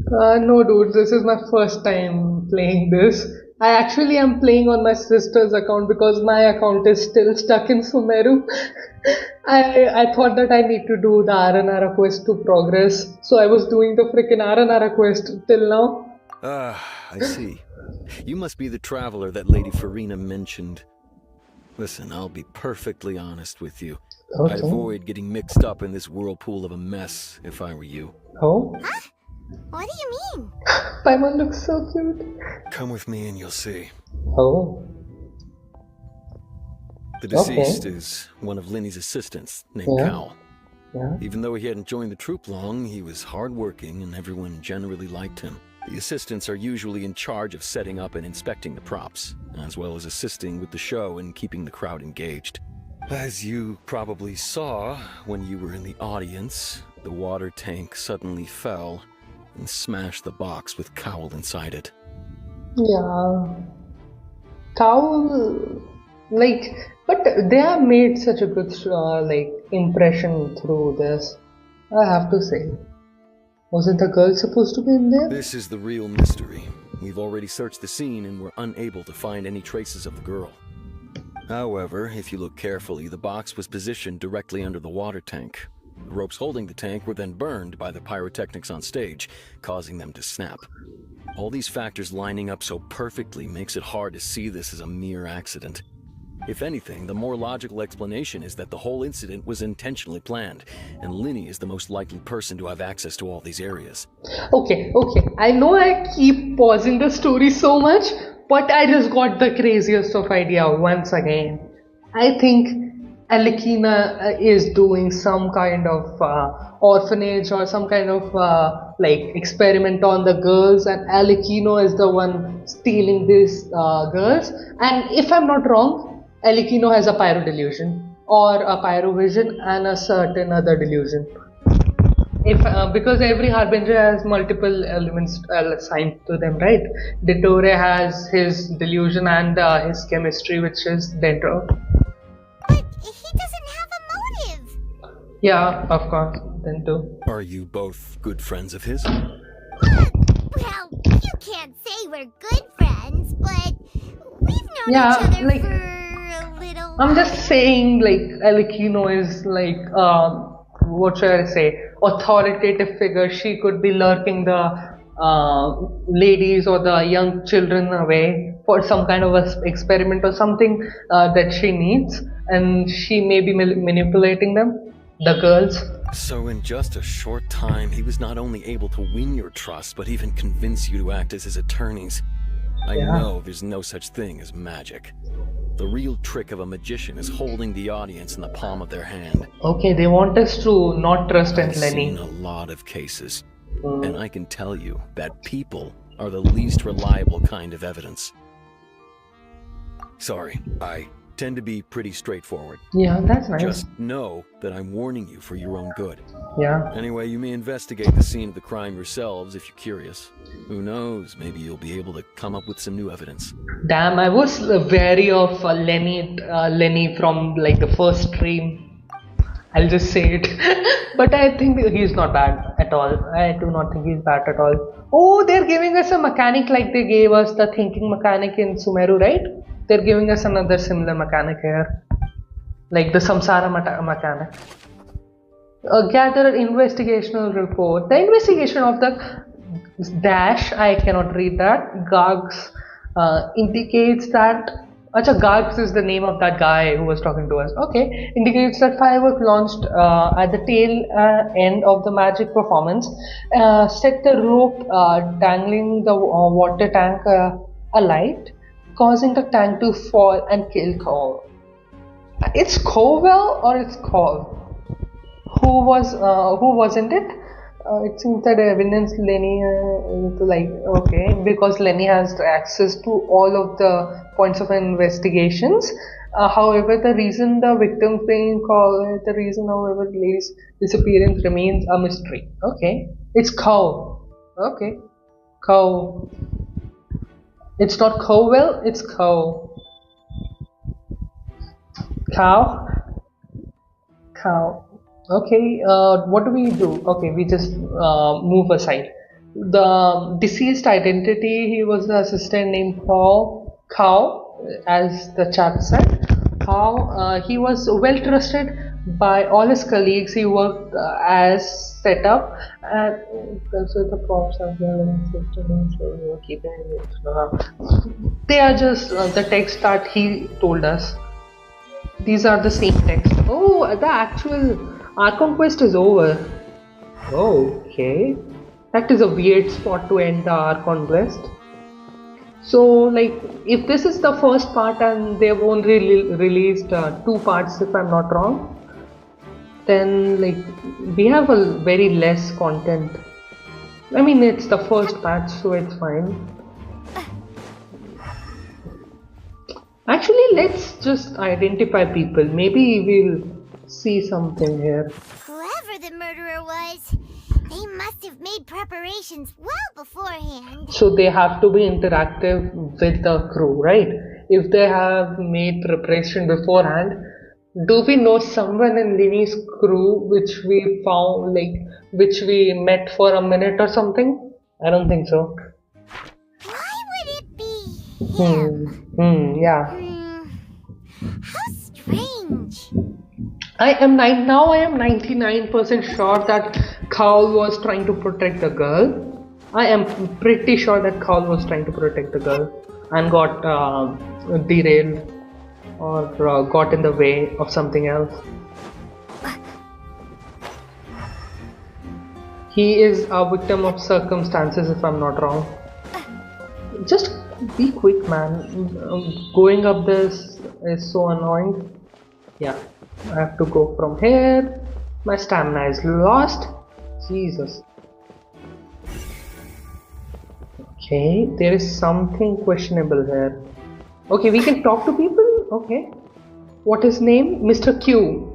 No, dude, this is my first time playing this. I actually am playing on my sister's account because my account is still stuck in Sumeru. I thought that I need to do the Aranara quest to progress, so I was doing the freaking Aranara quest till now. I see. You must be the traveler that Lady Farina mentioned. Listen, I'll be perfectly honest with you. Okay. I'd avoid getting mixed up in this whirlpool of a mess if I were you. Oh, Huh? What do you mean? Paimon looks so cute. Come with me and you'll see. Oh, The deceased is one of Linny's assistants, named Yeah. Cal. yeah. Even though he hadn't joined the troupe long, he was hardworking and everyone generally liked him. The assistants are usually in charge of setting up and inspecting the props, as well as assisting with the show and keeping the crowd engaged. As you probably saw when you were in the audience, the water tank suddenly fell and smashed the box with Cowl inside it. Yeah. Cowl, but they have made such a good, impression through this. I have to say. Wasn't the girl supposed to be in there? This is the real mystery. We've already searched the scene and were unable to find any traces of the girl. However, if you look carefully, the box was positioned directly under the water tank. The ropes holding the tank were then burned by the pyrotechnics on stage, causing them to snap. All these factors lining up so perfectly makes it hard to see this as a mere accident. If anything, the more logical explanation is that the whole incident was intentionally planned, and Linny is the most likely person to have access to all these areas. Okay. I know I keep pausing the story so much, but I just got the craziest of idea once again. I think Alekina is doing some kind of orphanage or some kind of experiment on the girls, and Alekino is the one stealing these girls. And if I'm not wrong, Alekino has a pyro delusion or a pyrovision and a certain other delusion. Because every harbinger has multiple elements assigned to them, right? Ditore has his delusion and his chemistry, which is Dendro. But he doesn't have a motive. Yeah, of course, Dendro. Are you both good friends of his? Well, you can't say we're good friends, but we've known each other for a little I'm while. just saying, Alekino is what should I say, authoritative figure. She could be lurking the ladies or the young children away for some kind of a experiment or something that she needs, and she may be manipulating them, the girls. So in just a short time, he was not only able to win your trust, but even convince you to act as his attorneys. I know there's no such thing as magic. The real trick of a magician is holding the audience in the palm of their hand. Okay, they want us to not trust in I've Lenny. seen a lot of cases, and I can tell you that people are the least reliable kind of evidence. Sorry, I tend to be pretty straightforward. Yeah, that's nice. Just know that I'm warning you for your own good. Yeah. Anyway, you may investigate the scene of the crime yourselves if you're curious. Who knows, maybe you'll be able to come up with some new evidence. Damn, I was wary of Lenny from like the first stream. I'll just say it. But I think he's not bad at all. I do not think he's bad at all. Oh, they're giving us a mechanic like they gave us the thinking mechanic in Sumeru, right? They're giving us another similar mechanic here. Like the Samsara mechanic. Gather an investigational report. The investigation of the dash, I cannot read that. Gags indicates that. Acha, Gags is the name of that guy who was talking to us. Okay, indicates that firework launched at the tail end of the magic performance set the rope dangling the water tank alight, causing the tank to fall and kill Cole. It's Cowell or it's Cole? Who wasn't it? It seems that evidence Lenny okay, because Lenny has access to all of the points of investigations. However, the reason the victims being called, the reason however the lady's disappearance remains a mystery. Okay, it's Cow. Okay, Cow. It's not Cowell, it's Cow. Cow. Okay, what do we do? Okay, we just move aside. The deceased identity, he was the assistant named Paul Cow, as the chap said. Cow, he was well trusted by all his colleagues. He worked as set up and so the props are they are just the text that he told us. These are the same text. Oh, the actual Archon quest is over. Okay, that is a weird spot to end the Archon quest. So, like, if this is the first part and they've only released 2 parts, if I'm not wrong, then like we have a very less content. I mean, it's the first patch, so it's fine. Actually, let's just identify people. Maybe we'll see something here. Whoever the murderer was, they must have made preparations well beforehand. So they have to be interactive with the crew, right? If they have made preparation beforehand, do we know someone in Lenny's crew which we found, like, which we met for a minute or something? I don't think so. Why would it be him? Yeah. How strange. I am 99% sure that Carl was trying to protect the girl. I am pretty sure that Carl was trying to protect the girl and got derailed or got in the way of something else. He is a victim of circumstances, if I'm not wrong. Just be quick, man. Going up this is so annoying. Yeah, I have to go from here. My stamina is lost. Jesus. Okay, there is something questionable here. Okay, we can talk to people. Okay. What is name? Mr. Q.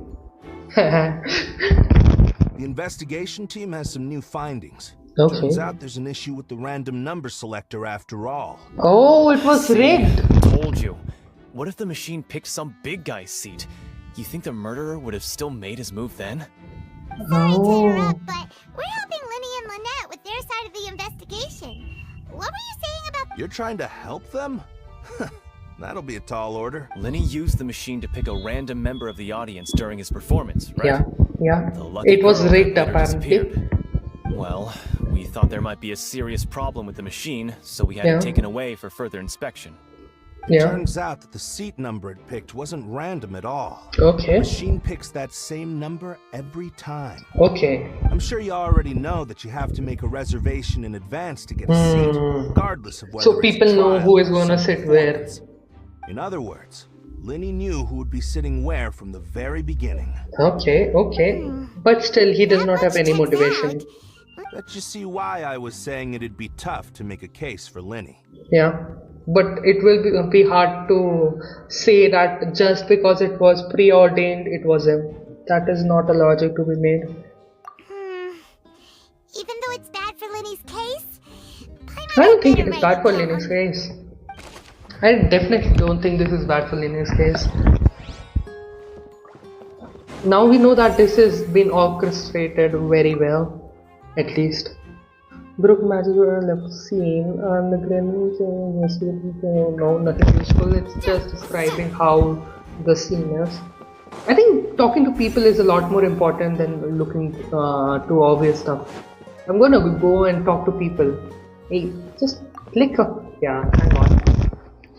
The investigation team has some new findings. Okay. Turns out there's an issue with the random number selector after all. Oh, it was rigged. Told you. What if the machine picked some big guy's seat? You think the murderer would have still made his move then? Sorry to interrupt, but we're helping Lenny and Lynette with their side of the investigation. What were you saying about— You're trying to help them? That'll be a tall order. Lenny used the machine to pick a random member of the audience during his performance, right? Yeah. It was rigged apparently. Well, we thought there might be a serious problem with the machine, so we had it taken away for further inspection. It turns out that the seat number it picked wasn't random at all. Okay. The machine picks that same number every time. Okay. I'm sure you already know that you have to make a reservation in advance to get a seat, regardless of whether so people know who is gonna sit where. In other words, Lenny knew who would be sitting where from the very beginning. Okay, okay. But still, he does not have any motivation. Let you see why I was saying it'd be tough to make a case for Lenny. Yeah, but it will be hard to say that just because it was preordained, it was him. That is not a logic to be made. Even though it's bad for Lenny's case, I don't think it is bad for Lenny's case. I definitely don't think this is bad for Lenny's case. Now we know that this has been orchestrated very well, at least. Brook magical left scene and the Gremlins no, nothing useful. It's just describing how the scene is. I think talking to people is a lot more important than looking to obvious stuff. I'm gonna go and talk to people. Hey, just click up. Yeah, hang on.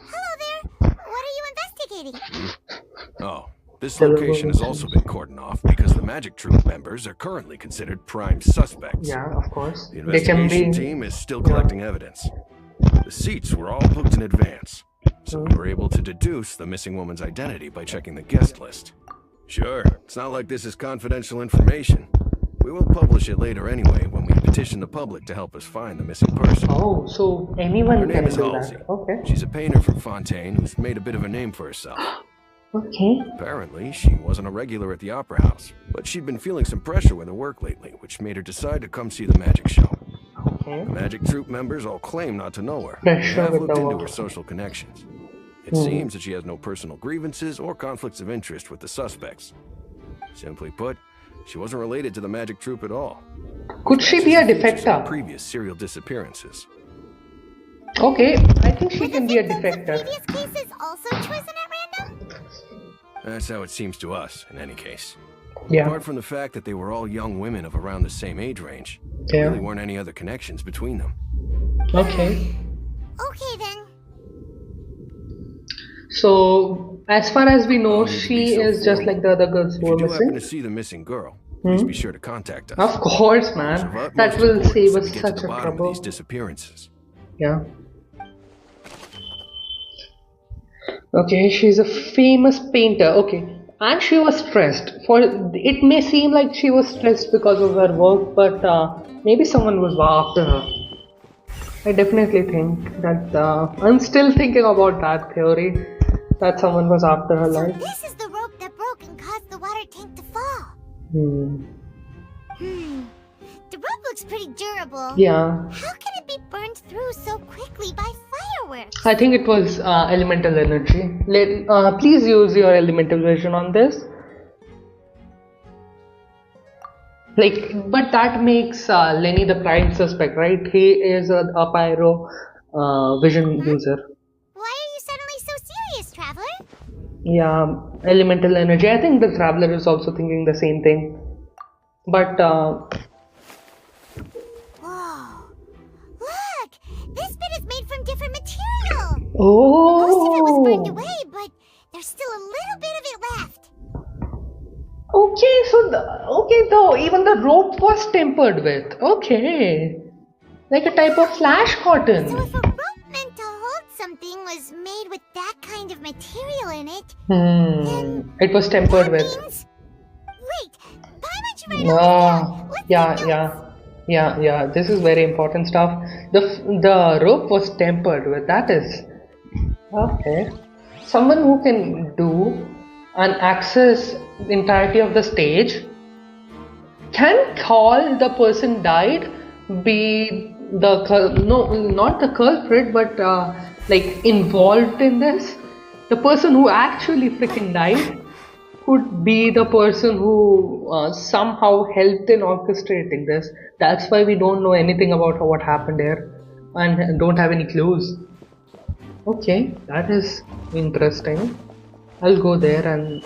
Hello there. What are you investigating? Oh, this location has also been cordoned off because the Magic Troop members are currently considered prime suspects. Yeah, of course. The investigation team is still collecting evidence. The seats were all booked in advance, so we were able to deduce the missing woman's identity by checking the guest list. Sure, it's not like this is confidential information. We will publish it later anyway when we petition the public to help us find the missing person. Oh, so anyone Her name can is do Halsey. that. Okay. She's a painter from Fontaine who's made a bit of a name for herself. Okay. Apparently, she wasn't a regular at the Opera House, but she'd been feeling some pressure with her work lately, which made her decide to come see the magic show. Okay. The Magic Troop members all claim not to know her. Pressure They have with looked the into work. her social connections. It seems that she has no personal grievances or conflicts of interest with the suspects. Simply put, she wasn't related to the Magic Troop at all. Could she be a Matches the features of defector? previous serial disappearances. Okay, I think she can be a defector. Previous cases also chosen at random? That's how it seems to us, in any case. Yeah. Apart from the fact that they were all young women of around the same age range, there Yeah. really weren't any other connections between them. Okay. Okay then. So, as far as we know, Don't need to she be so is just formal. like the other girls If who you were do happen to missing. see the missing girl, please be sure to contact us. Of course, It's of man. utmost That will importance save that us we get such to the a bottom of trouble. these disappearances. Yeah. Okay, she's a famous painter. Okay. And she was stressed. It may seem like she was stressed because of her work, but maybe someone was after her. I definitely think that I'm still thinking about that theory, that someone was after her So life. this is the rope that broke and caused the water tank to fall. The rope looks pretty durable. Yeah. How can it be burned through so quickly by fireworks? I think it was elemental energy. Please use your elemental vision on this. But that makes Lenny the prime suspect, right? He is a pyro vision user. Why are you suddenly so serious, Traveler? Yeah, elemental energy. I think the traveler is also thinking the same thing. But Whoa. Look! This bit is made from different material. oh, Most of it was burned away, but there's still a little bit of it left. okay. So even the rope was tempered with. Okay, like a type of flash cotton. So if a rope meant to hold something was made with that kind of material in it, It was tempered with. means... Wait, why don't you write all this down? Let's take notes. Yeah. This is very important stuff. The rope was tempered with. That is okay. Someone who can do and access the entirety of the stage can call the person died be the not the culprit, but like involved in this. The person who actually freaking died could be the person who somehow helped in orchestrating this. That's why we don't know anything about what happened here and don't have any clues. Okay, that is interesting. I'll go there and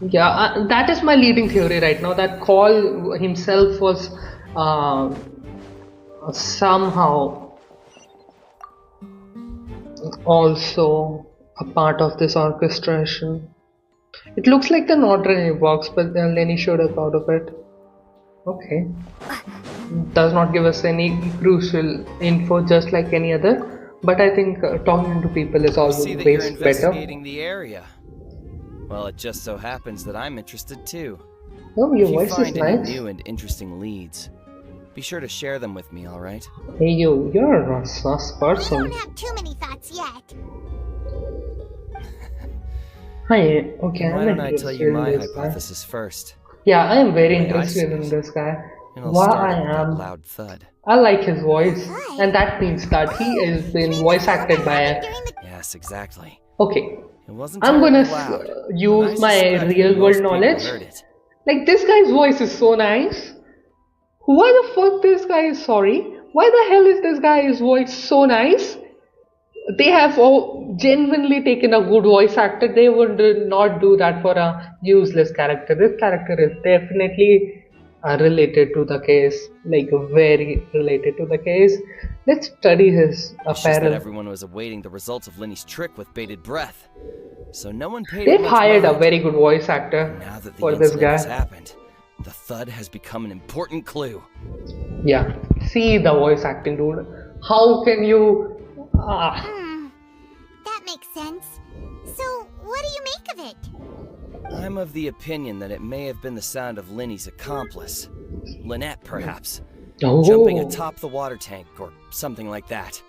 yeah, that is my leading theory right now, that Call himself was somehow also a part of this orchestration. It looks like an ordinary box, but then Lenny showed us out of it. Okay. Does not give us any crucial info, just like any other but I think talking to people is I see that you're always better. investigating the area. Well, it just so happens that I'm interested too. Oh, your If you voice is find any nice. new and interesting leads, be sure to share them with me, alright? Hey you, you're a sus We person. don't have too many thoughts yet. Hi, okay, Why I'm don't I tell interested you in my this guy. hypothesis first? Yeah, I am very The way I interested see in it, this guy. It'll Why start I with that am. loud thud. I like his voice, and that means that he is been voice acted by a. Yes, exactly. Okay, It wasn't I'm gonna terribly loud, but I use my suspect real most world people knowledge. heard it. Like, this guy's voice is so nice. Why the fuck this guy is sorry? Why the hell is this guy's voice so nice? They have genuinely taken a good voice actor. They would not do that for a useless character. This character is definitely related to the case, like very related to the case. Let's study his It's just that apparel. everyone was awaiting the results of Lenny's trick with bated breath. So no one paid They've much hired a mind. very good voice actor Now that the for this incident has guy. happened, the thud has become an important clue. Yeah, see the voice acting, dude. How can you? That makes sense. So, what do you make of it? I'm of the opinion that it may have been the sound of Lenny's accomplice. Lynette, perhaps. Oh. Jumping atop the water tank or something like that.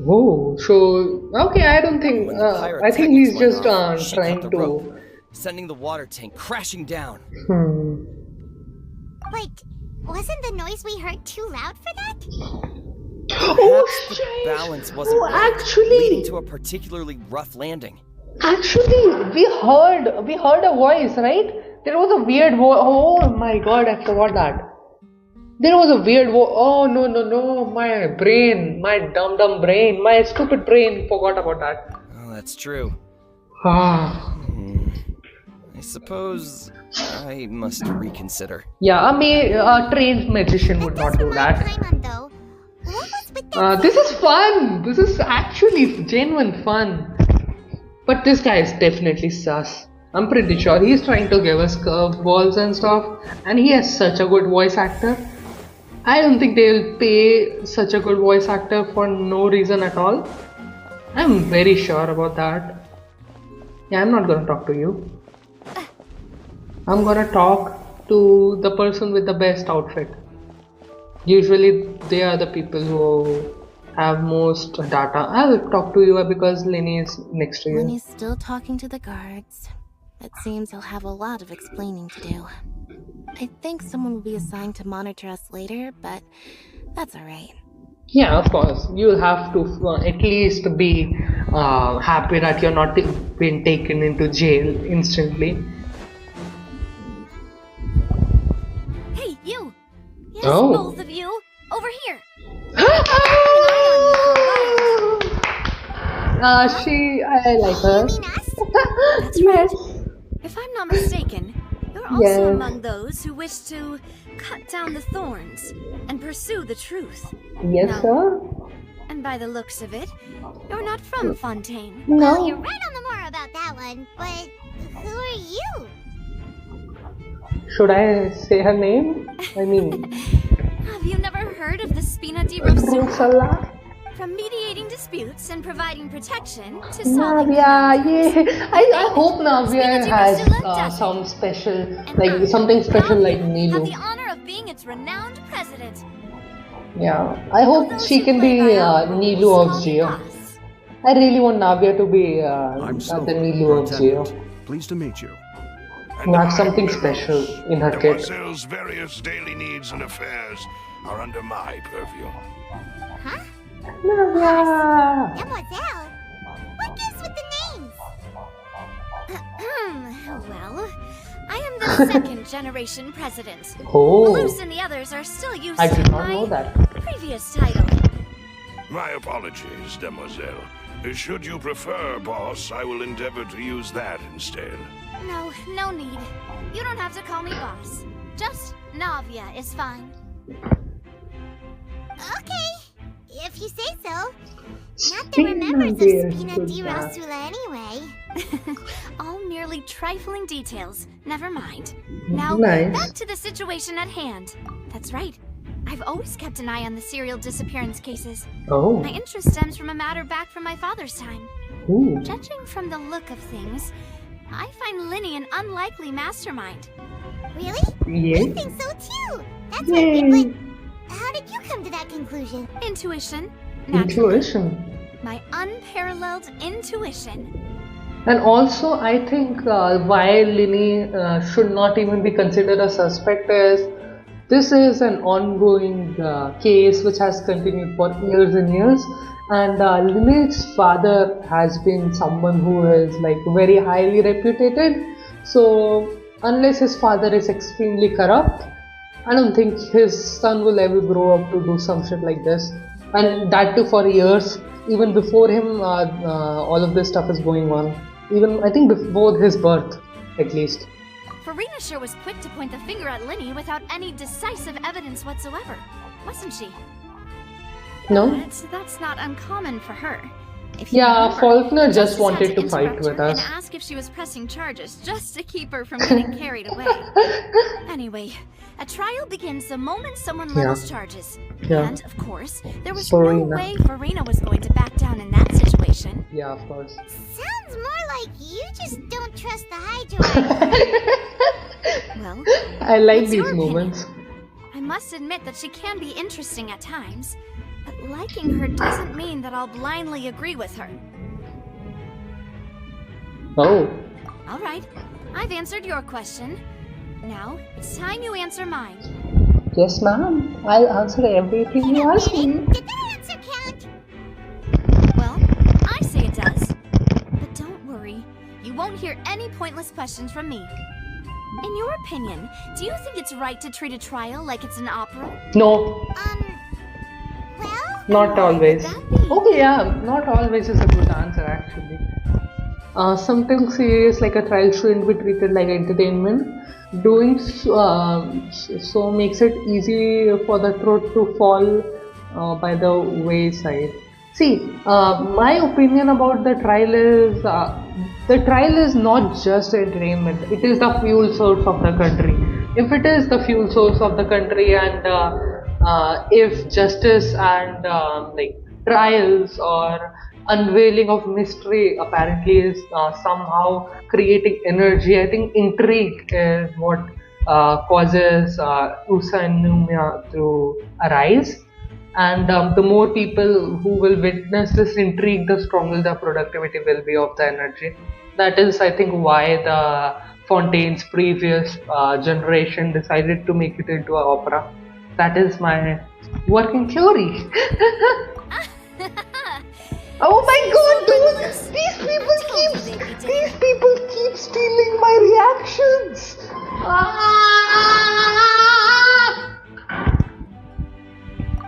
Oh, so okay. I don't think. When the I think pyrotechnics he's went just off, she cut trying the to. rope, sending the water tank crashing down. But wasn't the noise we heard too loud for that? Perhaps the balance wasn't Oh, right, actually- leading to a particularly rough landing. Actually, we heard a voice, right? There was a weird voice. Oh my god, I forgot that. There was a weird voice. Oh no, my brain, my dumb brain, my stupid brain forgot about that. Oh, that's true. Ah. I suppose I must reconsider. Yeah, a trained magician would not do that. Paimon, though. What was with that? This is fun. This is actually genuine fun. But this guy is definitely sus. I'm pretty sure he's trying to give us curveballs and stuff, and he has such a good voice actor. I don't think they'll pay such a good voice actor for no reason at all. I'm very sure about that. Yeah, I'm not gonna talk to you. I'm gonna talk to the person with the best outfit. Usually they are the people who have most data. I'll talk to you because Lenny is next to you. Lenny's still talking to the guards. It seems he'll have a lot of explaining to do. I think someone will be assigned to monitor us later, but that's alright. Yeah, of course. You'll have to at least be happy that you're not being taken into jail instantly. Hey, you! Yes, Oh. both of you! Over here! I like her. That's right. If I'm not mistaken, you're also Yes. among those who wish to cut down the thorns and pursue the truth. Yes, No. sir. And by the looks of it, you're not from Fontaine. Well, you're No. right on the more about that one, but who are you? Should I say her name? I mean, Have you never heard of the Spina di Rosula? Rosala? From mediating disputes and providing protection to solving Navya, conundrums. yeah. I hope Navya Spina di has Rosula does it. some special, And like I, something special like Have Nilu. the honor of being its renowned president. Yeah, I hope Those she who can play be by our rules Nilu call of me Geo. boss. I really want Navya to be I'm the Silver, Nilu your of Geo. attendant. Pleased to meet you. Who has something special in her kit. Mademoiselle's various daily needs and affairs are under my purview. Huh? Navya! Mademoiselle? What gives with the names? Well, I am the second generation president. Oh. Luce and the others are still used I to did not my know that. previous title. My apologies, demoiselle. Should you prefer, boss, I will endeavor to use that instead. No, no need. You don't have to call me boss. Just Navya is fine. Okay, if you say so. Not the remembers of Spina di Rosula anyway. All merely trifling details. Never mind. Now, Nice. back to the situation at hand. That's right. I've always kept an eye on the serial disappearance cases. Oh. My interest stems from a matter back from my father's time. Ooh. Judging from the look of things, I find Linny an unlikely mastermind. Really? Yeah. I think so too. That's Yay. but how did you come to that conclusion? Intuition. Naturally. Intuition. My unparalleled intuition. And also, I think why Linny should not even be considered a suspect is this is an ongoing case which has continued for years and years. And Linny's father has been someone who is like very highly reputed. So unless his father is extremely corrupt, I don't think his son will ever grow up to do some shit like this. And that too for years. Even before him, all of this stuff is going on. Even I think before his birth, at least. Farina sure was quick to point the finger at Linny without any decisive evidence whatsoever, wasn't she? No? That's not uncommon for her. If Yeah, remember, Faulkner the just justice wanted had to fight interrupt with her us. and ask if she was pressing charges just to keep her from getting carried away. Anyway, a trial begins the moment someone levels charges. Yeah. And, of course, there was Farina. no way Farina was going to back down in that situation. Yeah, of course. Sounds more like you just don't trust the Hydra. Well, I like what's these your opinion? moments. I must admit that she can be interesting at times, but liking her doesn't mean that I'll blindly agree with her. Oh. All right, I've answered your question. Now, it's time you answer mine. Yes, ma'am. I'll answer everything you ask me. Did that answer count? Well, I say it does. But don't worry, you won't hear any pointless questions from me. In your opinion, do you think it's right to treat a trial like it's an opera? No, Well, not always. That be? Okay, yeah, not always is a good answer actually. Something serious like a trial shouldn't be treated like entertainment. Doing so makes it easy for the truth to fall by the wayside. See, my opinion about the trial is not just entertainment. It is the fuel source of the country. If it is the fuel source of the country, and if justice and like trials or unveiling of mystery apparently is somehow creating energy, I think intrigue is what causes Usanumia to arise. And the more people who will witness this intrigue, the stronger the productivity will be of the energy. That is, I think, why the Fontaine's previous generation decided to make it into an opera. That is my working theory. Oh my god, dude! These people keep stealing my reactions!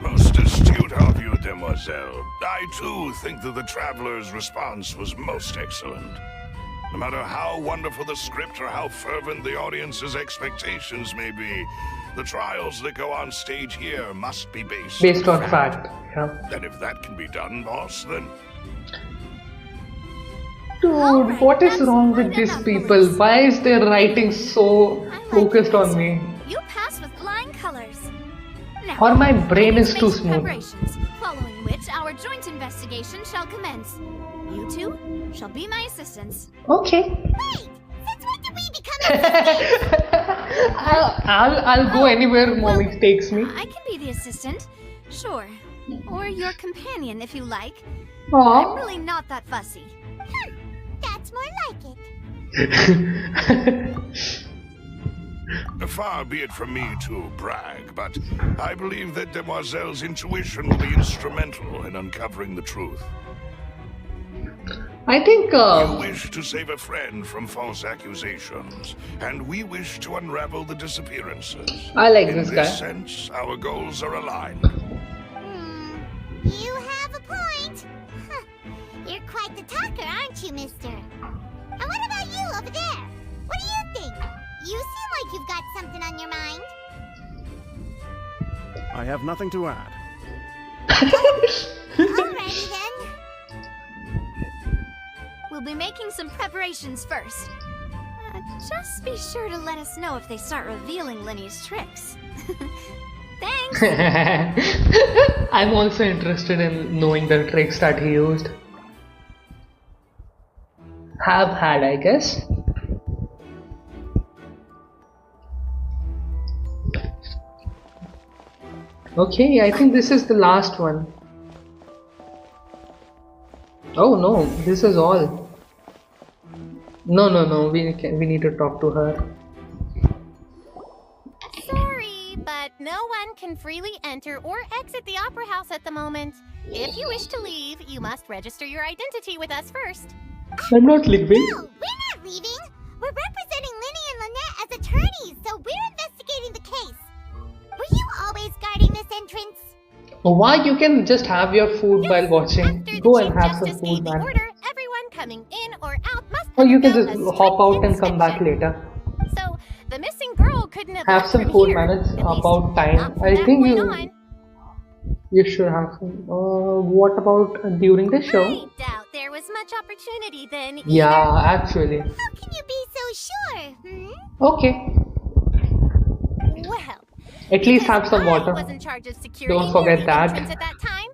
Most astute of you, demoiselle. I too think that the traveler's response was most excellent. No matter how wonderful the script or how fervent the audience's expectations may be, the trials that go on stage here must be based on fact. Yeah. And if that can be done, boss, then... Dude, what is wrong with these people? Why is their writing so focused on me? You pass with flying colors. Now, Or my brain is make too some smooth. preparations, following which our joint investigation shall commence. You two shall be my assistants. Okay. Wait! Since when did we become assistants? I'll go anywhere mommy takes me. I can be the assistant, sure. Or your companion if you like. Aw. I'm really not that fussy. That's more like it. Far be it from me to brag, but I believe that Demoiselle's intuition will be instrumental in uncovering the truth. I think You wish to save a friend from false accusations, and we wish to unravel the disappearances. I like In this this guy. sense, our goals are aligned. You have a point. Huh. You're quite the talker, aren't you, mister? And what about you over there? What do you think? You seem like you've got something on your mind. I have nothing to add. Alrighty then. We'll be making some preparations first. Just be sure to let us know if they start revealing Linny's tricks. Thanks. I'm also interested in knowing the tricks that he used. Have had, I guess. Okay, I think this is the last one. Oh no, this is all. No, we need to talk to her. Sorry, but no one can freely enter or exit the Opera House at the moment. If you wish to leave, you must register your identity with us first. I'm not leaving. No, we're not leaving. We're representing Linny and Lynette as attorneys, so we're investigating the case. Were you always guarding this entrance? Why? You can just have your food while watching. Go and have some food, man. Order, everyone coming in or out must Or you can just undergo a hop out strict and come back inspection. later. So, the missing girl couldn't have Have left some from food, here, man. It's at least about time. not from I that think point on. you should have some. What about during the show? I doubt there was much opportunity then either. Yeah, actually. How can you be so sure? Okay. Well, At least have some I water. was in charge of security Don't forget near the that. entrance at that time.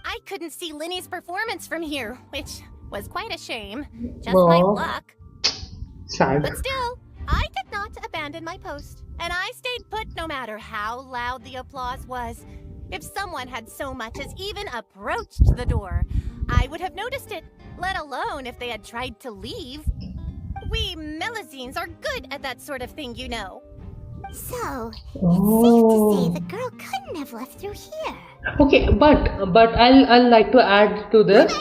I couldn't see Linny's performance from here, which was quite a shame. Just my Aw. luck. Sad. But still, I did not abandon my post, and I stayed put no matter how loud the applause was. If someone had so much as even approached the door, I would have noticed it, let alone if they had tried to leave. We Melusines are good at that sort of thing, you know. So, it's Oh. safe to say the girl couldn't have left through here. Okay, but I'll like to add to this.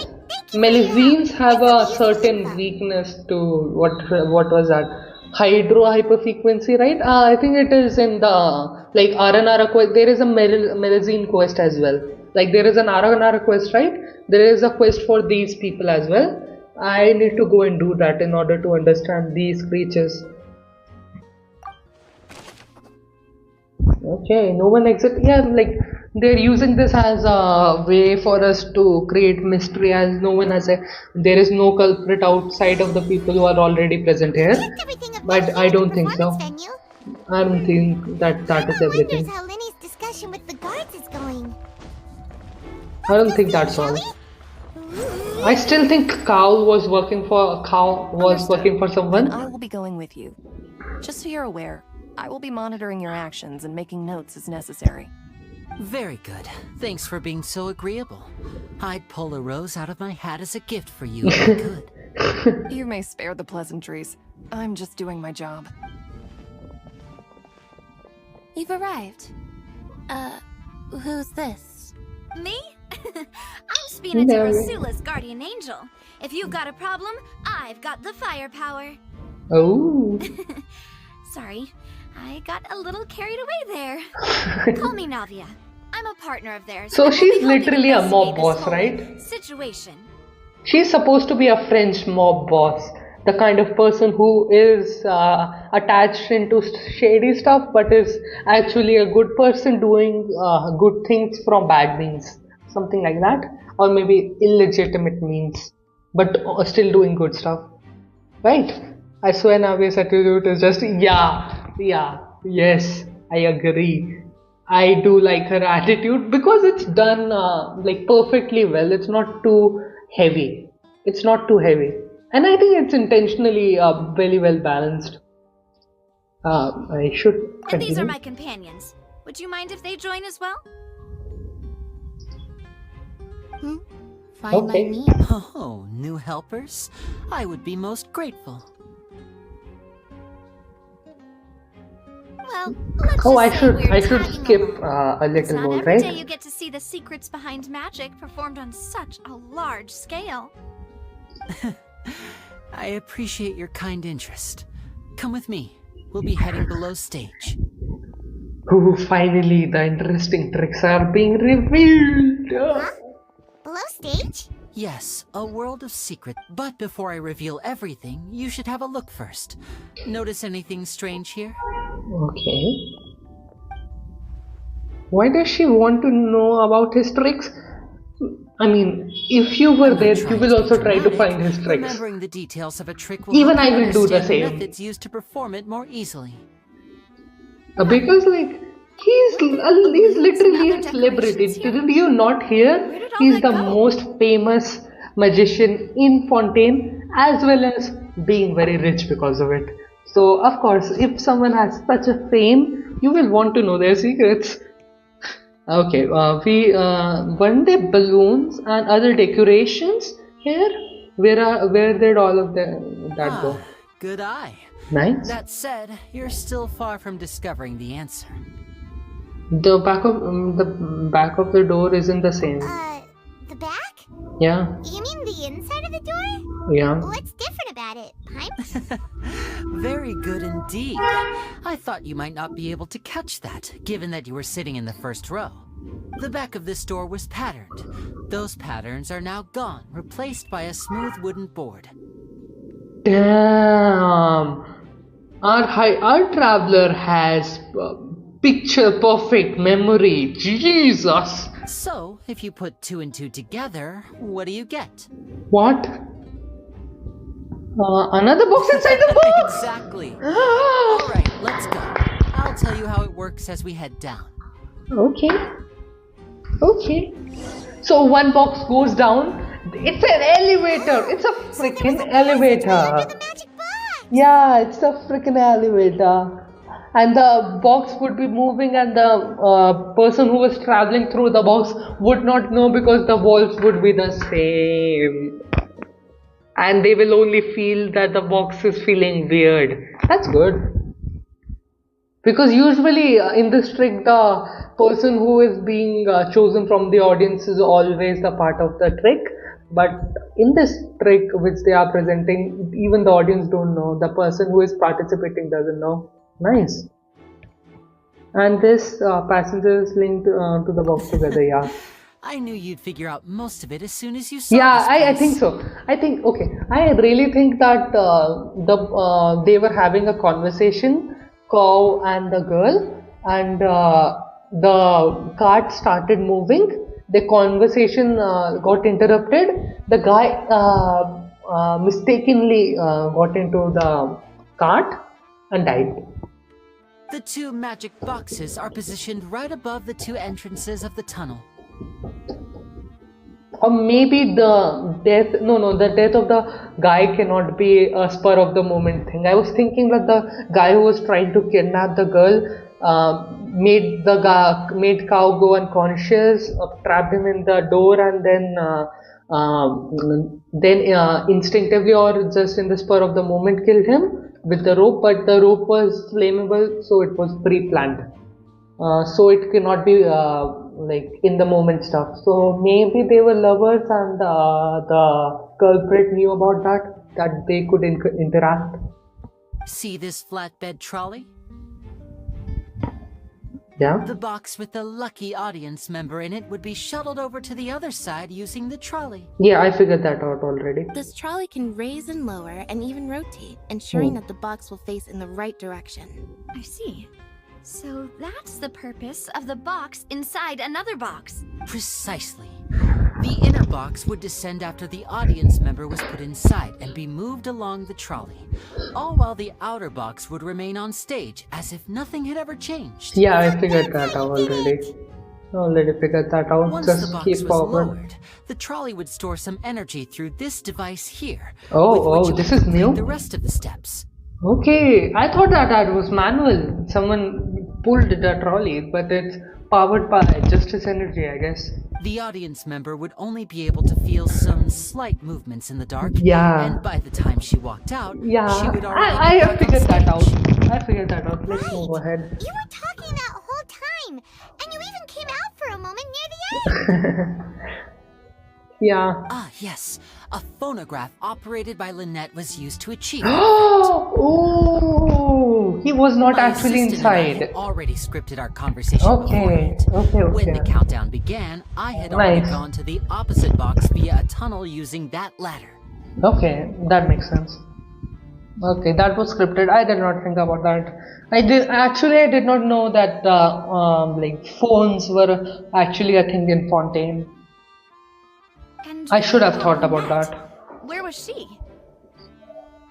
Melusines have a certain weakness to what was that? Hydro hyperfrequency, right? I think it is in the like RNR quest. There is a Melusine quest as well. Like there is an RNR quest, right? There is a quest for these people as well. I need to go and do that in order to understand these creatures. Okay, no one exit. Yeah, like they're using this as a way for us to create mystery, as no one has a. There is no culprit outside of the people who are already present here. But I don't think so. I don't think that is everything. Wonders how Linny's discussion with the guards is going. I don't think that's all. I still think Cow was working for someone. I will be going with you. Just so you're aware, I will be monitoring your actions and making notes as necessary. Very good. Thanks for being so agreeable. I'd pull a rose out of my hat as a gift for you if I could. You may spare the pleasantries. I'm just doing my job. You've arrived. Who's this? Me? I'm Spina de Rosula's guardian angel. If you've got a problem, I've got the firepower. Oh. Sorry, I got a little carried away there. Call me Navia. I'm a partner of theirs. So and we'll she's be helping literally a mob investigate this boss, whole right? Situation. She's supposed to be a French mob boss, the kind of person who is attached into shady stuff, but is actually a good person doing good things from bad means, something like that, or maybe illegitimate means, but still doing good stuff, right? I swear Navi's attitude is just yes, I agree. I do like her attitude because it's done like perfectly well. It's not too heavy. It's not too heavy, and I think it's intentionally very well balanced. I should continue. And these are my companions. Would you mind if they join as well? Fine Okay. by me. Oh, new helpers? I would be most grateful. Well, let's Oh, just say we're I should tagging skip along. a It's little not more, every day right? you get to see the secrets behind magic performed on such a large scale. I appreciate your kind interest. Come with me. We'll be heading below stage. Ooh, finally, the interesting tricks are being revealed. Below stage? Yes, a world of secret. But before I reveal everything, you should have a look first. Notice anything strange here? Okay. Why does she want to know about his tricks? I mean, if you were there, you will also try to find his tricks. Remembering the details of a trick will Even help I you will do the understand same. methods used to perform it more easily. Because, like, He's literally other a celebrity. decorations here? Didn't you not hear? Where did all He's that the go? most famous magician in Fontaine, as well as being very rich because of it. So, of course, if someone has such a fame, you will want to know their secrets. Okay, weren't there balloons and other decorations here? Where did all of that go? Good eye. Nice. That said, you're still far from discovering the answer. The back of the door isn't the same. The back? Yeah. You mean the inside of the door? Yeah. What's different about it, Paimon? Very good indeed. I thought you might not be able to catch that, given that you were sitting in the first row. The back of this door was patterned. Those patterns are now gone, replaced by a smooth wooden board. Damn. Our traveler has picture perfect memory. Jesus. So, if you put 2 and 2 together, what do you get? What? Another box inside the box. Exactly. All right, let's go. I'll tell you how it works as we head down. Okay. Okay. So one box goes down. It's an elevator. It's a freaking elevator. Yeah, it's a freaking elevator. And the box would be moving, and the person who was traveling through the box would not know because the walls would be the same. And they will only feel that the box is feeling weird. That's good. Because usually in this trick, the person who is being chosen from the audience is always the part of the trick. But in this trick which they are presenting, even the audience don't know. The person who is participating doesn't know. Nice. And this passenger is linked to the box together, yeah. I knew you'd figure out most of it as soon as you saw Yeah, this I place. think so. I really think that they were having a conversation, cow and the girl, and the cart started moving. The conversation got interrupted. The guy mistakenly got into the cart and died. The 2 magic boxes are positioned right above the 2 entrances of the tunnel. Or maybe the death of the guy cannot be a spur of the moment thing. I was thinking that the guy who was trying to kidnap the girl made cow go unconscious, trapped him in the door, and then instinctively or just in the spur of the moment killed him with the rope. But the rope was flammable, so it was pre-planned. So it cannot be like in the moment stuff. So maybe they were lovers, and the culprit knew about that they could interact. See this flatbed trolley? Yeah. The box with the lucky audience member in it would be shuttled over to the other side using the trolley. Yeah, I figured that out already. This trolley can raise and lower and even rotate, ensuring that the box will face in the right direction. I see. So that's the purpose of the box inside another box. Precisely. The inner box would descend after the audience member was put inside and be moved along the trolley, all while the outer box would remain on stage as if nothing had ever changed. Yeah, I figured that out already. Already figured that out. Once Just the box keep was forward. lowered, the trolley would store some energy through this device here. Oh, this is new? The rest of the steps. Okay, I thought that was manual. Someone pulled the trolley, but it's powered by justice energy, I guess. The audience member would only be able to feel some slight movements in the dark. Yeah. And by the time she walked out, Yeah, she would already I be back on figured that stage. out. I figured that out. Let's move ahead. You were talking that whole time, and you even came out for a moment near the end. Yeah. Ah, yes. A phonograph operated by Lynette was used to achieve. Oh, he was not My actually assistant and I inside. had already scripted our conversation Okay, beforehand. When the okay. countdown began, I had already Nice. gone to the opposite box via a tunnel using that ladder. Okay, that makes sense. Okay, that was scripted. I did not think about that. I did not know that like phones were actually a thing in Fontaine. And I should have thought about that. where was she?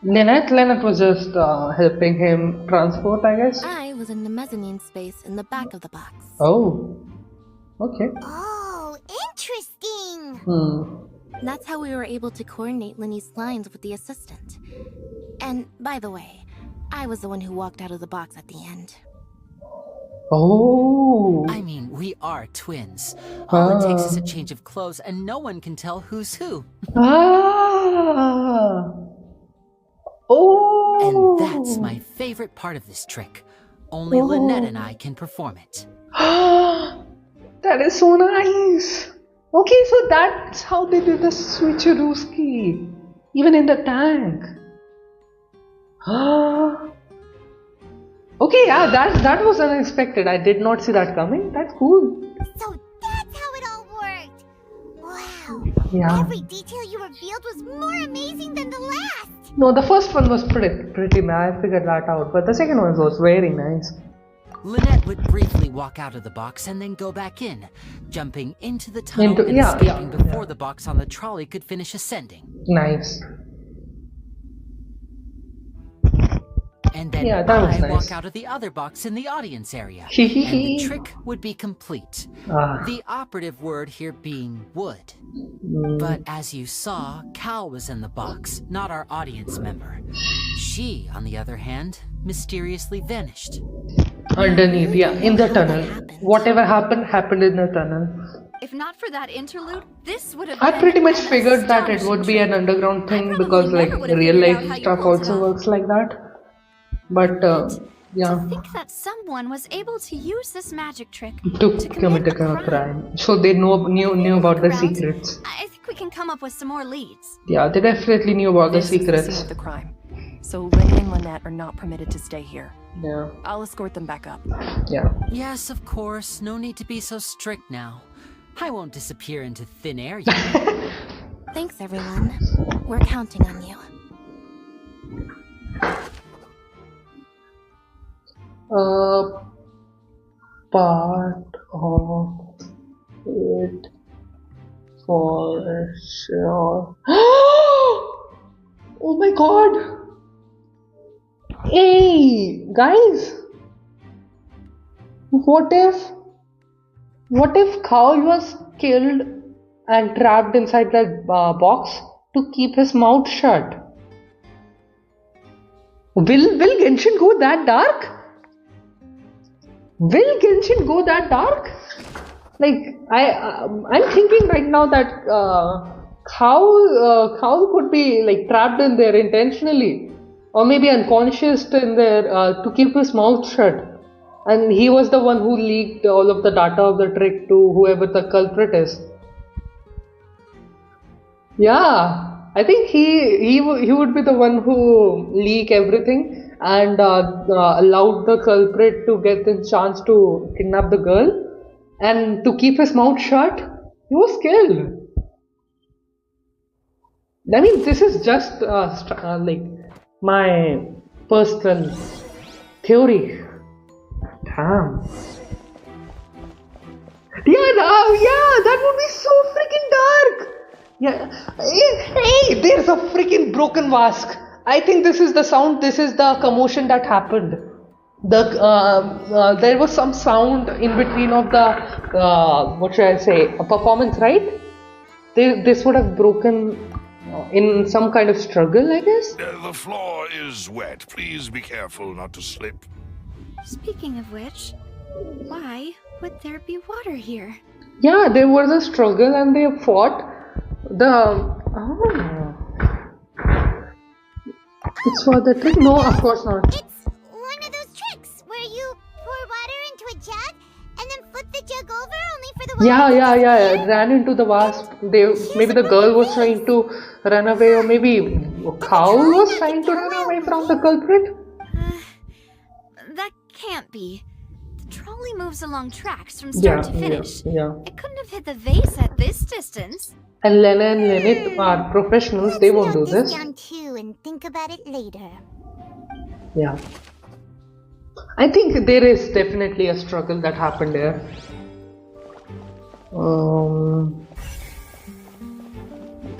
Lynette was just helping him transport, I guess. I was in the mezzanine space in the back of the box. Oh, okay. Oh, interesting. That's how we were able to coordinate Linny's lines with the assistant. And by the way, I was the one who walked out of the box at the end. Oh. I mean, we are twins. All it takes is a change of clothes and no one can tell who's who. Ah. Oh. And that's my favorite part of this trick. Only Lynette and I can perform it. That is so nice. Okay, so that's how they did the switcherooski. Even in the tank. Okay, yeah, that was unexpected. I did not see that coming. That's cool. So that's how it all worked. Wow. Yeah. Every detail you revealed was more amazing than the last. No, the first one was pretty nice. I figured that out. But the second one was very nice. Lynette would briefly walk out of the box and then go back in, jumping into the tunnel and escaping before the box on the trolley could finish ascending. Nice. And then that was nice. walk out of the other box in the audience area. And the trick would be complete. The operative word here being would. But as you saw, Cal was in the box, not our audience member. She, on the other hand, mysteriously vanished. Underneath, in the tunnel. Whatever happened in the tunnel. If not for that interlude, this would have I pretty much figured that it would be an underground thing because like real life stuff also works like that. But To think that someone was able to use this magic trick to commit a crime. So they knew about the secrets. I think we can come up with some more leads. Yeah, they definitely knew about the secrets. This is the scene of the crime. So Lenny and Lynette are not permitted to stay here. Yeah. I'll escort them back up. Yeah. Yes, of course. No need to be so strict now. I won't disappear into thin air yet. Thanks, everyone. We're counting on you. Part of it for sure. Oh my god! Hey, guys! What if Khal was killed and trapped inside that box to keep his mouth shut? Will Genshin go that dark? Will Genshin go that dark? Like I'm thinking right now that Khal could be like trapped in there intentionally, or maybe unconscious in there to keep his mouth shut. And he was the one who leaked all of the data of the trick to whoever the culprit is. Yeah, I think he would be the one who leak everything and allowed the culprit to get the chance to kidnap the girl, and to keep his mouth shut, he was killed. I mean, this is just like my personal theory. Damn. Yeah, that would be so freaking dark. Yeah. Hey, there's a freaking broken vase. I think this is the sound. This is the commotion that happened. There was some sound in between of the what should I say? A performance, right? This would have broken in some kind of struggle, I guess. The floor is wet. Please be careful not to slip. Speaking of which, why would there be water here? Yeah, there was a struggle and they fought. It's for the trick? No, of course not. It's one of those tricks where you pour water into a jug and then flip the jug over only for the water. Yeah. Ran into the vase. Maybe the girl was trying to run away, or maybe Khal was trying to run away from the culprit. That can't be. The trolley moves along tracks from start to finish. Yeah. It couldn't have hit the vase at this distance. And Lena and Lynette are professionals. They won't do this. Down too and think about it later. Yeah. I think there is definitely a struggle that happened there.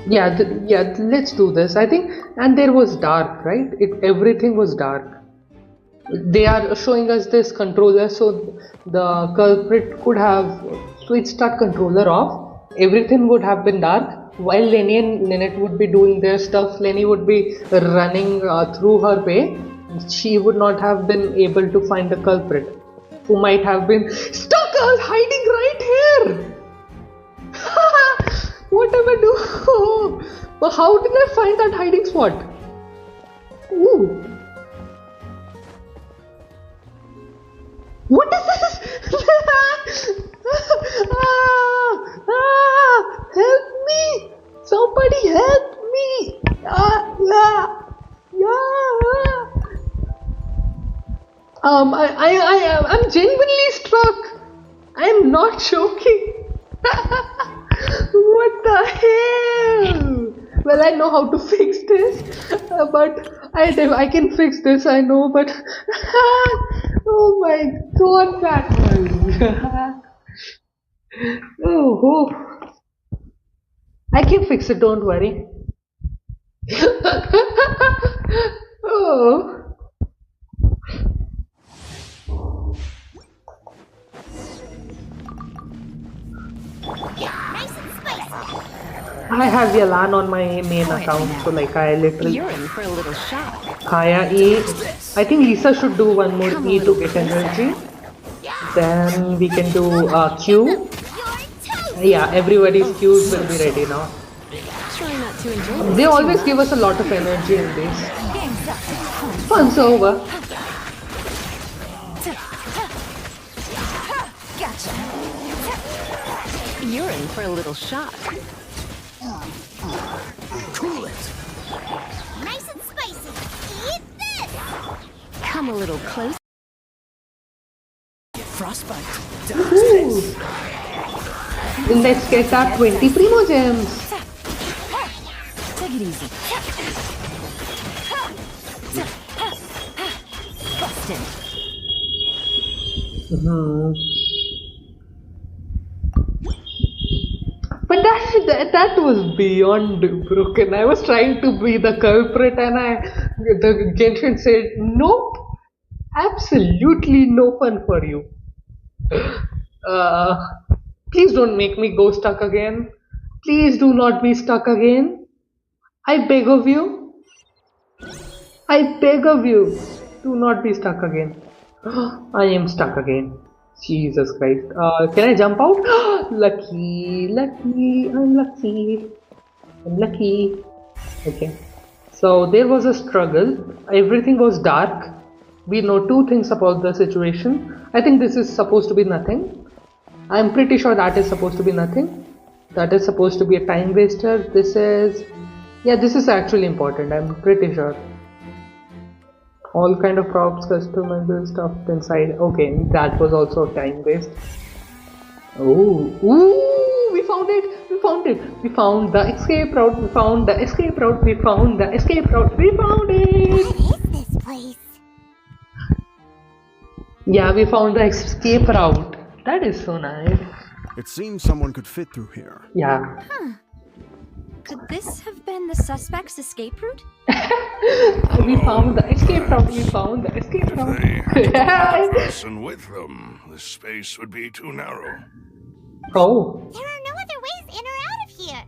Yeah, let's do this. I think, and there was dark, right? Everything was dark. They are showing us this controller, so the culprit could have switched that controller off. Everything would have been dark. While Lenny and Lynette would be doing their stuff, Lenny would be running through her way. She would not have been able to find the culprit, who might have been stuck hiding right here. What am I do? But how did I find that hiding spot? Ooh. What is this? Help me! Somebody help me! I'm genuinely struck. I'm not joking. What the hell? Well, I know how to fix this, but I can fix this, I know, but oh my god, that was oh, I can fix it, don't worry. Oh. I have Yalan on my main account, so like I literally. You're in for a little shock. Kaya E. I think Lisa should do one more E to get energy. Then we can do Q. Yeah, everybody's Qs will be ready now. They always give us a lot of energy in this. Fun's over. You're in for a little shock. Cool it. Nice and spicy. Eat this. Come a little closer. Frostbite. Let's get that 20 Primo Gems. Take it easy. Busted. But that was beyond broken. I was trying to be the culprit, and the Genshin said, "Nope, absolutely no fun for you. Please don't make me go stuck again. Please do not be stuck again. I beg of you. I beg of you. Do not be stuck again. I am stuck again. Jesus Christ. Can I jump out? Lucky. I'm lucky. I'm lucky. Okay. So there was a struggle. Everything was dark. We know two things about the situation. I think this is supposed to be nothing. I'm pretty sure that is supposed to be nothing. That is supposed to be a time waster. This is actually important. I'm pretty sure. All kind of props, customizable stuff inside. Okay, that was also time waste. Oh, ooh, we found it. We found it. We found the escape route. We found the escape route. We found the escape route. We found it. What is this place? Yeah, we found the escape route. That is so nice. It seems someone could fit through here. Yeah. Huh. Could this have been the suspect's escape route? We found the escape route. We found the escape route. If they had a person with them, the space would be too narrow. Oh. There are no other ways in or out of here.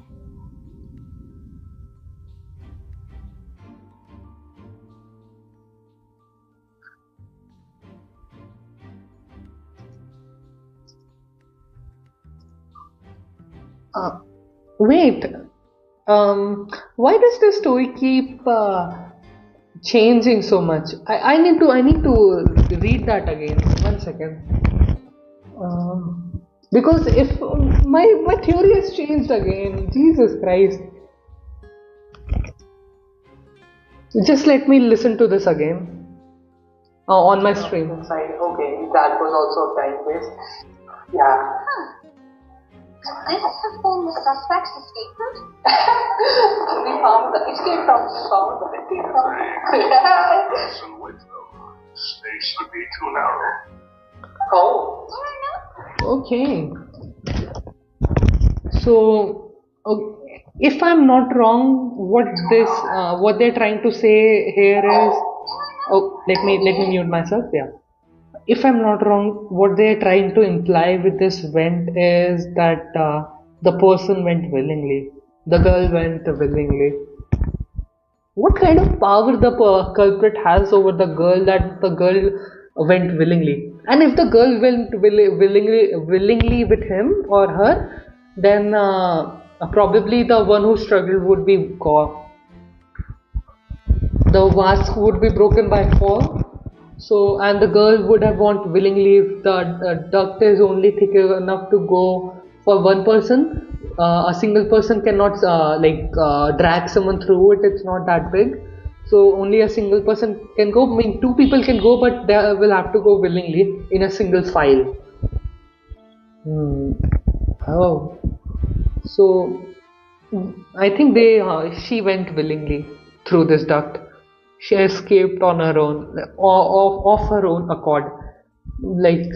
Wait. Why does the story keep changing so much? I need to read that again. 1 second. Because if my theory has changed again, Jesus Christ. Just let me listen to this again on my stream. Okay, that was also time waste. Yeah. Could this have been the suspect's escape route? We found the escape route. We found the escape route. Person with them, space would be too narrow. Oh. Okay. So, If I'm not wrong, what they're trying to say here is, oh, let me mute myself. Yeah. If I'm not wrong, what they're trying to imply with this went is that the person went willingly. The girl went willingly. What kind of power the culprit has over the girl that the girl went willingly? And if the girl went willingly with him or her, then probably the one who struggled would be God. The mask would be broken by fall. So, and the girl would have gone willingly if the duct is only thick enough to go for one person. A single person cannot drag someone through it. It's not that big. So only a single person can go. I mean, two people can go, but they will have to go willingly in a single file. Oh, so I think she went willingly through this duct. She escaped on her own, of her own accord. Like,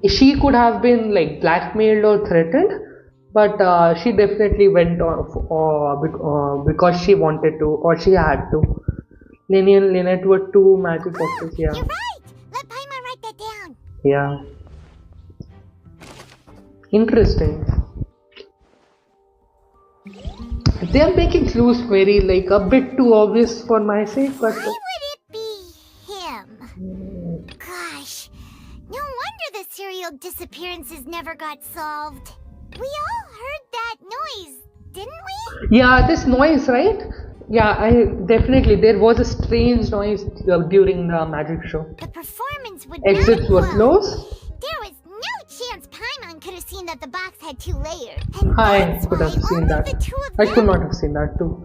she could have been like blackmailed or threatened, but she definitely went off because she wanted to or she had to. Lenny and Lynette were two magic boxes. Yeah. You're right. Let Paimon write that down. Yeah. Interesting. They are making clues very like a bit too obvious for my sake, but why would it be him? Gosh, no wonder the serial disappearances never got solved. We all heard that noise, didn't we? yeah, this noise, right? Yeah, there was a strange noise during the magic show. The performance would Exits not were close. closed. There was no chance Paimon could have seen that the box had 2 layers. And I could have seen that. I could not have seen that too.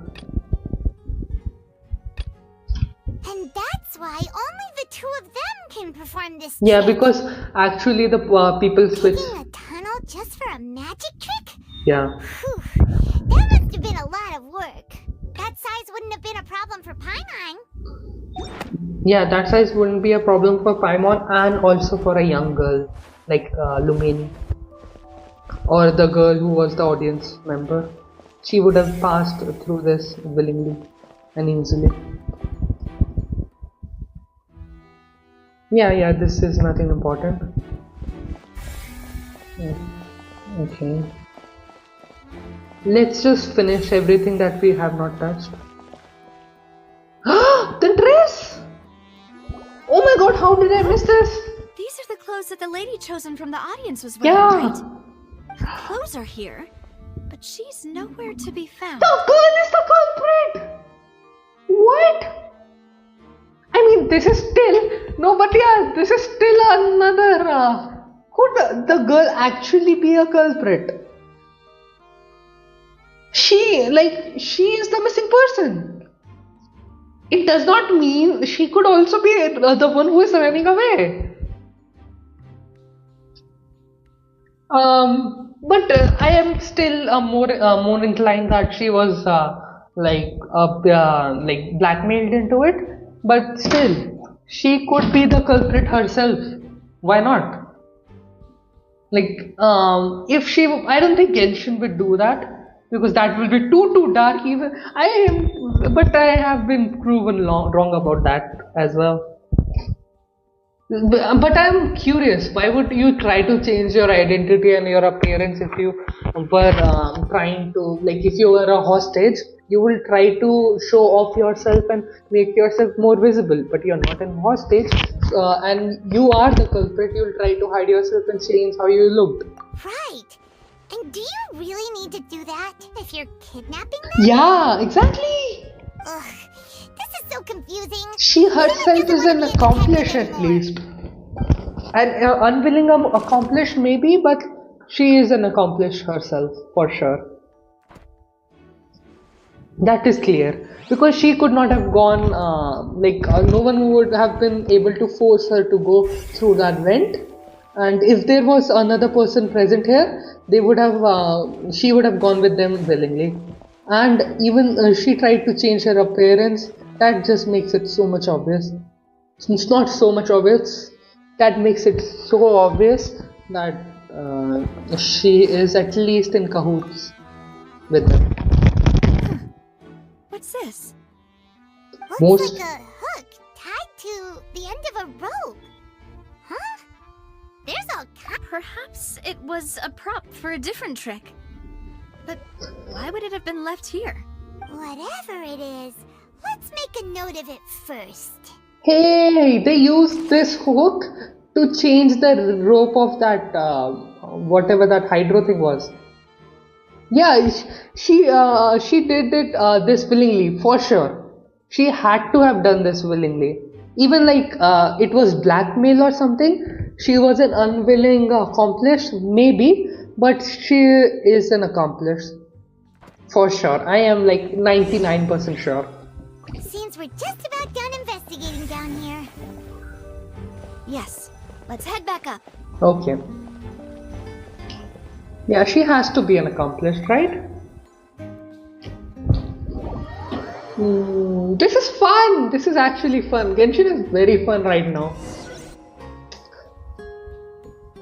And that's why only the 2 of them can perform this Yeah, trick. because actually the people switch. Digging a tunnel just for a magic trick? Yeah. Whew, that must have been a lot of work. That size wouldn't have been a problem for Paimon. Yeah, that size wouldn't be a problem for Paimon and also for a young girl like Lumini or the girl who was the audience member. She would have passed through this willingly and easily. Yeah, this is nothing important. Okay. Let's just finish everything that we have not touched. The dress! Oh my god, how did I miss this? These are the clothes that the lady chosen from the audience was wearing, Yeah. right? Her clothes are here, but she's nowhere to be found. The girl is the culprit! What? I mean, this is still... No, but yeah, this is still another... could the girl actually be a culprit? She is the missing person. It does not mean she could also be the one who is running away. But I am still more inclined that she was blackmailed into it. But still, she could be the culprit herself. Why not? If she, I don't think Genshin would do that. Because that will be too dark even. But I have been proven wrong about that as well. But I'm curious, why would you try to change your identity and your appearance if you were trying to, if you were a hostage, you will try to show off yourself and make yourself more visible, but you're not a hostage, and you are the culprit, you'll try to hide yourself and change how you looked. Right. And do you really need to do that if you're kidnapping them? Yeah, exactly. Ugh, this is so confusing. She herself is an accomplice at least. An unwilling accomplice maybe, but she is an accomplice herself for sure. That is clear. Because she could not have gone, no one would have been able to force her to go through that vent. And if there was another person present here, they would have, she would have gone with them willingly. And even she tried to change her appearance. That just makes it so much obvious. It's not so much obvious. That makes it so obvious that she is at least in cahoots with them. What's this? Looks Most- like a hook tied to the end of a rope. Huh? There's all kinds. Perhaps it was a prop for a different trick. But why would it have been left here? Whatever it is, let's make a note of it first. Hey, they used this hook to change the rope of that whatever that hydro thing was. Yeah, she did it this willingly for sure. She had to have done this willingly. Even like it was blackmail or something. She was an unwilling accomplice, maybe, but she is an accomplice for sure. I am like 99% sure. Seems we're just about done investigating down here. Yes. Let's head back up. Okay. Yeah, she has to be an accomplice, right? This is fun! This is actually fun. Genshin is very fun right now.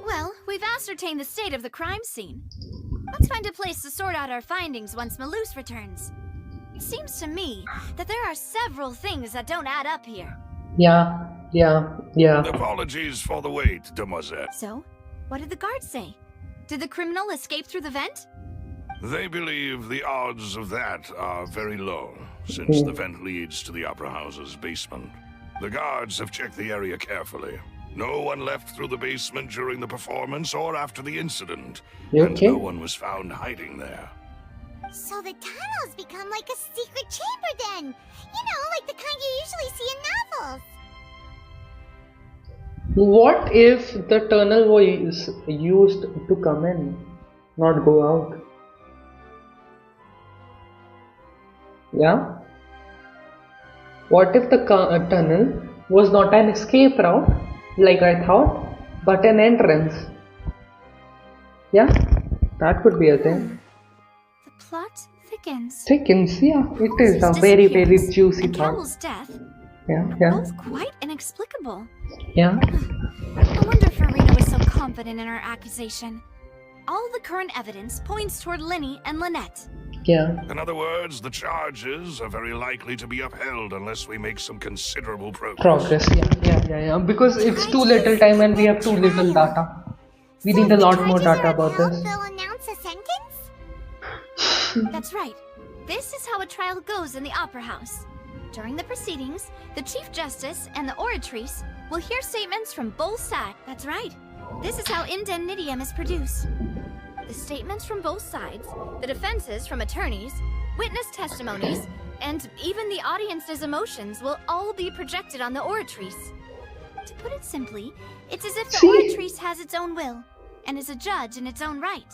Well, we've ascertained the state of the crime scene. Let's find a place to sort out our findings once Malus returns. It seems to me that there are several things that don't add up here. Yeah. Apologies for the wait, demoiselle. So, what did the guards say? Did the criminal escape through the vent? They believe the odds of that are very low, since the vent leads to the Opera House's basement. The guards have checked the area carefully. No one left through the basement during the performance or after the incident, and no one was found hiding there. So the tunnels become like a secret chamber then. You know, like the kind you usually see in novels. What if the tunnel was used to come in, not go out? Yeah? What if the tunnel was not an escape route, like I thought, but an entrance? Yeah? That could be a thing. The plot thickens. Thickens, yeah. It is a very, very juicy and thought. Carol's death Yeah. both quite inexplicable. Yeah. No wonder Farina was so confident in her accusation. All the current evidence points toward Linny and Lynette. Yeah. In other words, the charges are very likely to be upheld unless we make some considerable progress. Yeah. Because it's too little time and we have too little data. We need a lot more data about this. They'll announce a sentence? That's right. This is how a trial goes in the Opera House. During the proceedings, the Chief Justice and the oratrice will hear statements from both sides. That's right. This is how indemnitium is produced. The statements from both sides, the defenses from attorneys, witness testimonies, and even the audience's emotions will all be projected on the oratrice. To put it simply, it's as if the oratrice has its own will and is a judge in its own right.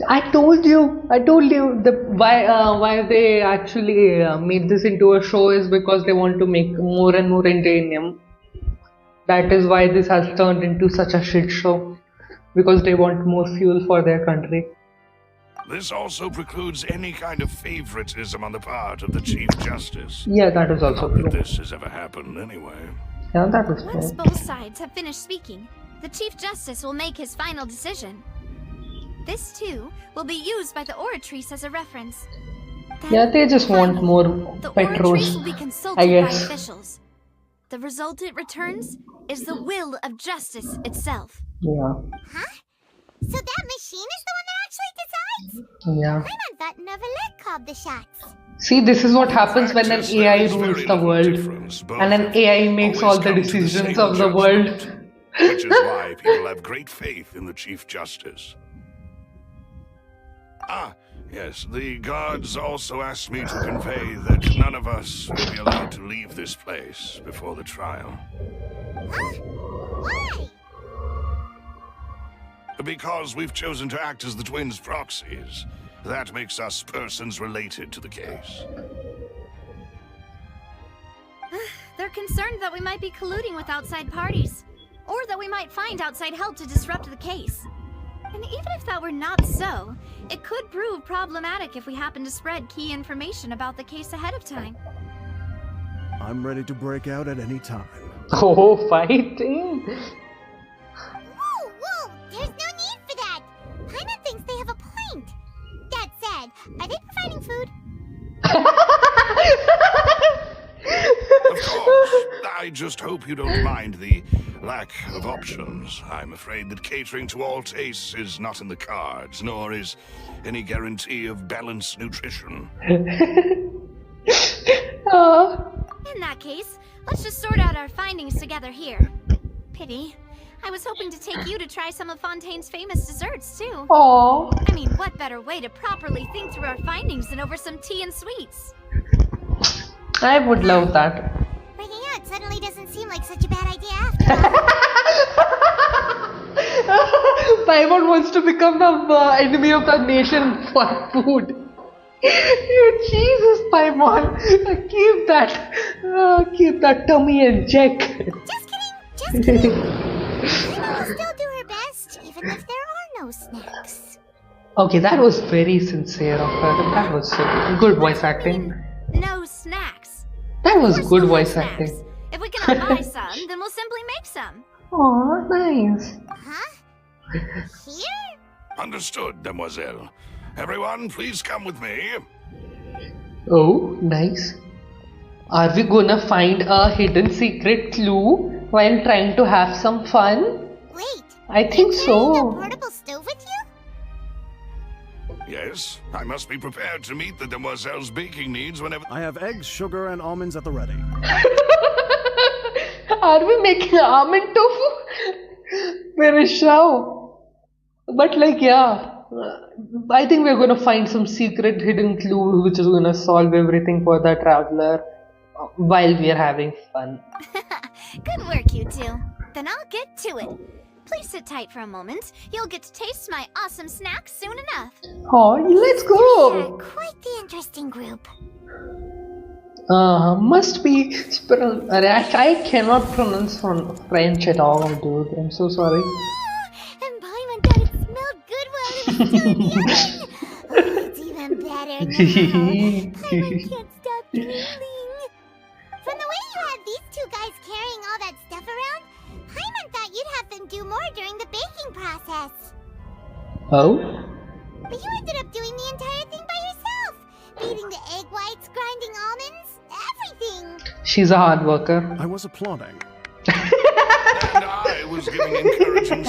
I told you why they actually made this into a show is because they want to make more and more indemnitium. That is why this has turned into such a shit show, because they want more fuel for their country. This also precludes any kind of favoritism on the part of the Chief Justice. Yeah, that is also Not true. that this has ever happened anyway. Yeah, that is Once true. both sides have finished speaking, the Chief Justice will make his final decision. This, too, will be used by the oratrice as a reference. Then, Yeah, they just want more the petros, oratrice will be consulted I by guess. officials. The result it returns is the will of justice itself. Yeah. So that machine is the one that actually decides? Yeah. I'm on that Novelette called the shots. See, this is what happens when an AI rules the world, and an AI makes all the decisions of the world. Which is why people have great faith in the Chief Justice. Ah, yes, the guards also asked me to convey that none of us will be allowed to leave this place before the trial. Huh? Why? Because we've chosen to act as the twins' proxies. That makes us persons related to the case. They're concerned that we might be colluding with outside parties, or that we might find outside help to disrupt the case. And even if that were not so, it could prove problematic if we happen to spread key information about the case ahead of time. I'm ready to break out at any time. Oh, fighting! Whoa, there's no need for that. Paimon thinks they have a point. That said, are they providing food? I just hope you don't mind the lack of options. I'm afraid that catering to all tastes is not in the cards, nor is any guarantee of balanced nutrition. In that case, let's just sort out our findings together here. Pity. I was hoping to take you to try some of Fontaine's famous desserts, too. Aww. I mean, what better way to properly think through our findings than over some tea and sweets? I would love that. Breaking out suddenly doesn't seem like such a bad idea after all. Teyvat wants to become the enemy of the nation for food. Jesus, Teyvat, keep that tummy in check. Just kidding. Paimon will still do her best, even if there are no snacks. Okay, that was very sincere of her. That was good voice acting. No snacks. That was Of course good we'll have voice snacks. acting. If we cannot buy some, then we'll simply make some. Aw, nice. Huh? Here? Understood, demoiselle. Everyone, please come with me. Oh, nice. Are we gonna find a hidden secret clue while trying to have some fun? Wait. I think The so. portable stove with you? Yes, I must be prepared to meet the demoiselle's baking needs whenever... I have eggs, sugar, and almonds at the ready. Are we making almond tofu? Very sure. But like, yeah. I think we're gonna find some secret hidden clue which is gonna solve everything for the traveler while we're having fun. Good work, you two. Then I'll get to it. Please sit tight for a moment. You'll get to taste my awesome snacks soon enough. Oh, let's go! Quite the interesting group. Must be I cannot pronounce French at all, dude. I'm so sorry. And Paimon thought it smelled good while it was still in the oven. Oh, it's even better now. Paimon can't stop drooling. From the way you had these two guys carrying all that stuff around, Paimon thought you'd have them do more during the baking process. Oh? But you ended up doing the entire thing by yourself. Beating the egg whites, grinding almonds, everything. She's a hard worker. I was applauding. And I was giving encouraging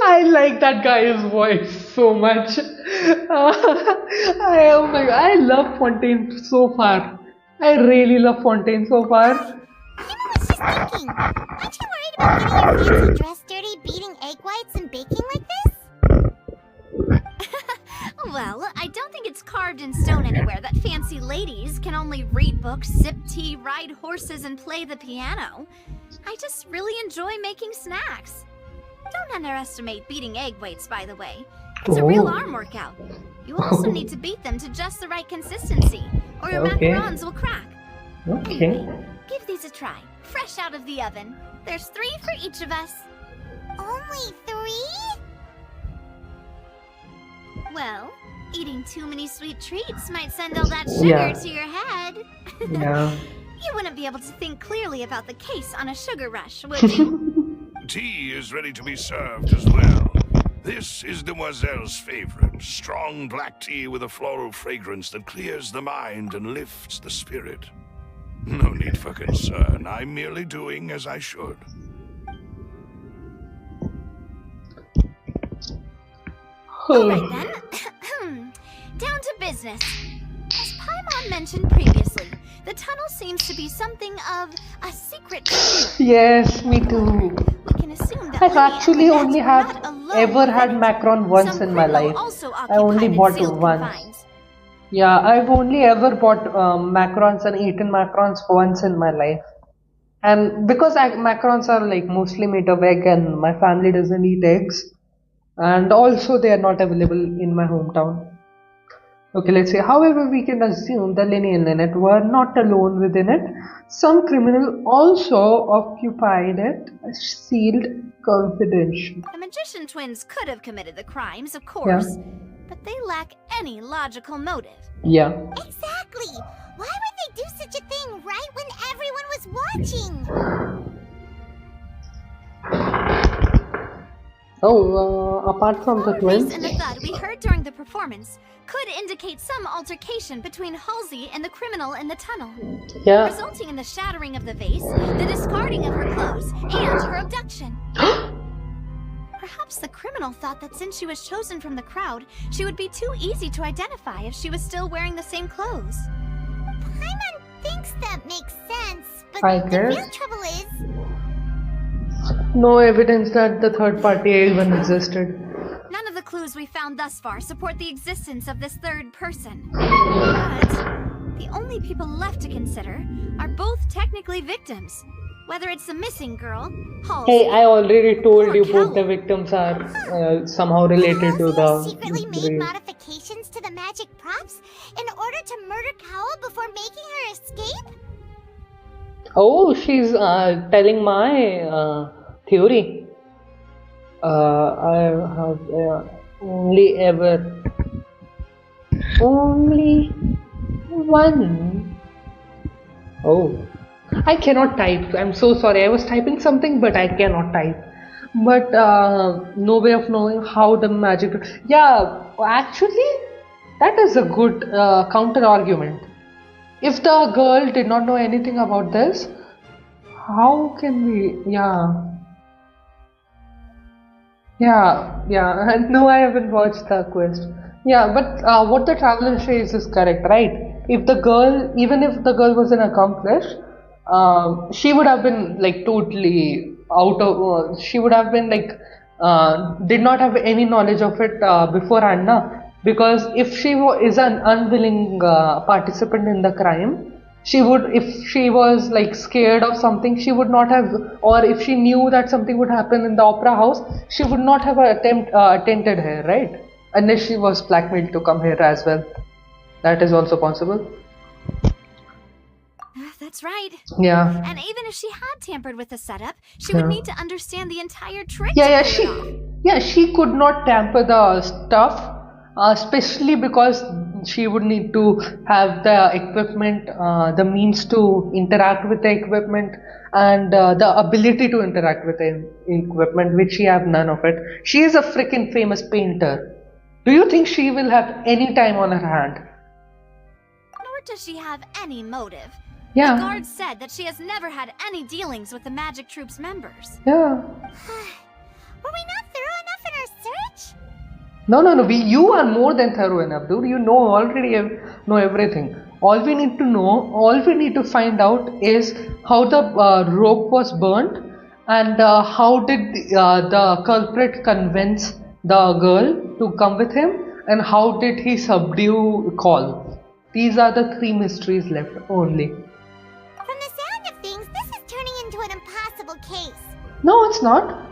I like that guy's voice so much. Oh my god, I love Fontaine so far. I really love Fontaine so far. Paimon was just thinking, aren't you worried about getting your fancy dress dirty, beating egg whites, and baking like this? Well, I don't think it's carved in stone anywhere that fancy ladies can only read books, sip tea, ride horses, and play the piano. I just really enjoy making snacks. Don't underestimate beating egg whites, by the way. It's a real arm workout. You also need to beat them to just the right consistency, or your macarons will crack. Okay. Anyway, give these a try, fresh out of the oven. There's 3 for each of us. Only 3? Well, eating too many sweet treats might send all that sugar to your head. Yeah. You wouldn't be able to think clearly about the case on a sugar rush, would you? Tea is ready to be served as well. This is Demoiselle's favorite, strong black tea with a floral fragrance that clears the mind and lifts the spirit. No need for concern, I'm merely doing as I should. Alright then, down to business. As Paimon mentioned previously, the tunnel seems to be something of a secret chamber. Yes, me too. We can assume that I've Lenny actually and only Annette have were not alone ever had with it. macaron once Some in my criminal life. also I only occupied bought sealed once. confines. Yeah, I've only ever bought macarons and eaten macarons once in my life. And because macarons are like mostly made of egg and my family doesn't eat eggs. And also they are not available in my hometown. Okay, let's see. However, we can assume that Lenny and Lynette were not alone within it. Some criminal also occupied it, sealed confidential. The magician twins could have committed the crimes, of course, but they lack any logical motive. Yeah. Exactly! Why would they do such a thing right when everyone was watching? Oh, apart from the twins. And the thud we heard during the performance could indicate some altercation between Halsey and the criminal in the tunnel, Yeah. resulting in the shattering of the vase, the discarding of her clothes, and her abduction. Perhaps the criminal thought that since she was chosen from the crowd, she would be too easy to identify if she was still wearing the same clothes. Paimon thinks that makes sense, but I the real guess. trouble is... No evidence that the third party even existed. None of the clues we found thus far support the existence of this third person. But the only people left to consider are both technically victims. Whether it's the missing girl, Halsey... Hey, I already told you both the victims are somehow related to the... secretly made modifications to the magic props in order to murder Cowell before making her escape? Oh, she's telling my theory. I have only one. Oh, I cannot type. I'm so sorry. I was typing something, but I cannot type. But no way of knowing how the magic. Yeah, actually, that is a good counter argument. If the girl did not know anything about this, how can we? Yeah. No, I haven't watched the quest. Yeah, but what the traveler says is correct, right? If the girl, even if the girl was an accomplice, she would have been like totally out of. She would have been like did not have any knowledge of it beforehand, na? Because if she is an unwilling participant in the crime, she would, if she was like scared of something, she would not have, or if she knew that something would happen in the opera house, she would not have attempted here, right? Unless she was blackmailed to come here as well. That is also possible. That's right. Yeah. And even if she had tampered with the setup, she would need to understand the entire trick. She could not tamper the stuff. Especially because she would need to have the equipment, the means to interact with the equipment, and the ability to interact with the equipment, which she have none of it. She is a freaking famous painter. Do you think she will have any time on her hand? Nor does she have any motive. Yeah. The guard said that she has never had any dealings with the Magic Troop's members. Yeah. Were we not thorough enough in our search? No. You are more than thorough enough, dude. You already know everything. All we need to find out is how the rope was burnt, and how did the culprit convince the girl to come with him, and how did he subdue Call. These are the three mysteries left only. From the sound of things, this is turning into an impossible case. No, it's not.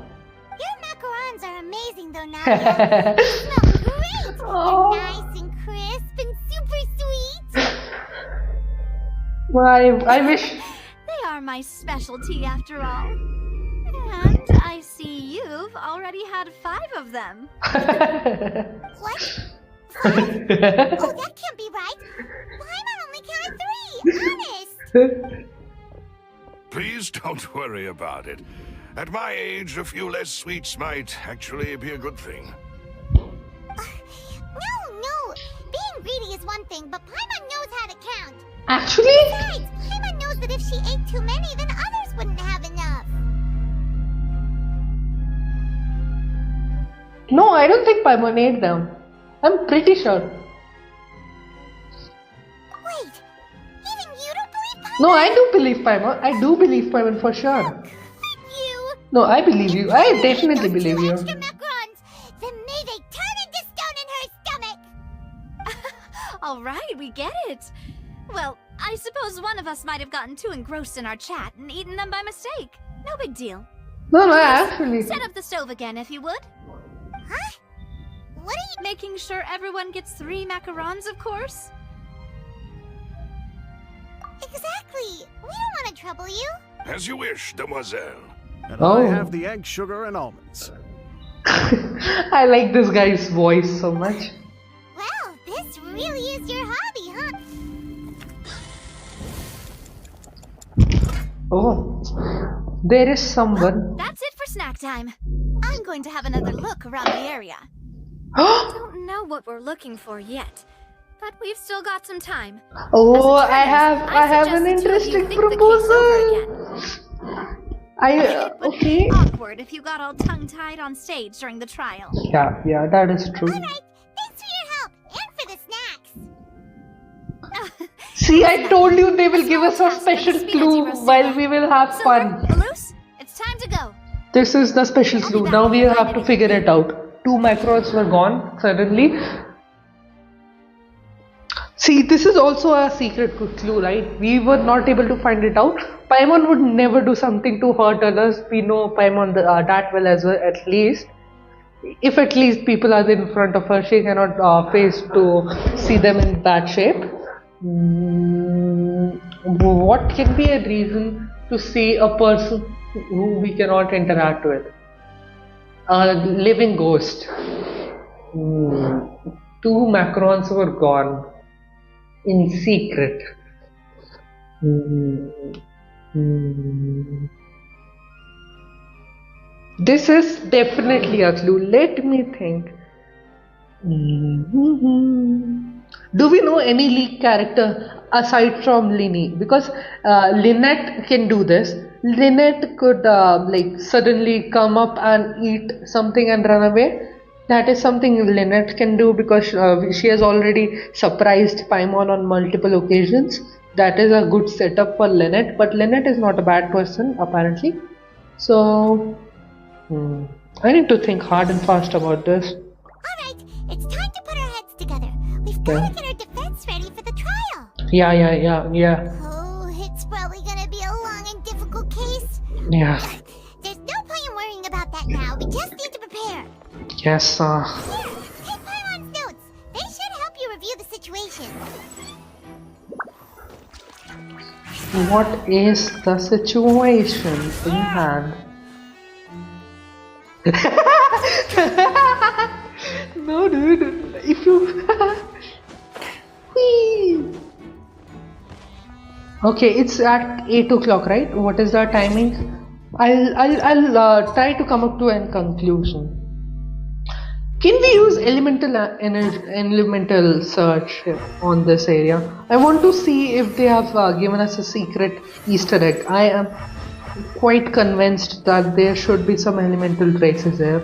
Your macarons are amazing though, Nadia. They smell great! They're nice and crisp and super sweet! I wish... They are my specialty after all. And I see you've already had 5 of them. What? 5? Oh, that can't be right. Paimon only counted 3, honest! Please don't worry about it. At my age, a few less sweets might actually be a good thing. No. Being greedy is one thing, but Paimon knows how to count. Actually? Besides, Paimon knows that if she ate too many, then others wouldn't have enough. No, I don't think Paimon ate them. I'm pretty sure. Wait, even you don't believe Paimon? No, I do believe Paimon. I do believe Paimon for sure. You. No, I believe you. I definitely believe you. Extra macarons, then may they turn into stone in her stomach. All right, we get it. Well, I suppose one of us might have gotten too engrossed in our chat and eaten them by mistake. No big deal. No, actually. Set up the stove again, if you would. Huh? What are you... Making sure everyone gets 3 macarons, of course? Exactly. We don't want to trouble you. As you wish, demoiselle. And I have the egg, sugar, and almonds. I like this guy's voice so much. Well, this really is your hobby, huh? Oh, there is someone. That's it for snack time. I'm going to have another look around the area. I don't know what we're looking for yet, But we've still got some time. Oh, I have an interesting proposal. Okay. Awkward if you got all tongue-tied on stage during the trial. Yeah, that is true. Alright, thanks for your help and for the snacks. See, I told you they will give us a special clue while we will have fun. Balloose, it's time to go. This is the special clue. Now we have to figure it out. 2 macros were gone suddenly. See, this is also a secret clue, right? We were not able to find it out. Paimon would never do something to hurt others. We know Paimon that well as well, at least. If at least people are in front of her, she cannot face to see them in that shape. What can be a reason to see a person who we cannot interact with? A living ghost. 2 macrons were gone. In secret. This is definitely a clue. Let me think. Do we know any leak character aside from Linny? Because Lynette can do this. Lynette could suddenly come up and eat something and run away. That is something Lynette can do because she has already surprised Paimon on multiple occasions. That is a good setup for Lynette, but Lynette is not a bad person apparently. So I need to think hard and fast about this. Alright, it's time to put our heads together. We've got to get our defense ready for the trial. Yeah. Oh, it's probably gonna be a long and difficult case. Yeah. There's no point in worrying about that now. We just need to prepare. Yes, Here, take Paimon's notes. They should help you review the situation. What is the situation in hand? No, dude. If you... Okay, it's at 8 o'clock, right? What is the timing? I'll try to come up to a conclusion. Can we use elemental search on this area? I want to see if they have given us a secret Easter egg. I am quite convinced that there should be some elemental traces here.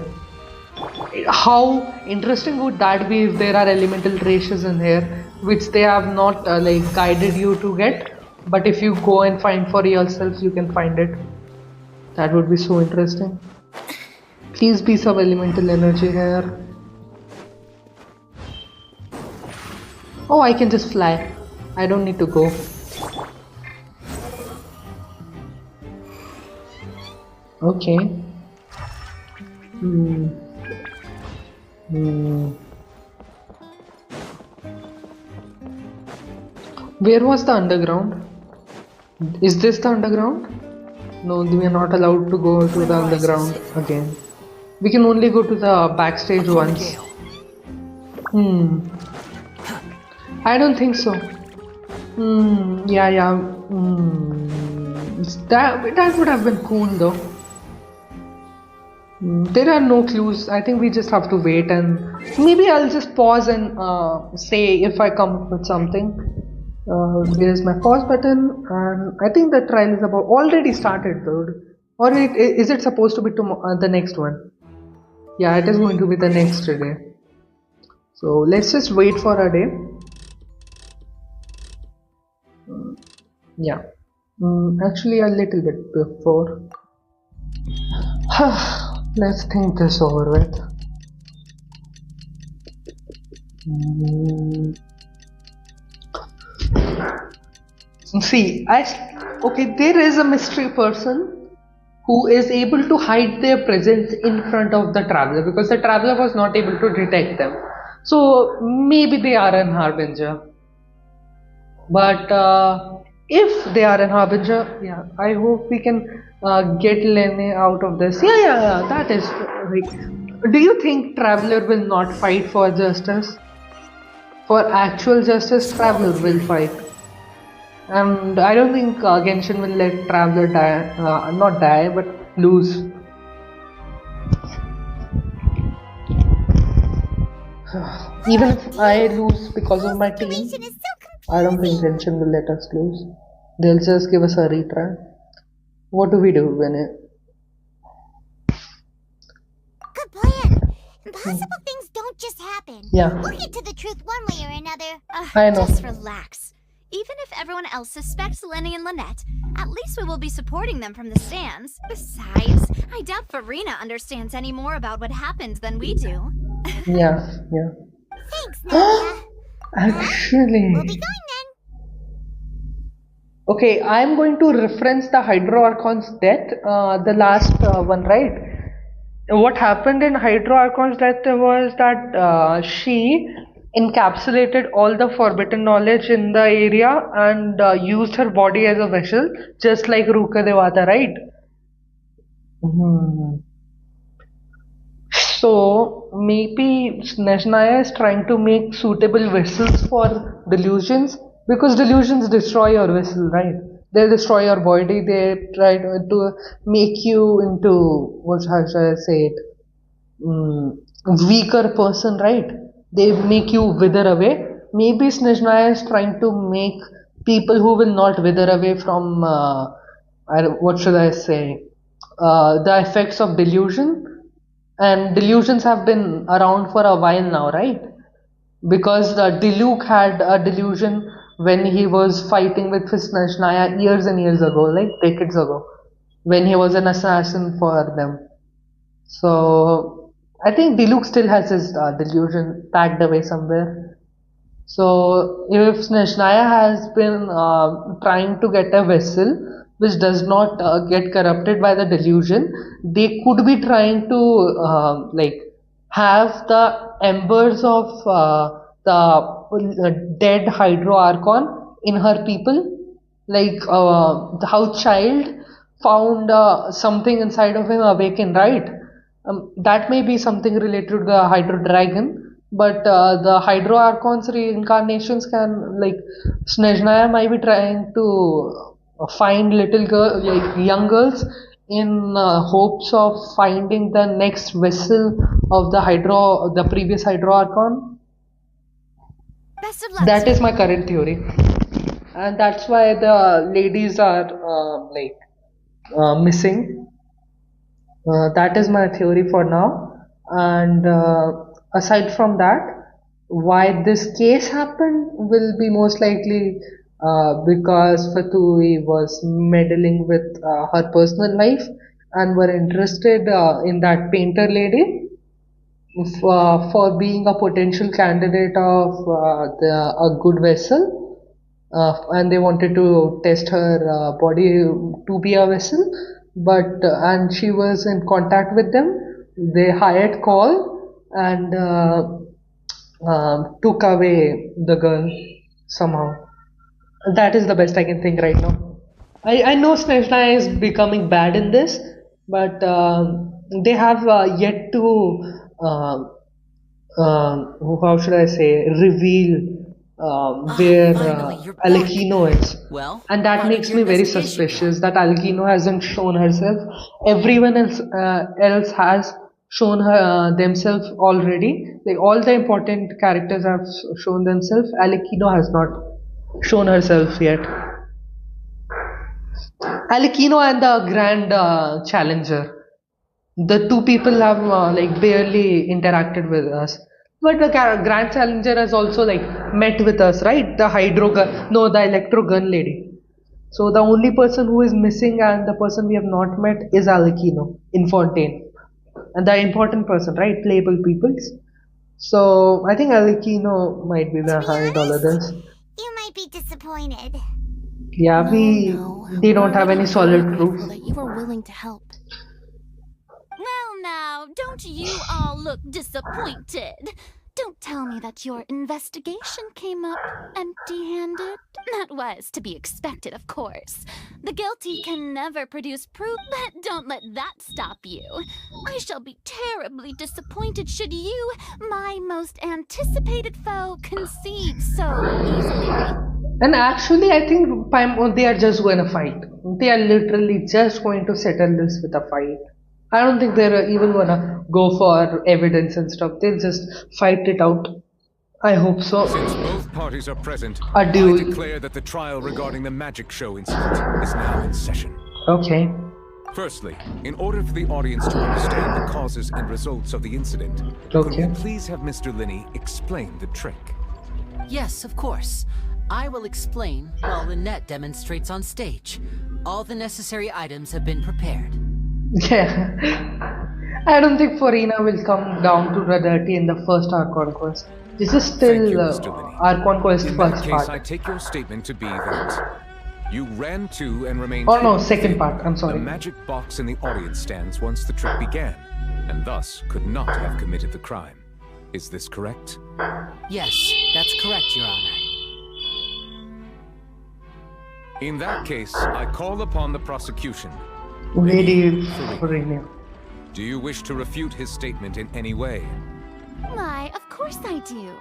How interesting would that be if there are elemental traces in here which they have not guided you to get, but if you go and find for yourself you can find it. That would be so interesting. Please be some elemental energy here. Oh, I can just fly. I don't need to go. Okay. Where was the underground? Is this the underground? No, we are not allowed to go to the underground again. We can only go to the backstage once. I don't think so. Yeah. That would have been cool though. There are no clues. I think we just have to wait, and maybe I'll just pause and say if I come up with something. There's my pause button, and I think the trial is about already started, dude. Or is it supposed to be the next one? Yeah, it is going to be the next day. So let's just wait for a day. Yeah, actually a little bit before. Let's think this over with. See, okay, there is a mystery person who is able to hide their presence in front of the traveler because the traveler was not able to detect them. So maybe they are an harbinger. But if they are an harbinger, yeah, I hope we can get Lenny out of this. Yeah, that is right. Do you think traveler will not fight for justice? For actual justice, traveler will fight. And I don't think Genshin will let traveler die, not die, but lose. Even if I lose because of my team, Situation is so I don't think Genshin will let us lose. They'll just give us a retry. What do we do when it? good plan. Impossible things don't just happen. Yeah. We'll get to the truth one way or another. I know. Just relax. Even if everyone else suspects Lenny and Lynette, at least we will be supporting them from the stands. Besides, I doubt Farina understands any more about what happened than we do. Yeah. Thanks, Nadia. Actually. We'll be going then. Okay, I'm going to reference the Hydro Archon's death, the last one, right? What happened in Hydro Archon's death was that she encapsulated all the forbidden knowledge in the area and used her body as a vessel, just like Ruka Devata, right? So maybe Snezhnaya is trying to make suitable vessels for delusions, because delusions destroy your vessel, right? They destroy your body. They try to make you into, how should I say it, weaker person, right? They make you wither away. Maybe Snezhnaya is trying to make people who will not wither away from, what should I say, the effects of delusion. And delusions have been around for a while now, right? Because Diluc had a delusion when he was fighting with Snezhnaya years and years ago, like decades ago, when he was an assassin for them. So I think Diluc still has his delusion packed away somewhere. So if Snezhnaya has been trying to get a vessel which does not get corrupted by the delusion, they could be trying to have the embers of the dead Hydro Archon in her people, like how Child found something inside of him awaken, right? That may be something related to the Hydro Dragon, but the Hydro Archon's reincarnations can, like, Snezhnaya might be trying to find little girl, like young girls, in hopes of finding the next vessel of the previous Hydro Archon. Best of luck. That is my current theory, and that's why the ladies are missing. That is my theory for now. And aside from that, why this case happened will be most likely because Fatui was meddling with her personal life and were interested in that painter lady for being a potential candidate of a good vessel, and they wanted to test her body to be a vessel. But and she was in contact with them. They hired Call and took away the girl somehow. That is the best I can think right now. I know Snezhnaya is becoming bad in this, but they have yet to how should I say, reveal where Alekino is. Well, And that makes me very suspicious that Alekino hasn't shown herself. Everyone else has shown themselves already. Like all the important characters have shown themselves. Alekino has not shown herself yet. Alekino and the Grand Challenger. The two people have barely interacted with us. But the Grand Challenger has also met with us, right? The the Electro Gun lady. So the only person who is missing and the person we have not met is Alekino in Fontaine. And the important person, right? Playable peoples. So I think Alekino might be behind all of this. You might be disappointed. Yeah, they don't have any solid proof. That you were willing to help. Well now, don't you all look disappointed? Don't tell me that your investigation came up empty-handed. That was to be expected, of course. The guilty can never produce proof, but don't let that stop you. I shall be terribly disappointed should you, my most anticipated foe, concede so easily. And actually, I think they are just going to fight. They are literally just going to settle this with a fight. I don't think they're even gonna go for evidence and stuff. They'll just fight it out. I hope so. Since both parties are present, Adieu. I declare that the trial regarding the magic show incident is now in session. Okay. Firstly, in order for the audience to understand the causes and results of the incident, could we please have Mr. Linney explain the trick? Yes, of course. I will explain while Lynette demonstrates on stage. All the necessary items have been prepared. Yeah. I don't think Farina will come down to the dirty in the first Arc Conquest. This is still Arc Conquest In first that case, part. I take your statement to be that you ran to and remained Oh no, hidden second within part. I'm sorry. the magic box in the audience stands once the trick began, and thus could not have committed the crime. Is this correct? Yes, that's correct, Your Honor. In that case, I call upon the prosecution. Lady Farina. Do you wish to refute his statement in any way? Why, of course I do.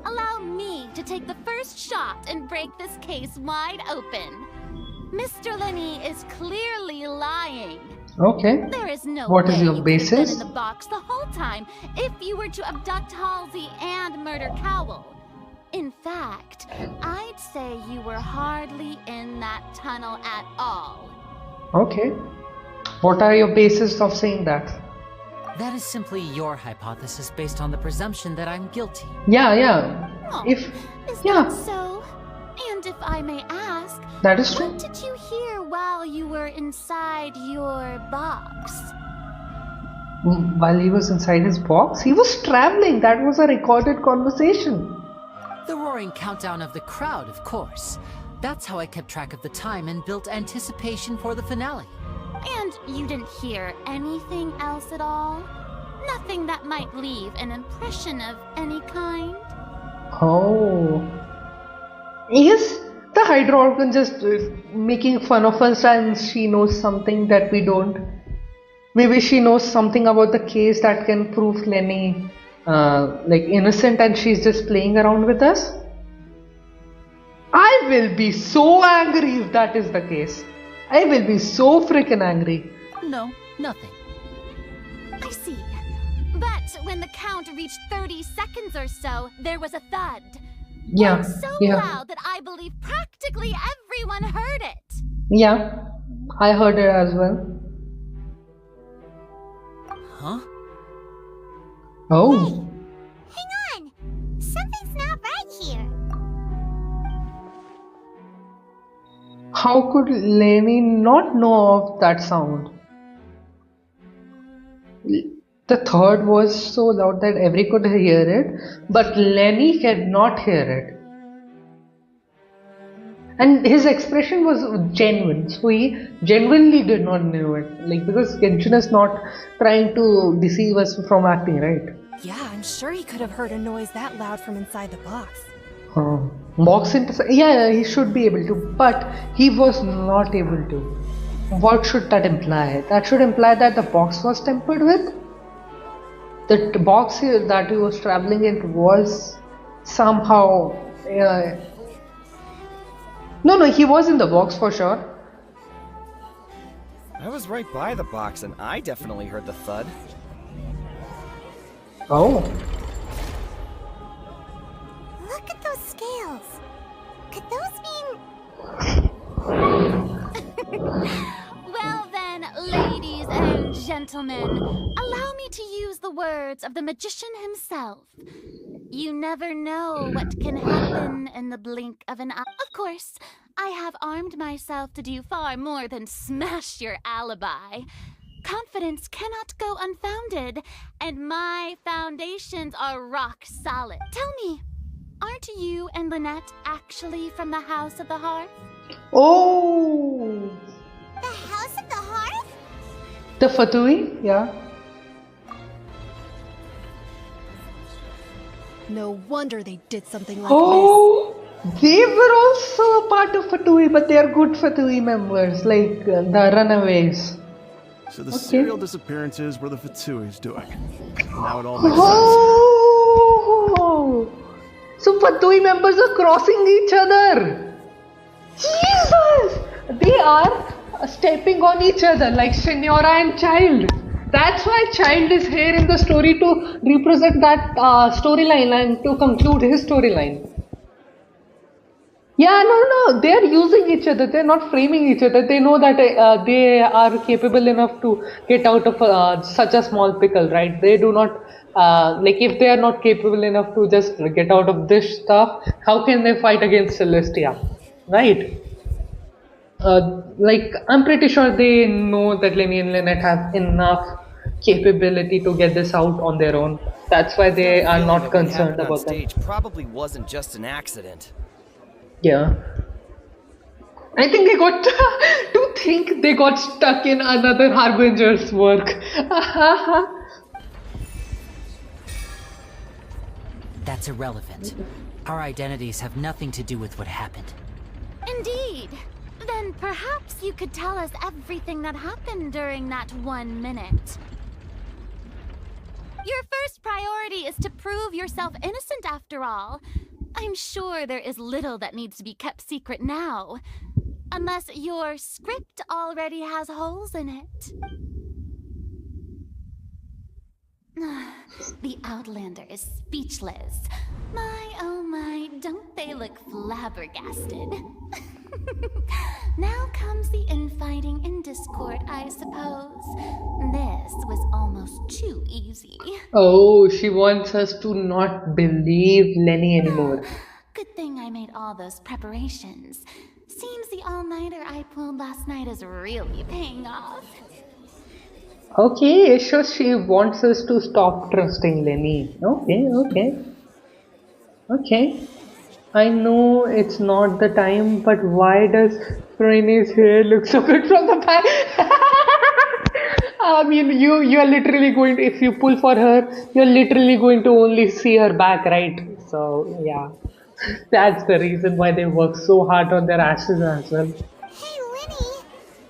Allow me to take the first shot and break this case wide open. Mr. Linney is clearly lying. Okay. There is no What way is your you could have been basis? in the box the whole time if you were to abduct Halsey and murder Cowell. In fact, I'd say you were hardly in that tunnel at all. Okay. What are your basis of saying that? That is simply your hypothesis based on the presumption that I'm guilty. Yeah. Oh, If is that so? And if I may ask, That is true. what did you hear while you were inside your box? While he was inside his box, he was traveling. That was a recorded conversation. The roaring countdown of the crowd, of course. That's how I kept track of the time and built anticipation for the finale. And you didn't hear anything else at all? Nothing that might leave an impression of any kind? Oh. Yes, the Hydra organ just making fun of us and she knows something that we don't. Maybe she knows something about the case that can prove Lenny innocent and she's just playing around with us. I will be so angry if that is the case. I will be so freaking angry. No, nothing. I see. But when the count reached 30 seconds or so, there was a thud. Yeah, One so yeah. loud that I believe practically everyone heard it. Yeah, I heard it as well. Huh? Oh. Hang on! Something's not right here. How could Lenny not know of that sound? The third was so loud that every could hear it, but Lenny could not hear it. And his expression was genuine, so he genuinely did not know it. Because Genshin is not trying to deceive us from acting, right? Yeah, I'm sure he could have heard a noise that loud from inside the box. Box into, yeah, he should be able to, but he was not able to. What should that imply? That should imply that the box was tampered with. The box that he was traveling in was somehow. No, he was in the box for sure. I was right by the box and I definitely heard the thud. Oh. Look at those scales. Could those mean... Well then, ladies and gentlemen, allow me to use the words of the magician himself. You never know what can happen in the blink of an eye. Of course, I have armed myself to do far more than smash your alibi. Confidence cannot go unfounded, and my foundations are rock solid. Tell me, aren't you and Lynette actually from the House of the Hearth? Oh! The House of the Hearth? The Fatui, yeah. No wonder they did something like Oh! They were also a part of Fatui, but they are good Fatui members, like the Runaways. So the serial disappearances were the Fatui's doing. Now it all makes Oh! So Fatui members are crossing each other. Jesus! They are stepping on each other like Senora and Child. That's why child is here in the story to represent that storyline and to conclude his storyline. Yeah, no. They are using each other. They're not framing each other. They know that they are capable enough to get out of such a small pickle, right? They do not, like, if they are not capable enough to just get out of this stuff, how can they fight against Celestia, right? Like, I'm pretty sure they know that Lenny and Lynette have enough capability to get this out on their own. That's why they are not concerned about them. Stage probably wasn't just an accident. Yeah. I think they got to think they got stuck in another Harbinger's work. That's irrelevant. Our identities have nothing to do with what happened. Indeed. Then perhaps you could tell us everything that happened during that 1 minute. Your first priority is to prove yourself innocent after all. I'm sure there is little that needs to be kept secret now. Unless your script already has holes in it. The Outlander is speechless. My, oh my, don't they look flabbergasted? Now comes the infighting and discord, I suppose. This was almost too easy. Oh, she wants us to not believe Lenny anymore. Good thing I made all those preparations. Seems the all-nighter I pulled last night is really paying off. Okay, so she wants us to stop trusting Lenny. Okay. I know it's not the time, but why does Rainy's hair look so good from the back? I mean, you are literally going to, if you pull for her, you're literally going to only see her back, right? So, yeah. That's the reason why they work so hard on their ashes as well. Hey, Lenny,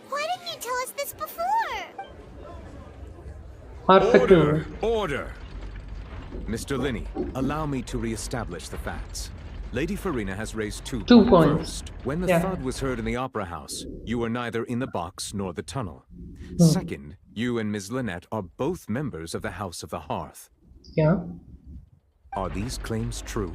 why didn't you tell us this before? Order! Mr. Linney, allow me to re-establish the facts. Lady Farina has raised 2 points. First, when the thud was heard in the Opera House, you were neither in the box nor the tunnel. Second, you and Ms. Lynette are both members of the House of the Hearth. Yeah. Are these claims true?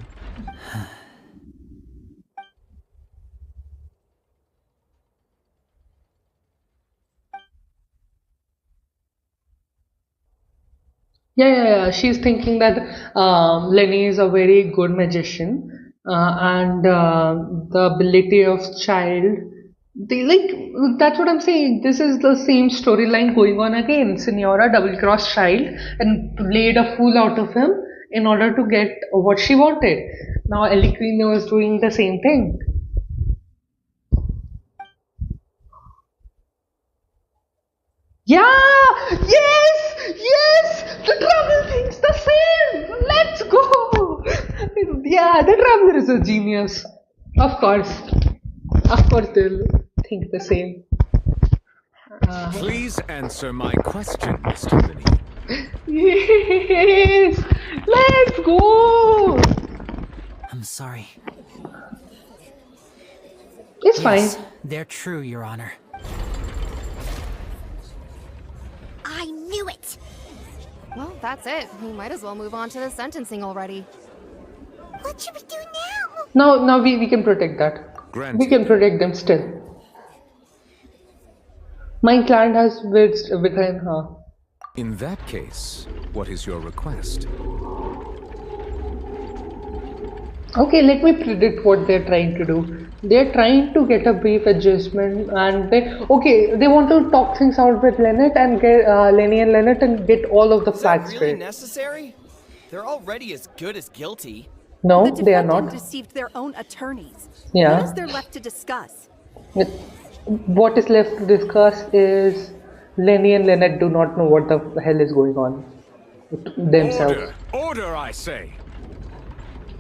Yeah. She's thinking that Lenny is a very good magician, and the ability of child. That's what I'm saying. This is the same storyline going on again. Signora double-crossed child and played a fool out of him in order to get what she wanted. Now Ellie Queen was doing the same thing. Yeah! Yes! The traveler thinks the same! Let's go! Yeah, the traveler is a genius. Of course they'll think the same. Please answer my question, Mr. Linney. Yes! Let's go! I'm sorry. It's fine. They're true, Your Honor. I knew it! Well, that's it. We might as well move on to the sentencing already. What should we do now? Now we can protect that. Granted. We can protect them still. My client has within her. In that case, what is your request? Okay, let me predict what they're trying to do. They're trying to get a brief adjustment, and they want to talk things out with Lynette and get Lenny and Lynette and get all of the facts Is that really straight. necessary? They're already as good as guilty. No, The they are defendant not. deceived their own attorneys. Yeah. What is there left to discuss? What is left to discuss is Lenny and Lynette do not know what the hell is going on themselves. Order, I say!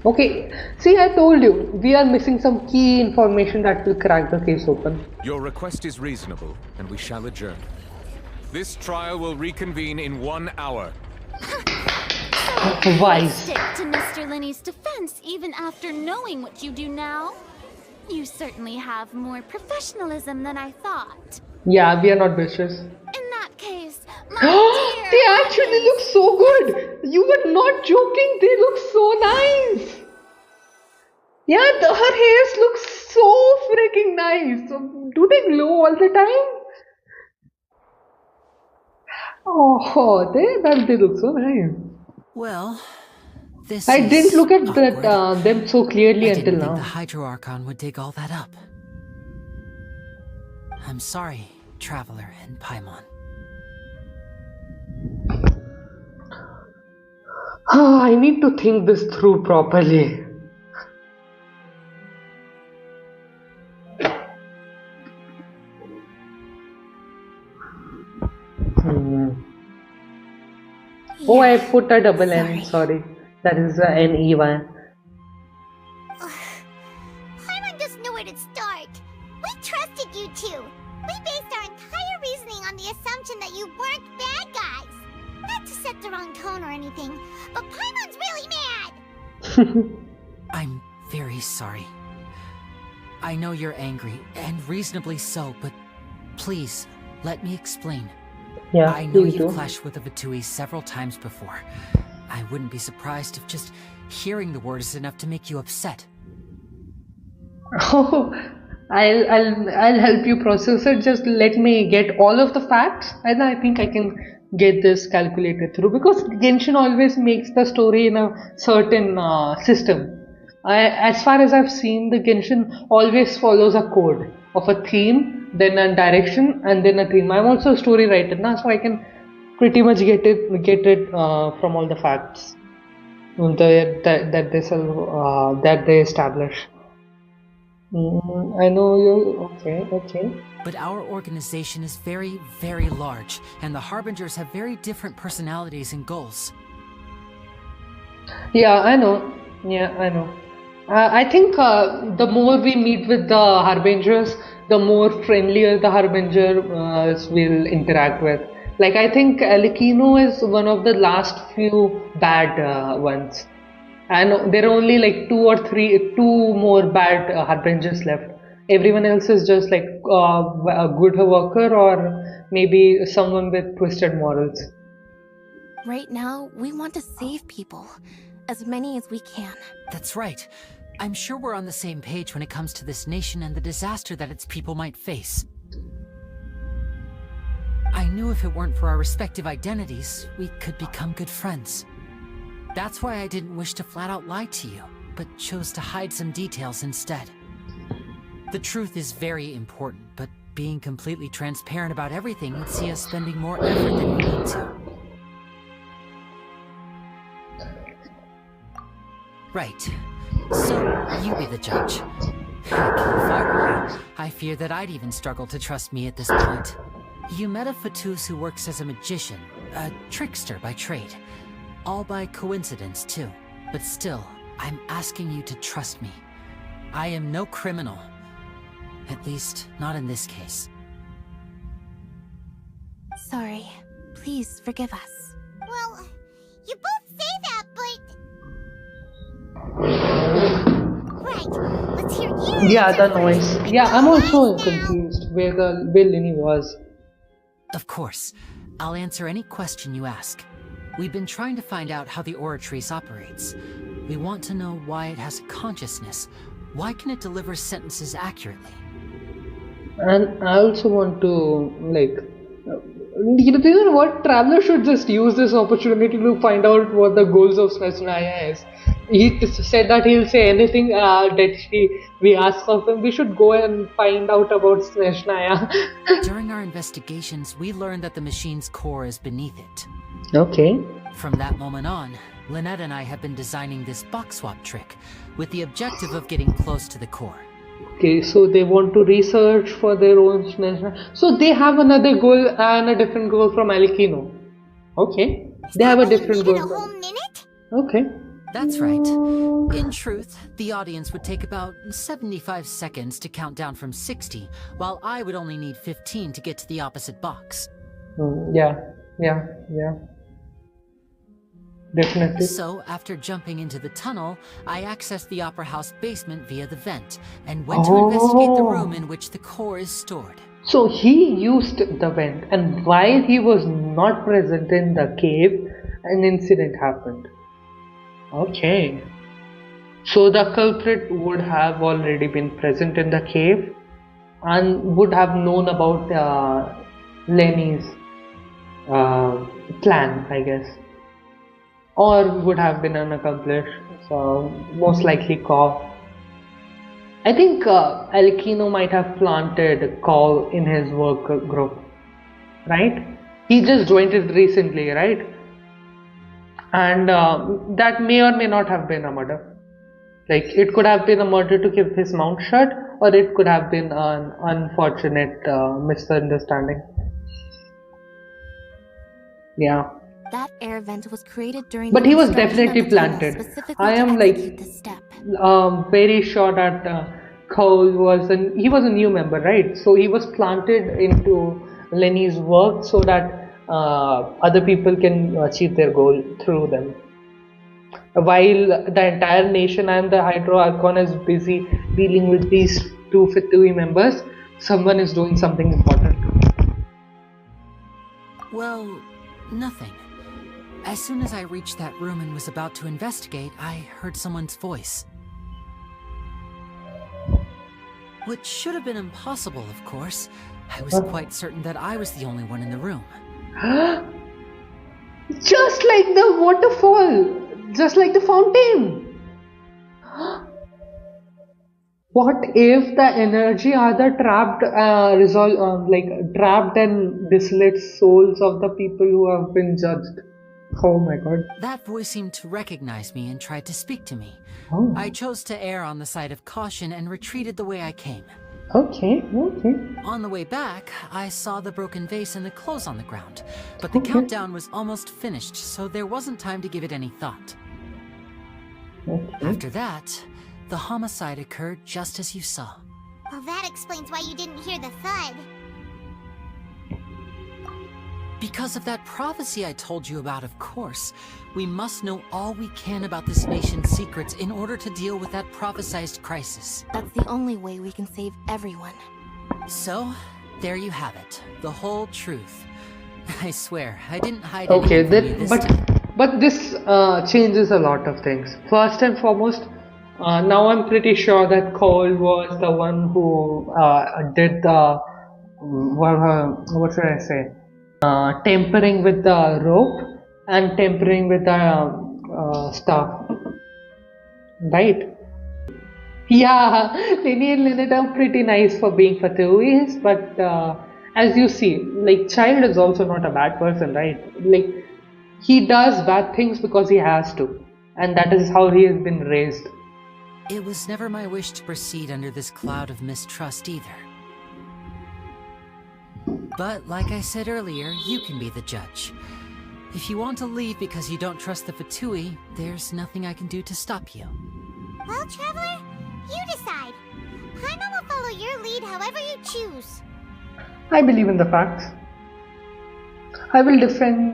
Okay, see, I told you, we are missing some key information that will crack the case open. Your request is reasonable, and we shall adjourn. This trial will reconvene in 1 hour. Wise. Stick to Mr. Linney's defense even after knowing what you do now. You certainly have more professionalism than I thought. Yeah, we are not bitches. In that case, They actually look so good. You were not joking. They look so nice. Yeah, her hairs look so freaking nice. So, do they glow all the time? Oh, they look so nice. Well, this I didn't is look at awkward. them so clearly I until didn't think the now. Hydro Archon would dig all that up. I'm sorry, Traveler and Paimon. I need to think this through properly. Oh, I put a double N. Sorry, that is an E1. Paimon just knew where to start. We trusted you two. We based our entire reasoning on the assumption that you weren't bad guys. Not to set the wrong tone or anything, but Paimon's really mad. I'm very sorry. I know you're angry, and reasonably so, but please, let me explain. Yeah, I know please you've do. clashed with the Vatui several times before. I wouldn't be surprised if just hearing the word is enough to make you upset. Oh, I'll help you process it. Just let me get all of the facts, and I think I can get this calculated through. Because Genshin always makes the story in a certain system. As far as I've seen, the Genshin always follows a code of a theme, then a direction, and then a theme. I'm also a story writer now, so I can pretty much get it from all the facts that they establish. I know you. Okay. But our organization is very, very large, and the Harbingers have very different personalities and goals. Yeah, I know. I think the more we meet with the Harbingers, the more friendlier the Harbingers will interact with. Like, I think Alikino is one of the last few bad ones. And there are only like two more bad Harbingers left. Everyone else is just like a good worker or maybe someone with twisted morals. Right now, we want to save people. As many as we can. That's right. I'm sure we're on the same page when it comes to this nation and the disaster that its people might face. I knew if it weren't for our respective identities, we could become good friends. That's why I didn't wish to flat out lie to you, but chose to hide some details instead. The truth is very important, but being completely transparent about everything would see us spending more effort than we need to. Right. So, you be the judge. Heck, if I were you, I fear that I'd even struggle to trust me at this point. You met a Fatus who works as a magician, a trickster by trade. All by coincidence, too. But still, I'm asking you to trust me. I am no criminal. At least, not in this case. Sorry. Please forgive us. Well, you both say that, but... Right, let's hear you. Yeah, the noise. Yeah, I'm also confused where Linny was. Of course. I'll answer any question you ask. We've been trying to find out how the Oratrice operates. We want to know why it has a consciousness. Why can it deliver sentences accurately? And I also want to, like, you know what? Traveler should just use this opportunity to find out what the goals of Snezhnaya is. He said that he'll say anything that we ask of him. We should go and find out about Snezhnaya. During our investigations, we learned that the machine's core is beneath it. Okay. From that moment on, Lynette and I have been designing this box swap trick with the objective of getting close to the core. Okay, so they want to research for their own Snezhnaya. So they have another goal and a different goal from Alikino. Okay. They have a different goal. Okay. That's right. In truth, the audience would take about 75 seconds to count down from 60, while I would only need 15 to get to the opposite box. Yeah. Definitely. So, after jumping into the tunnel, I accessed the Opera House basement via the vent, and went to investigate the room in which the core is stored. So he used the vent, and while he was not present in the cave, an incident happened. Okay. So the culprit would have already been present in the cave and would have known about Lenny's plan, I guess. Or would have been unaccomplished, so most likely Call. I think Alkino might have planted Call in his work group, right? He just joined it recently, right? And that may or may not have been a murder. Like, it could have been a murder to keep his mouth shut, or it could have been an unfortunate misunderstanding. Yeah. That air vent was created during But the he was construction definitely of the tunnel planted. specifically I to am like execute this step. very sure that Cole was he was a new member, right? So he was planted into Lenny's work so that other people can achieve their goal through them. While the entire nation and the Hydro Archon is busy dealing with these two Fatui members, someone is doing something important. Well, nothing. As soon as I reached that room and was about to investigate, I heard someone's voice. Which should have been impossible, of course. I was quite certain that I was the only one in the room. Just like the waterfall! Just like the fountain! What if the energy are the trapped, trapped and desolate souls of the people who have been judged? Oh my god. That voice seemed to recognize me and tried to speak to me. Oh. I chose to err on the side of caution and retreated the way I came. Okay. On the way back, I saw the broken vase and the clothes on the ground, but the countdown was almost finished, so there wasn't time to give it any thought. After that, the homicide occurred just as you saw. Well, that explains why you didn't hear the thud. Because of that prophecy I told you about, of course. We must know all we can about this nation's secrets in order to deal with that prophesized crisis. That's the only way we can save everyone. So, there you have it. The whole truth. I swear, I didn't hide Okay, anything from you this time. but this changes a lot of things. First and foremost, now I'm pretty sure that Cole was the one who did the what should I say? Tempering with the rope and tempering with the staff, right? Yeah, Lenny and Lynette are pretty nice for being Fatuis, but as you see, like, Child is also not a bad person, right? Like, he does bad things because he has to, and that is how he has been raised. It was never my wish to proceed under this cloud of mistrust either. But like I said earlier, you can be the judge. If you want to leave because you don't trust the Fatui, there's nothing I can do to stop you. Well, Traveler, you decide. Paimon will follow your lead however you choose. I believe in the facts. I will defend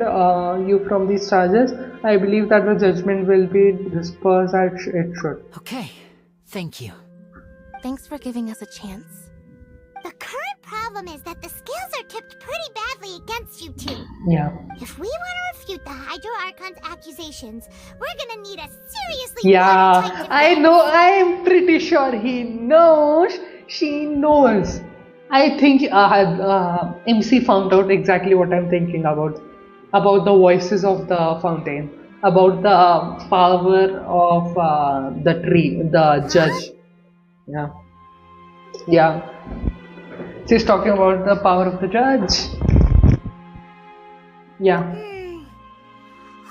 you from these charges. I believe that the judgment will be dispersed as it should. Okay, thank you. Thanks for giving us a chance. The current problem is that the scales are tipped pretty badly against you two. Yeah. If we want to refute the Hydro Archon's accusations, we're gonna need a seriously Yeah, watertight I know. I am pretty sure he knows. She knows. I think MC found out exactly what I'm thinking about the voices of the fountain, about the power of the tree, the judge. Yeah. She's talking about the power of the judge. Yeah.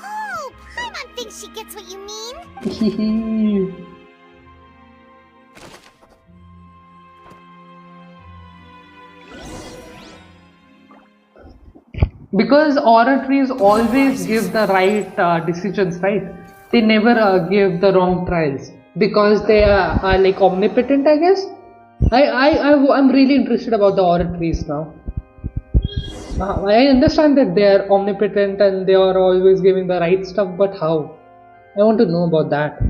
Oh, Paimon thinks she gets what you mean. Because oratories always give the right decisions, right? They never give the wrong trials because they are like omnipotent, I guess. I'm really interested about the oratories now. I understand that they are omnipotent and they are always giving the right stuff, but how? I want to know about that.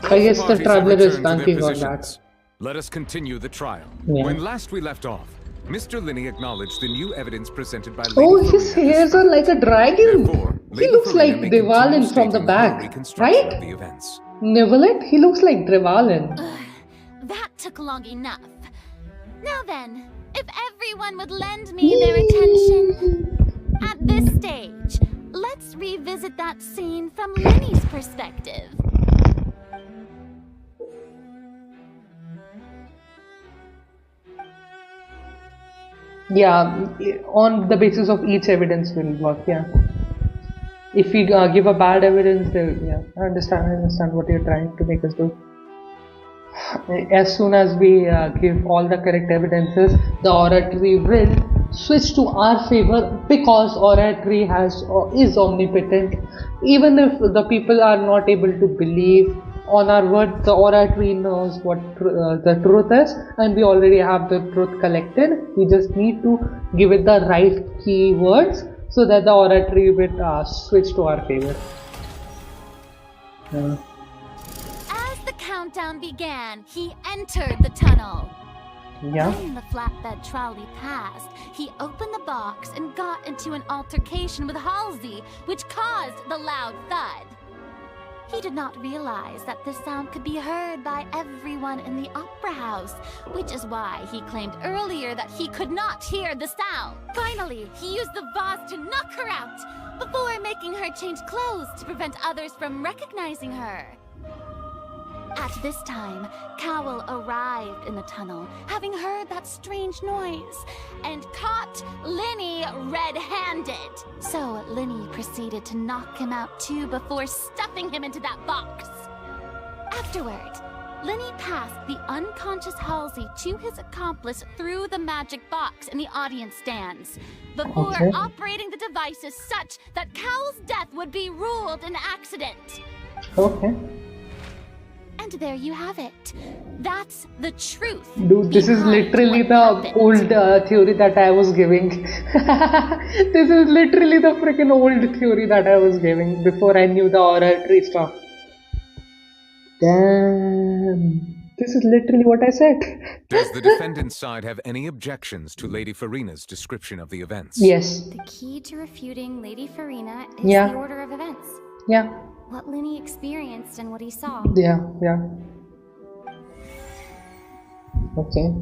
I guess the traveler is banking on that. Let us continue the trial. Yeah. When last we left off, Mr. Linney acknowledged the new evidence presented by Lady Oh, Farina his hairs are like a dragon. Therefore, He Lady looks Farina like may continue Devalin from the stating her back, reconstruction right? of the events. Nivelet? He looks like Devalin. That took long enough. Now then, if everyone would lend me their attention. At this stage, let's revisit that scene from Lenny's perspective. Yeah, on the basis of each evidence will work, yeah. If we give a bad evidence, yeah, I understand what you're trying to make us do. As soon as we give all the correct evidences, the oratory will switch to our favor because oratory is omnipotent. Even if the people are not able to believe on our word, the oratory knows what the truth is, and we already have the truth collected. We just need to give it the right keywords so that the oratory will switch to our favor. As the countdown began, he entered the tunnel. Yeah. When the flatbed trolley passed, he opened the box and got into an altercation with Halsey, which caused the loud thud. He did not realize that this sound could be heard by everyone in the opera house, which is why he claimed earlier that he could not hear the sound. Finally, he used the vase to knock her out, before making her change clothes to prevent others from recognizing her. At this time, Cowell arrived in the tunnel, having heard that strange noise, and caught Linny red-handed. So Linny proceeded to knock him out too before stuffing him into that box. Afterward, Linny passed the unconscious Halsey to his accomplice through the magic box in the audience stands, before operating the devices such that Cowell's death would be ruled an accident. Okay. And there you have it. That's the truth. Dude, this is literally the old theory that I was giving. This is literally the freaking old theory that I was giving before I knew the oratory stuff. Damn. This is literally what I said. Does the defendant's side have any objections to Lady Farina's description of the events? Yes. The key to refuting Lady Farina is Yeah. the order of events. Yeah. What Linny experienced and what he saw. Yeah. Okay.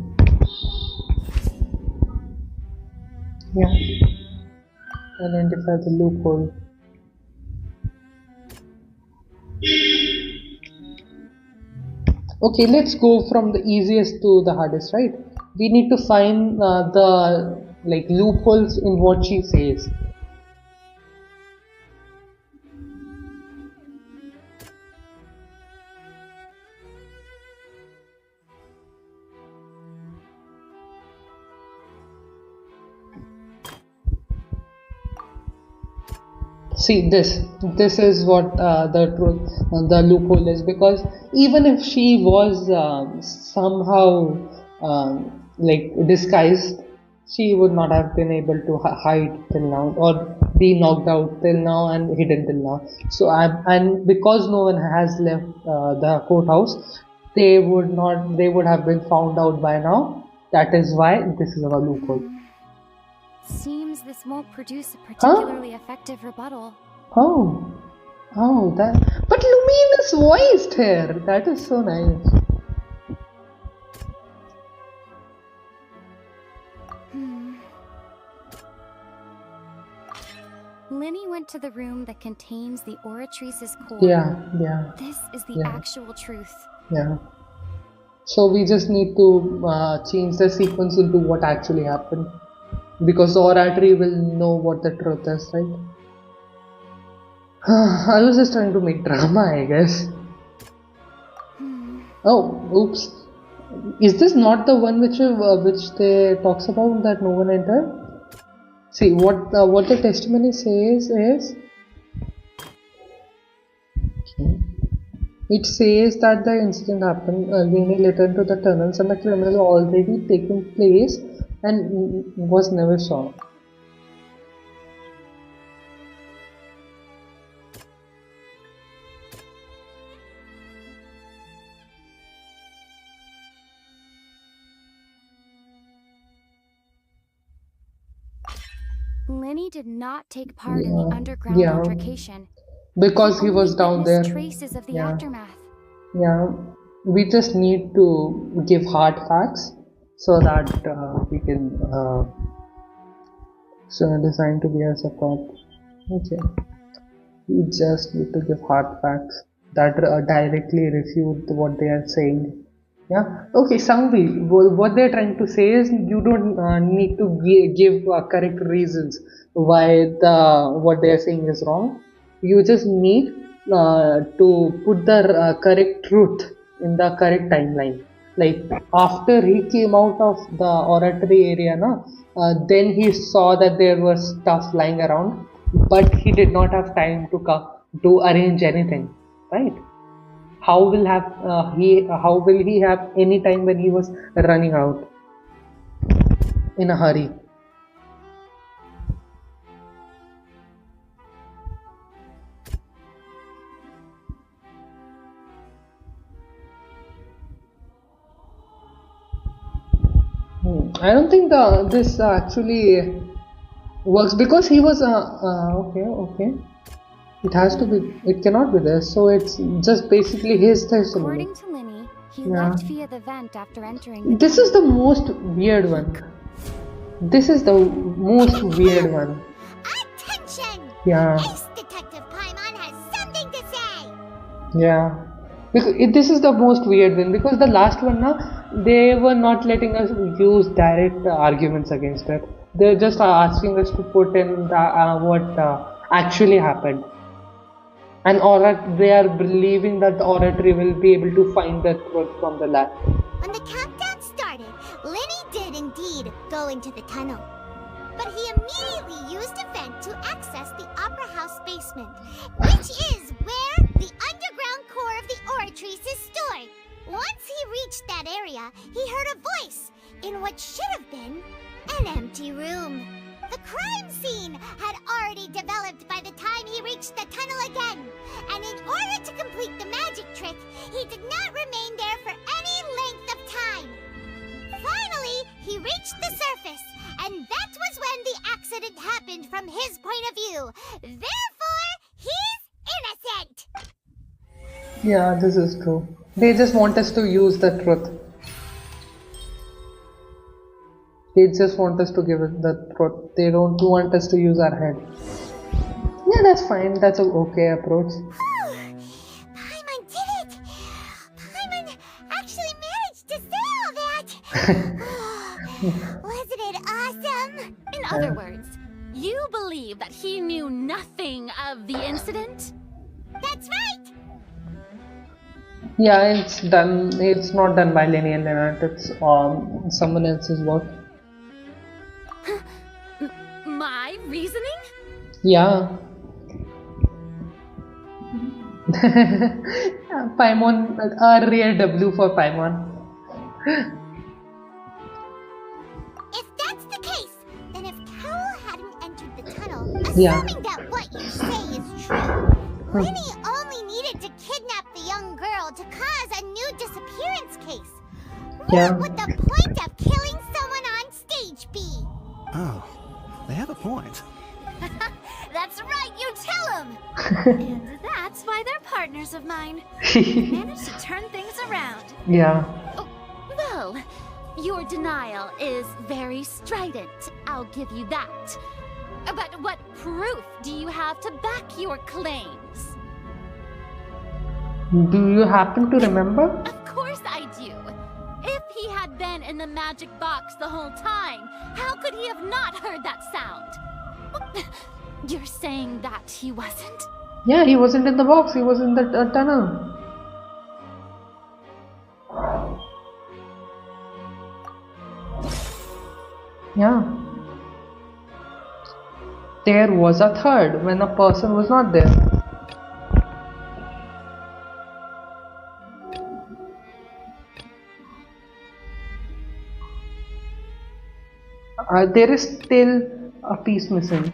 Yeah. Identify the loophole. Okay, let's go from the easiest to the hardest, right? We need to find the loopholes in what she says. See, this is what the loophole is, because even if she was somehow disguised, she would not have been able to hide till now, or be knocked out till now and hidden till now. So and because no one has left the courthouse, they would have been found out by now. That is why this is our loophole. Seems this won't produce a particularly effective rebuttal. Oh, that. But Lumina's voiced here. That is so nice. Linny went to the room that contains the Oratrice's core. Yeah. This is the actual truth. Yeah. So we just need to change the sequence into what actually happened, because the oratory will know what the truth is, right? I was just trying to make drama, I guess. Oh, oops. Is this not the one which they talks about that no one entered? See, what the testimony says is, it says that the incident happened Linny later into the tunnels and the criminal already taken place and was never saw. Lenny did not take part in the underground Yeah, altercation. because he was only down witnessed there. traces of the Yeah, aftermath. yeah. We just need to give hard facts so that we can design to be as a cop. Okay. We just need to give hard facts that directly refute what they are saying. Yeah. Okay, Sangvi, what they're trying to say is you don't need to give correct reasons why what they are saying is wrong. You just need to put the correct truth in the correct timeline. Like after he came out of the oratory area, then he saw that there was stuff lying around, but he did not have time to arrange anything, right? How will he have any time when he was running out in a hurry? I don't think this actually works because he was okay. It has to be. It cannot be this. So it's just basically his testimony. According to Lenny, he Yeah. left via the vent after entering the This is the most weird one. This is the most weird one. Attention! Yeah. Ace Detective Paimon has something to say! Yeah. Because this is the most weird one because the last one, they were not letting us use direct arguments against it. They're just asking us to put in what actually happened. And they are believing that the oratory will be able to find the truth from the lab. When the countdown started, Lenny did indeed go into the tunnel. But he immediately used a vent to access the Opera House basement, which is where the underground core of the oratories is stored. Once he reached that area, he heard a voice in what should have been an empty room. The crime scene had already developed by the time he reached the tunnel again, and in order to complete the magic trick, he did not remain there for any length of time. Finally, he reached the surface, and that was when the accident happened from his point of view. Therefore, he's innocent! Yeah, this is true. They just want us to use the truth. They just want us to give it the truth. They don't want us to use our head. Yeah, that's fine. That's an okay approach. Paimon did it! Paimon actually managed to say all that! Wasn't it awesome? In other words, you believe that he knew nothing of the incident? That's right! Yeah, it's done. It's not done by Lenny and Lennart. It's someone else's work. My reasoning? Yeah. Paimon, a real W for Paimon. If that's the case, then if Carol hadn't entered the tunnel, assuming that what you say is true, Lenny only needed to kidnap the young girl to cause a new disappearance case. What would the point of killing someone on stage be? Oh, they have a point. That's right, you tell him! And that's why they're partners of mine. Managed to turn things around. Yeah. Oh, well, your denial is very strident. I'll give you that. But what proof do you have to back your claims? Do you happen to remember? Of course I do. If he had been in the magic box the whole time, how could he have not heard that sound? You're saying that he wasn't? Yeah, he wasn't in the box. He was in the tunnel. Yeah. There was a third when a person was not there. There is still a piece missing.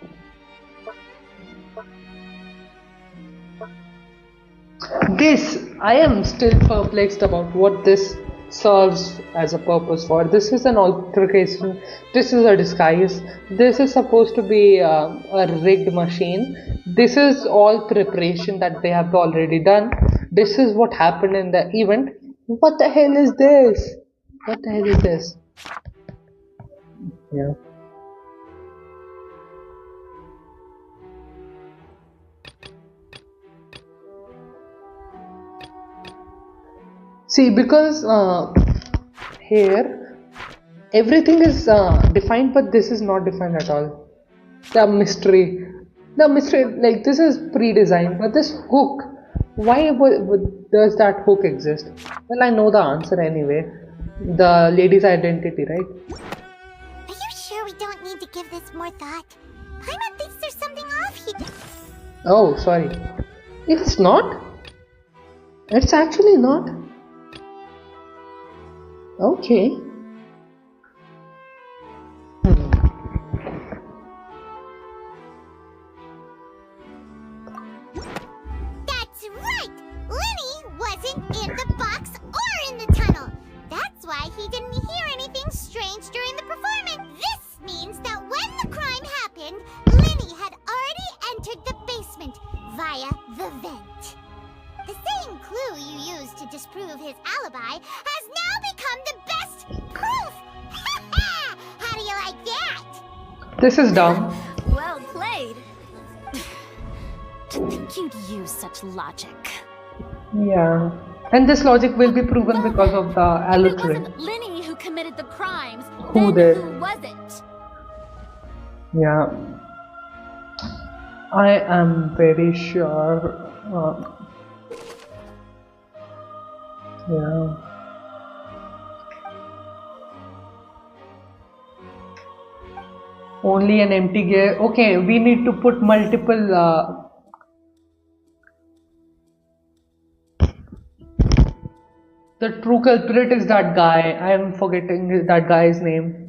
I am still perplexed about what this serves as a purpose for. This is an altercation, this is a disguise, this is supposed to be a rigged machine. This is all preparation that they have already done. This is what happened in the event. What the hell is this? What the hell is this? Yeah. See, because here everything is defined, but this is not defined at all. The mystery, like this is pre-designed, but this hook, why does that hook exist? Well, I know the answer anyway. The lady's identity, right? Are you sure we don't need to give this more thought? Paimon thinks there's something off here. Oh, sorry. It's not. It's actually not. Okay. That's right! Lenny wasn't in the box or in the tunnel. That's why he didn't hear anything strange during the performance. This means that when the crime happened, Lenny had already entered the basement via the vent. The same clue you used to disprove his alibi has now become the best proof! How do you like that? This is dumb. Well played. To think you'd use such logic. Yeah. And this logic will be proven because of the alliteration. It wasn't Lenny who committed the crimes. Who did? Who was it? Yeah. I am very sure. Yeah. Only an empty gear. Okay, we need to put multiple. The true culprit is that guy. I am forgetting that guy's name.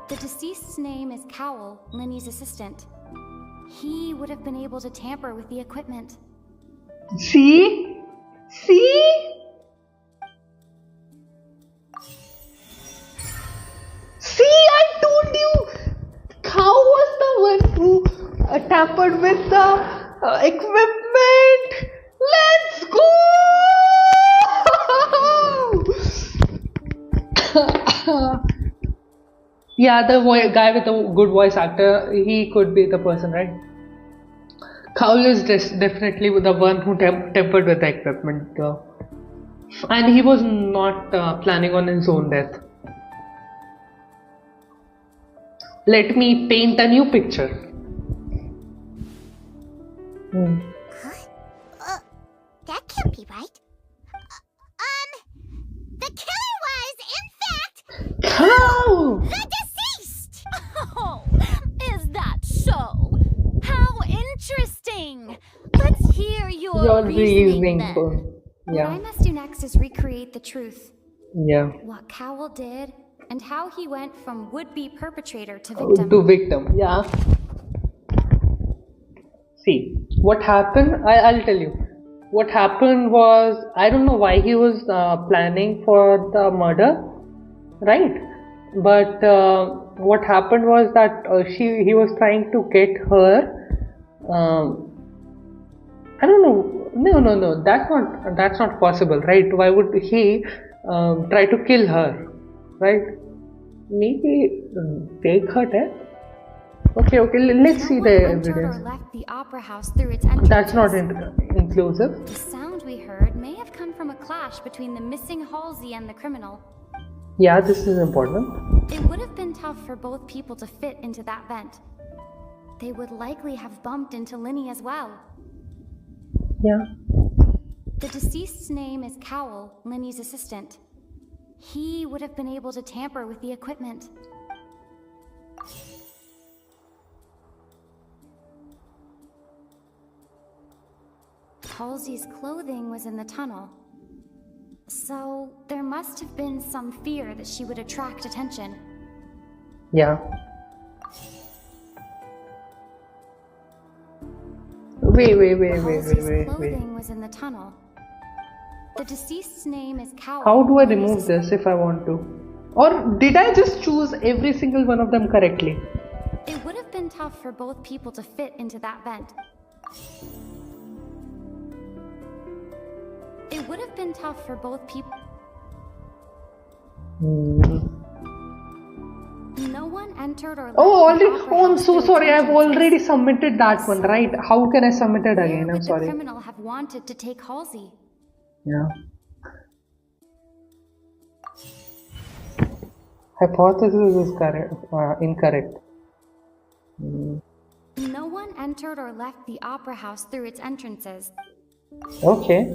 The deceased's name is Cowell, Lenny's assistant. He would have been able to tamper with the equipment. See? See? See, I told you! Cow was the one who tampered with the equipment! Let's go! Yeah, the guy with the good voice actor, he could be the person, right? Cowell is definitely the one who tampered with the equipment, and he was not planning on his own death. Let me paint a new picture. That can't be right. The killer was, in fact, Cow! the deceased! Oh, is that so? How interesting! Let's hear your reasoning then. What I must do next is recreate the truth. Yeah. What Cowell did, and how he went from would-be perpetrator to victim. To victim, yeah. See, what happened, I'll tell you. What happened was, I don't know why he was planning for the murder, right? But what happened was that he was trying to get her. I don't know. No. That's not possible, right? Why would he try to kill her, right? Maybe fake her death. Okay. Let's see the evidence. Or left the opera house through its entrance. That's not inclusive. The sound we heard may have come from a clash between the missing Halsey and the criminal. Yeah, this is important. It would have been tough for both people to fit into that vent. They would likely have bumped into Lenny as well. Yeah. The deceased's name is Cowell, Lenny's assistant. He would have been able to tamper with the equipment. Halsey's clothing was in the tunnel. So there must have been some fear that she would attract attention. Yeah. Wait. Halsey's clothing was in the tunnel. The deceased's name is Cowell. How do I remove this if I want to? Or did I just choose every single one of them correctly? It would have been tough for both people to fit into that vent. It would have been tough for both people. No one entered or left. Oh, already. Oh, I'm so sorry. I've already submitted that one, right? How can I submit it again? I'm sorry. The criminal have wanted to take Halsey. Yeah. Hypothesis is correct. Incorrect. No one entered or left the opera house through its entrances. Okay.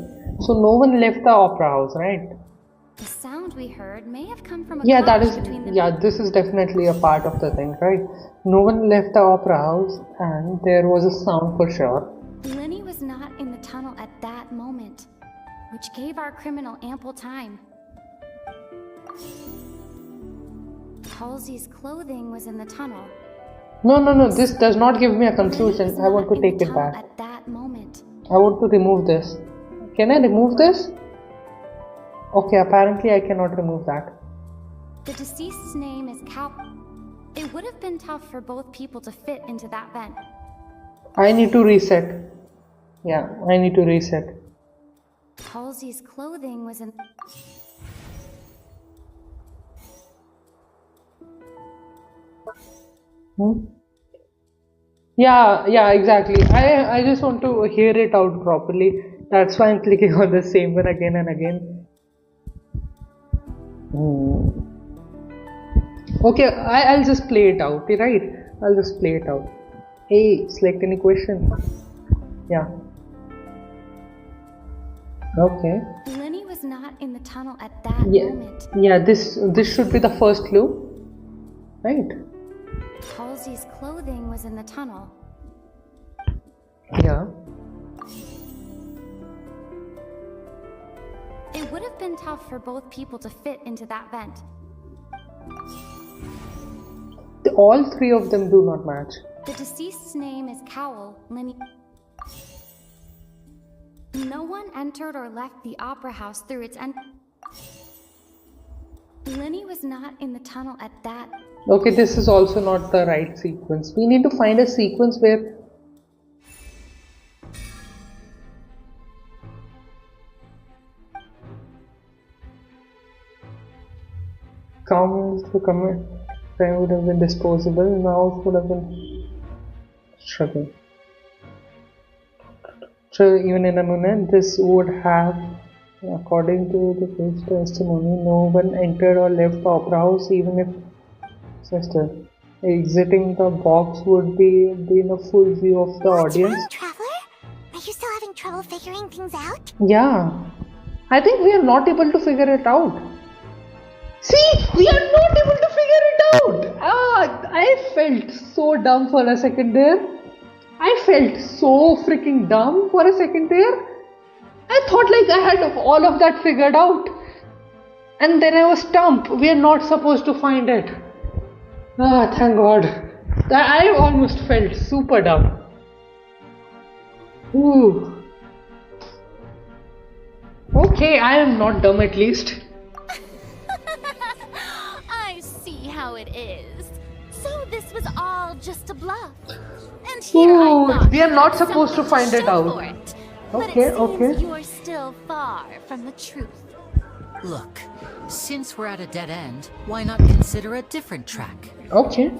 So no one left the opera house, right? The sound we heard may have come from a Yeah, that clash is. between the Yeah, this is definitely a part of the thing, right? No one left the opera house, and there was a sound for sure. Lenny was not in the tunnel at that moment, which gave our criminal ample time. Halsey's clothing was in the tunnel. No. This does not give me a conclusion. I want to take it back. At that moment. I want to remove this. Can I remove this? Okay, apparently I cannot remove that. The deceased's name is Cal. It would have been tough for both people to fit into that vent. I need to reset. Yeah, I need to reset. Halsey's clothing was in. Yeah, exactly. I just want to hear it out properly. That's why I'm clicking on the same one again and again. Okay, I'll just play it out, right? I'll just play it out. Hey, select any question. Yeah. Okay. Lenny was not in the tunnel at that moment. Yeah, this should be the first clue. Right? Halsey's clothing was in the tunnel. Yeah. It would have been tough for both people to fit into that vent. All three of them do not match. The deceased's name is Cowell, Lenny. No one entered or left the opera house through its Lenny was not in the tunnel at that. Okay, this is also not the right sequence. We need to find a sequence where comes to commit crime would have been disposable, now would have been struggling. So even in a moment, this would have, according to the first testimony, no one entered or left the opera house, even if sister exiting the box would be in a full view of the audience. What's wrong, Traveler? Are you still having trouble figuring things out? Yeah, I think we are not able to figure it out. See, we are not able to figure it out. I felt so dumb for a second there. I felt so freaking dumb for a second there. I thought like I had all of that figured out. And then I was stumped. We are not supposed to find it. Thank God. I almost felt super dumb. Ooh. Okay, I am not dumb at least. I see how it is. So this was all just a bluff. And here I we are not supposed to find it out. Okay. You're still far from the truth. Look, since we're at a dead end, why not consider a different track? Okay.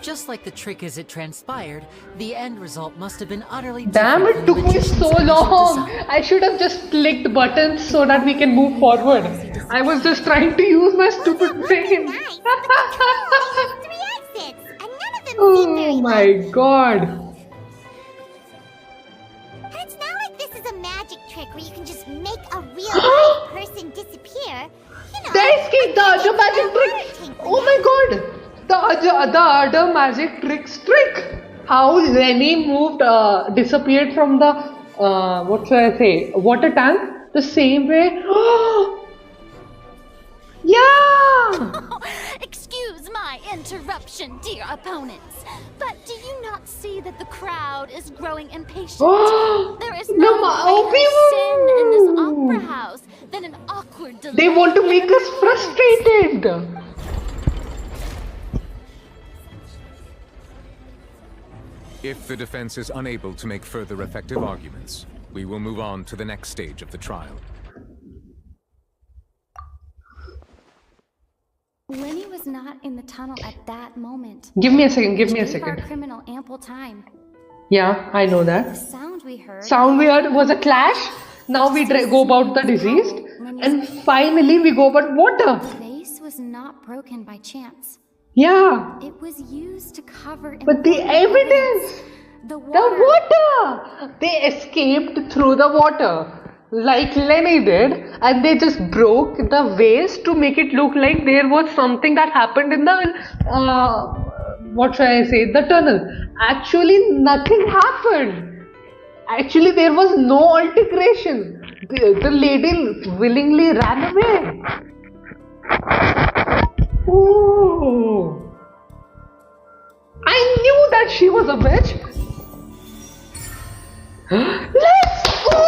Just like the trick as it transpired, the end result must have been utterly Damn, it took me so long. I should have just clicked buttons so that we can move forward. I was just trying to use my stupid brain. Oh my God. And it's trick where you can just make a real life person disappear, you know. They escaped the other magic trick. Oh my god. The other magic trick. How Lenny moved, disappeared from the, what should I say, water tank. The same way. Yeah! Excuse my interruption, dear opponents, but do you not see that the crowd is growing impatient? There is no greater sin in this opera house than an awkward delay. They want to make us frustrated. If the defense is unable to make further effective arguments, we will move on to the next stage of the trial. Lenny was not in the tunnel at that moment. Give me a second, give me a Which gave second. our criminal ample time. Yeah, I know The that. sound we heard Was a clash. Now we go about the deceased. And finally we go about water. The vase was not broken by chance. Yeah. It was used to cover But the evidence. The water. They escaped through the water. Like Lenny did, and they just broke the vase to make it look like there was something that happened in the what should I say, the tunnel. Actually nothing happened. Actually there was no altercation. The lady willingly ran away. Ooh. I knew that she was a bitch. Let's go!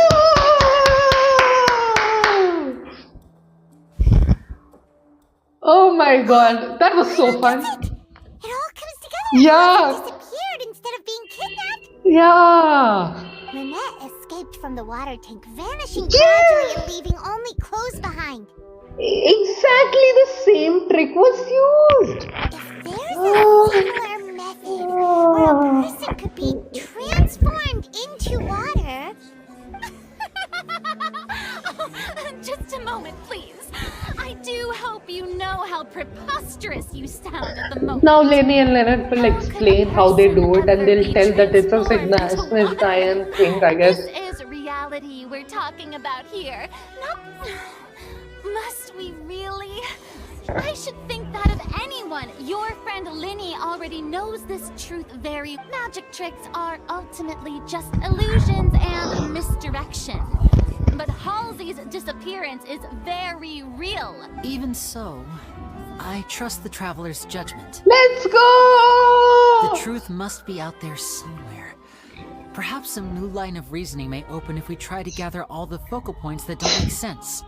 Oh my god, that was so fun. It all comes together. Yeah. She disappeared instead of being kidnapped. Yeah. Lynette escaped from the water tank, vanishing gradually and leaving only clothes behind. Exactly the same trick was used. If there's a similar method where a person could be transformed into water. Just a moment, please. I do hope you know how preposterous you sound at the moment. Now Lenny and Leonard will explain how they do it, and they'll tell that it's a Signian thing, I guess. This is reality we're talking about here. No, must we really? I should think that of anyone. Your friend Linny already knows this truth very. Magic tricks are ultimately just illusions and misdirection. But Halsey's disappearance is very real. Even so, I trust the Traveler's judgment. Let's go! The truth must be out there somewhere. Perhaps some new line of reasoning may open if we try to gather all the focal points that don't make sense.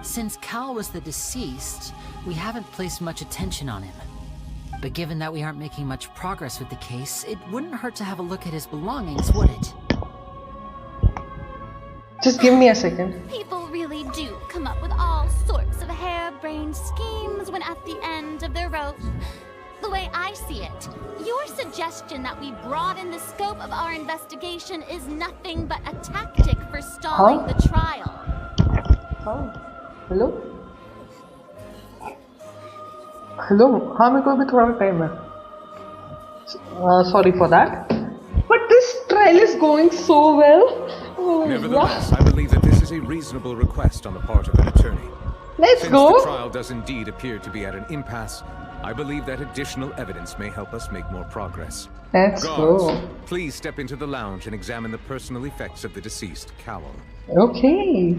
Since Cal was the deceased, we haven't placed much attention on him. But given that we aren't making much progress with the case, it wouldn't hurt to have a look at his belongings, would it? Just give me a second. People really do come up with all sorts of harebrained schemes when at the end of their rope. The way I see it, your suggestion that we broaden the scope of our investigation is nothing but a tactic for stalling the trial. Hello? Hello? हाँ मेरे को भी थोड़ा time है. Sorry for that. But this trial is going so well. Oh, Nevertheless, I believe that this is a reasonable request on the part of an attorney. Let's Since go. the trial does indeed appear to be at an impasse, I believe that additional evidence may help us make more progress. Let's Guards, go. please step into the lounge and examine the personal effects of the deceased Cowell. Okay.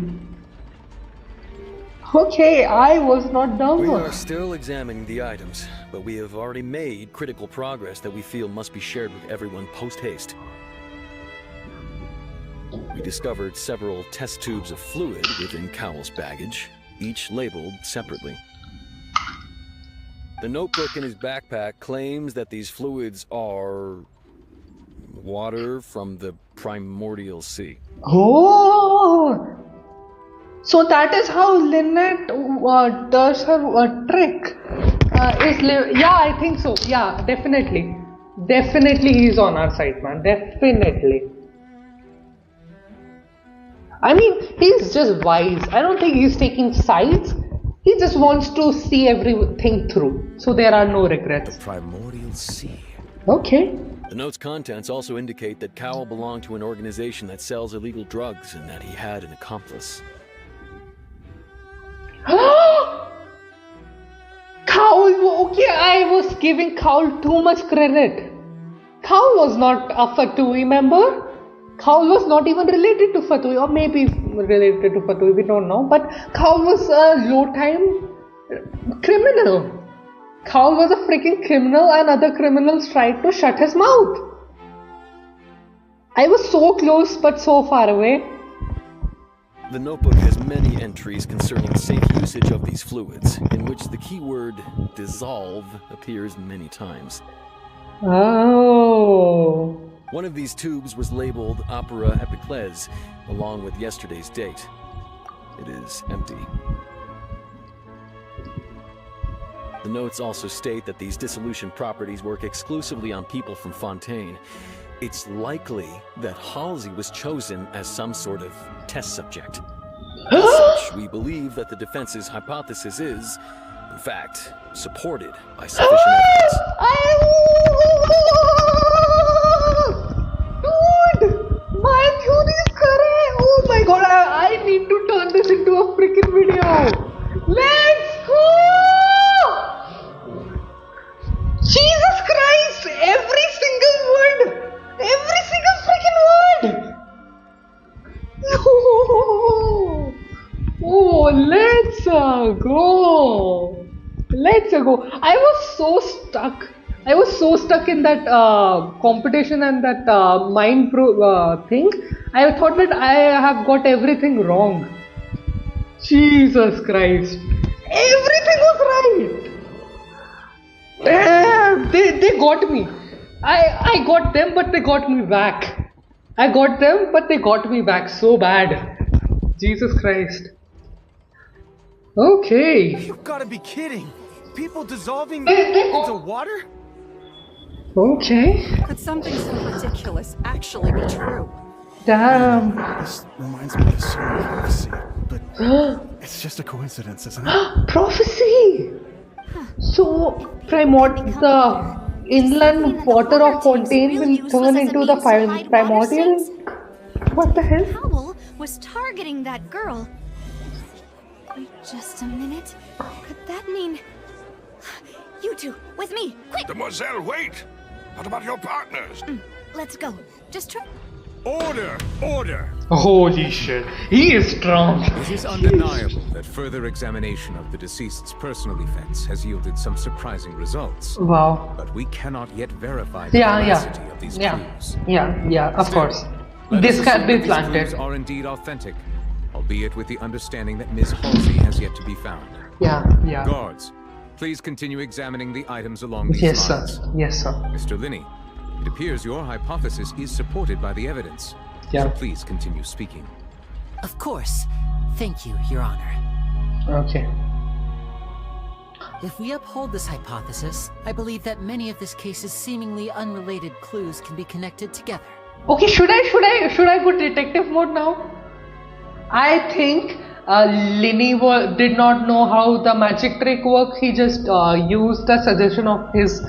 Okay, I was not done. We are still examining the items, but we have already made critical progress that we feel must be shared with everyone post-haste. We discovered several test tubes of fluid within Cowell's baggage, each labeled separately. The notebook in his backpack claims that these fluids are water from the primordial sea. Oh! So that is how Lynette does her trick. Yeah, I think so. Yeah, definitely. Definitely he's on our side, man. Definitely. I mean, he's just wise. I don't think he's taking sides. He just wants to see everything through. So there are no regrets. The primordial sea. Okay. The note's contents also indicate that Cowell belonged to an organization that sells illegal drugs and that he had an accomplice. Cowell, okay, I was giving Cowell too much credit. Cowell was not a Fatui, remember? Cowell was not even related to Fatui, or maybe related to Fatui, we don't know. But Cowell was a low-time criminal. Cowell was a freaking criminal and other criminals tried to shut his mouth. I was so close but so far away. The notebook has many entries concerning safe usage of these fluids, in which the keyword dissolve appears many times. Oh. One of these tubes was labeled Opera Epiclese, along with yesterday's date. It is empty. The notes also state that these dissolution properties work exclusively on people from Fontaine. It's likely that Halsey was chosen as some sort of test subject. As such, we believe that the defense's hypothesis is, in fact, supported by sufficient evidence. Dude! My theory is correct! Oh my god, I need to turn this into a freaking video! Let's go! Jesus Christ! Every single word! Every single freaking word! Oh, let's go! Let's go! I was so stuck in that competition and that mind thing. I thought that I have got everything wrong. Jesus Christ! Everything was right! Damn! They got me. I got them, but they got me back. I got them, but they got me back so bad. Jesus Christ. Okay. You've got to be kidding. People dissolving into water? Okay. Could something so ridiculous actually be true? Damn. This reminds me of the summer prophecy, but it's just a coincidence, isn't it? Prophecy! So, the inland water of Fontaine will turn into the primordial? What the hell? Cowell was targeting that girl. Wait just a minute. Could that mean... You two, with me, quick! Mademoiselle, wait! What about your partners? Let's go. Just try... Order! Order! Holy shit, he is strong. It is undeniable that further examination of the deceased's personal effects has yielded some surprising results. Wow. But we cannot yet verify the veracity of these clues. Yeah, of course. Let This us can be assume that these planted. clues are indeed authentic, albeit with the understanding that Miss Halsey has yet to be found. Yeah. Guards, please continue examining the items along these Yes, lines. sir. Yes, sir. Mr. Linney, it appears your hypothesis is supported by the evidence. Yeah. So please continue speaking. Of course. Thank you, Your Honor. Okay. If we uphold this hypothesis, I believe that many of this case's seemingly unrelated clues can be connected together. Okay, should I go detective mode now? I think Linney did not know how the magic trick works. He just used the suggestion of his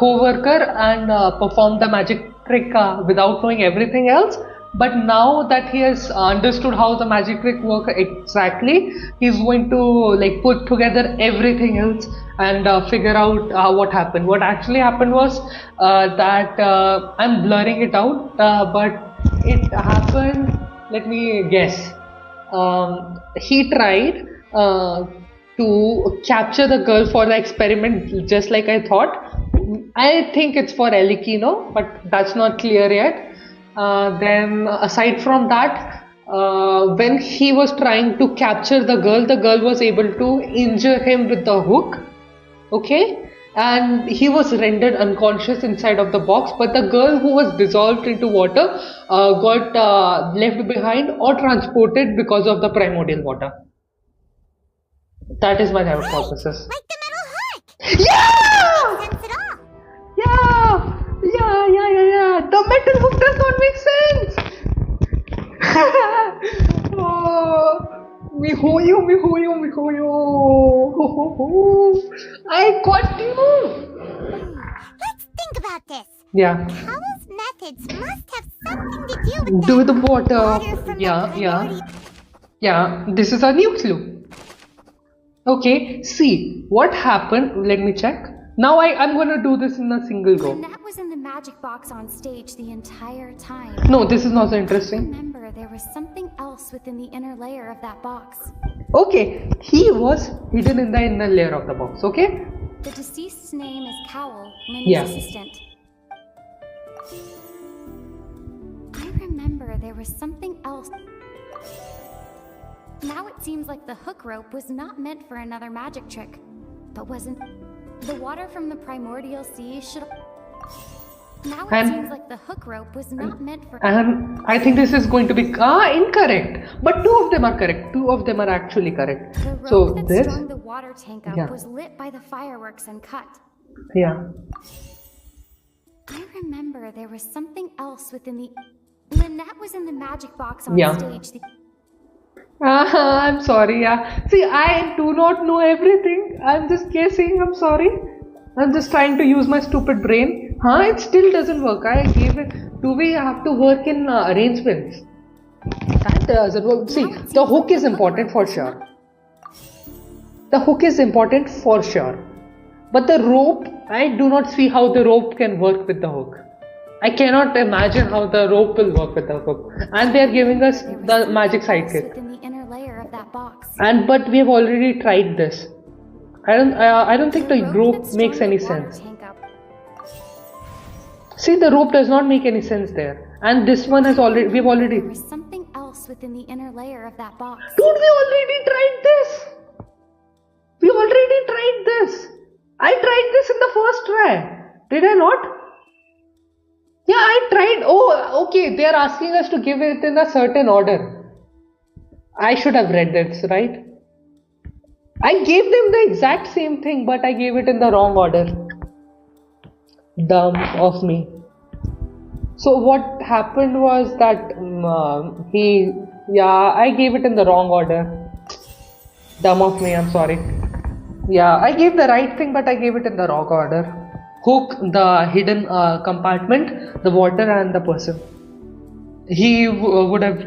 co-worker and performed the magic trick without knowing everything else. But now that he has understood how the magic trick works exactly, he's going to put together everything else and figure out what happened. What actually happened was that I'm blurring it out, but it happened. Let me guess. He tried to capture the girl for the experiment, just like I thought. I think it's for Elikino, but that's not clear yet. Then aside from that, when he was trying to capture the girl was able to injure him with the hook. Okay, and he was rendered unconscious inside of the box, but the girl who was dissolved into water got left behind or transported because of the primordial water. That is my hypothesis. Like the metal hook! Yeah! Sense at all. Yeah! The metal hook does not make sense! Mihoyo. I got you! Let's think about this. Yeah. Cowell's methods must have something to do with Do with the water water. from Yeah, the yeah. primordial. Yeah, this is a new clue. Okay, see what happened. Let me check. Now I'm gonna do this in a single go. Lynette was in the magic box on stage the entire time. No, this is not so I interesting. remember there was something else within the inner layer of that box. Okay, he was hidden in the inner layer of the box. Okay. The deceased's name is Cowell, Linny's Yeah. assistant. I remember there was something else. Now it seems like the hook rope was not meant for another magic trick, but wasn't. The water from the primordial sea should. Now it And- seems like the hook rope was not meant for. And I think this is going to be incorrect. But two of them are correct. Two of them are actually correct. The rope So that this, strung the water tank up Yeah. was lit by the fireworks and cut. yeah. I remember there was something else within the. Lynette was in the magic box on Yeah. stage. I'm sorry. Yeah. See, I do not know everything. I'm just guessing. I'm sorry. I'm just trying to use my stupid brain. It still doesn't work. I gave it. Do we have to work in arrangements? That doesn't work. See, the hook is important for sure. The hook is important for sure. But the rope, I do not see how the rope can work with the hook. I cannot imagine how the rope will work with the hook. And they are giving us the magic sidekick. Within the inner layer of that box. But we have already tried this. I don't think the rope makes any sense. See, the rope does not make any sense there. And this one has already, we've already. There was something else within the inner layer of that box. Dude, we already tried this. We already tried this. I tried this in the first try. Did I not? Yeah, I tried. Oh, okay. They are asking us to give it in a certain order. I should have read this, right? I gave them the exact same thing, but I gave it in the wrong order. Dumb of me. So what happened was that I gave it in the wrong order. Dumb of me, I'm sorry. Yeah, I gave the right thing, but I gave it in the wrong order. Hook, the hidden compartment, the water, and the person. He would have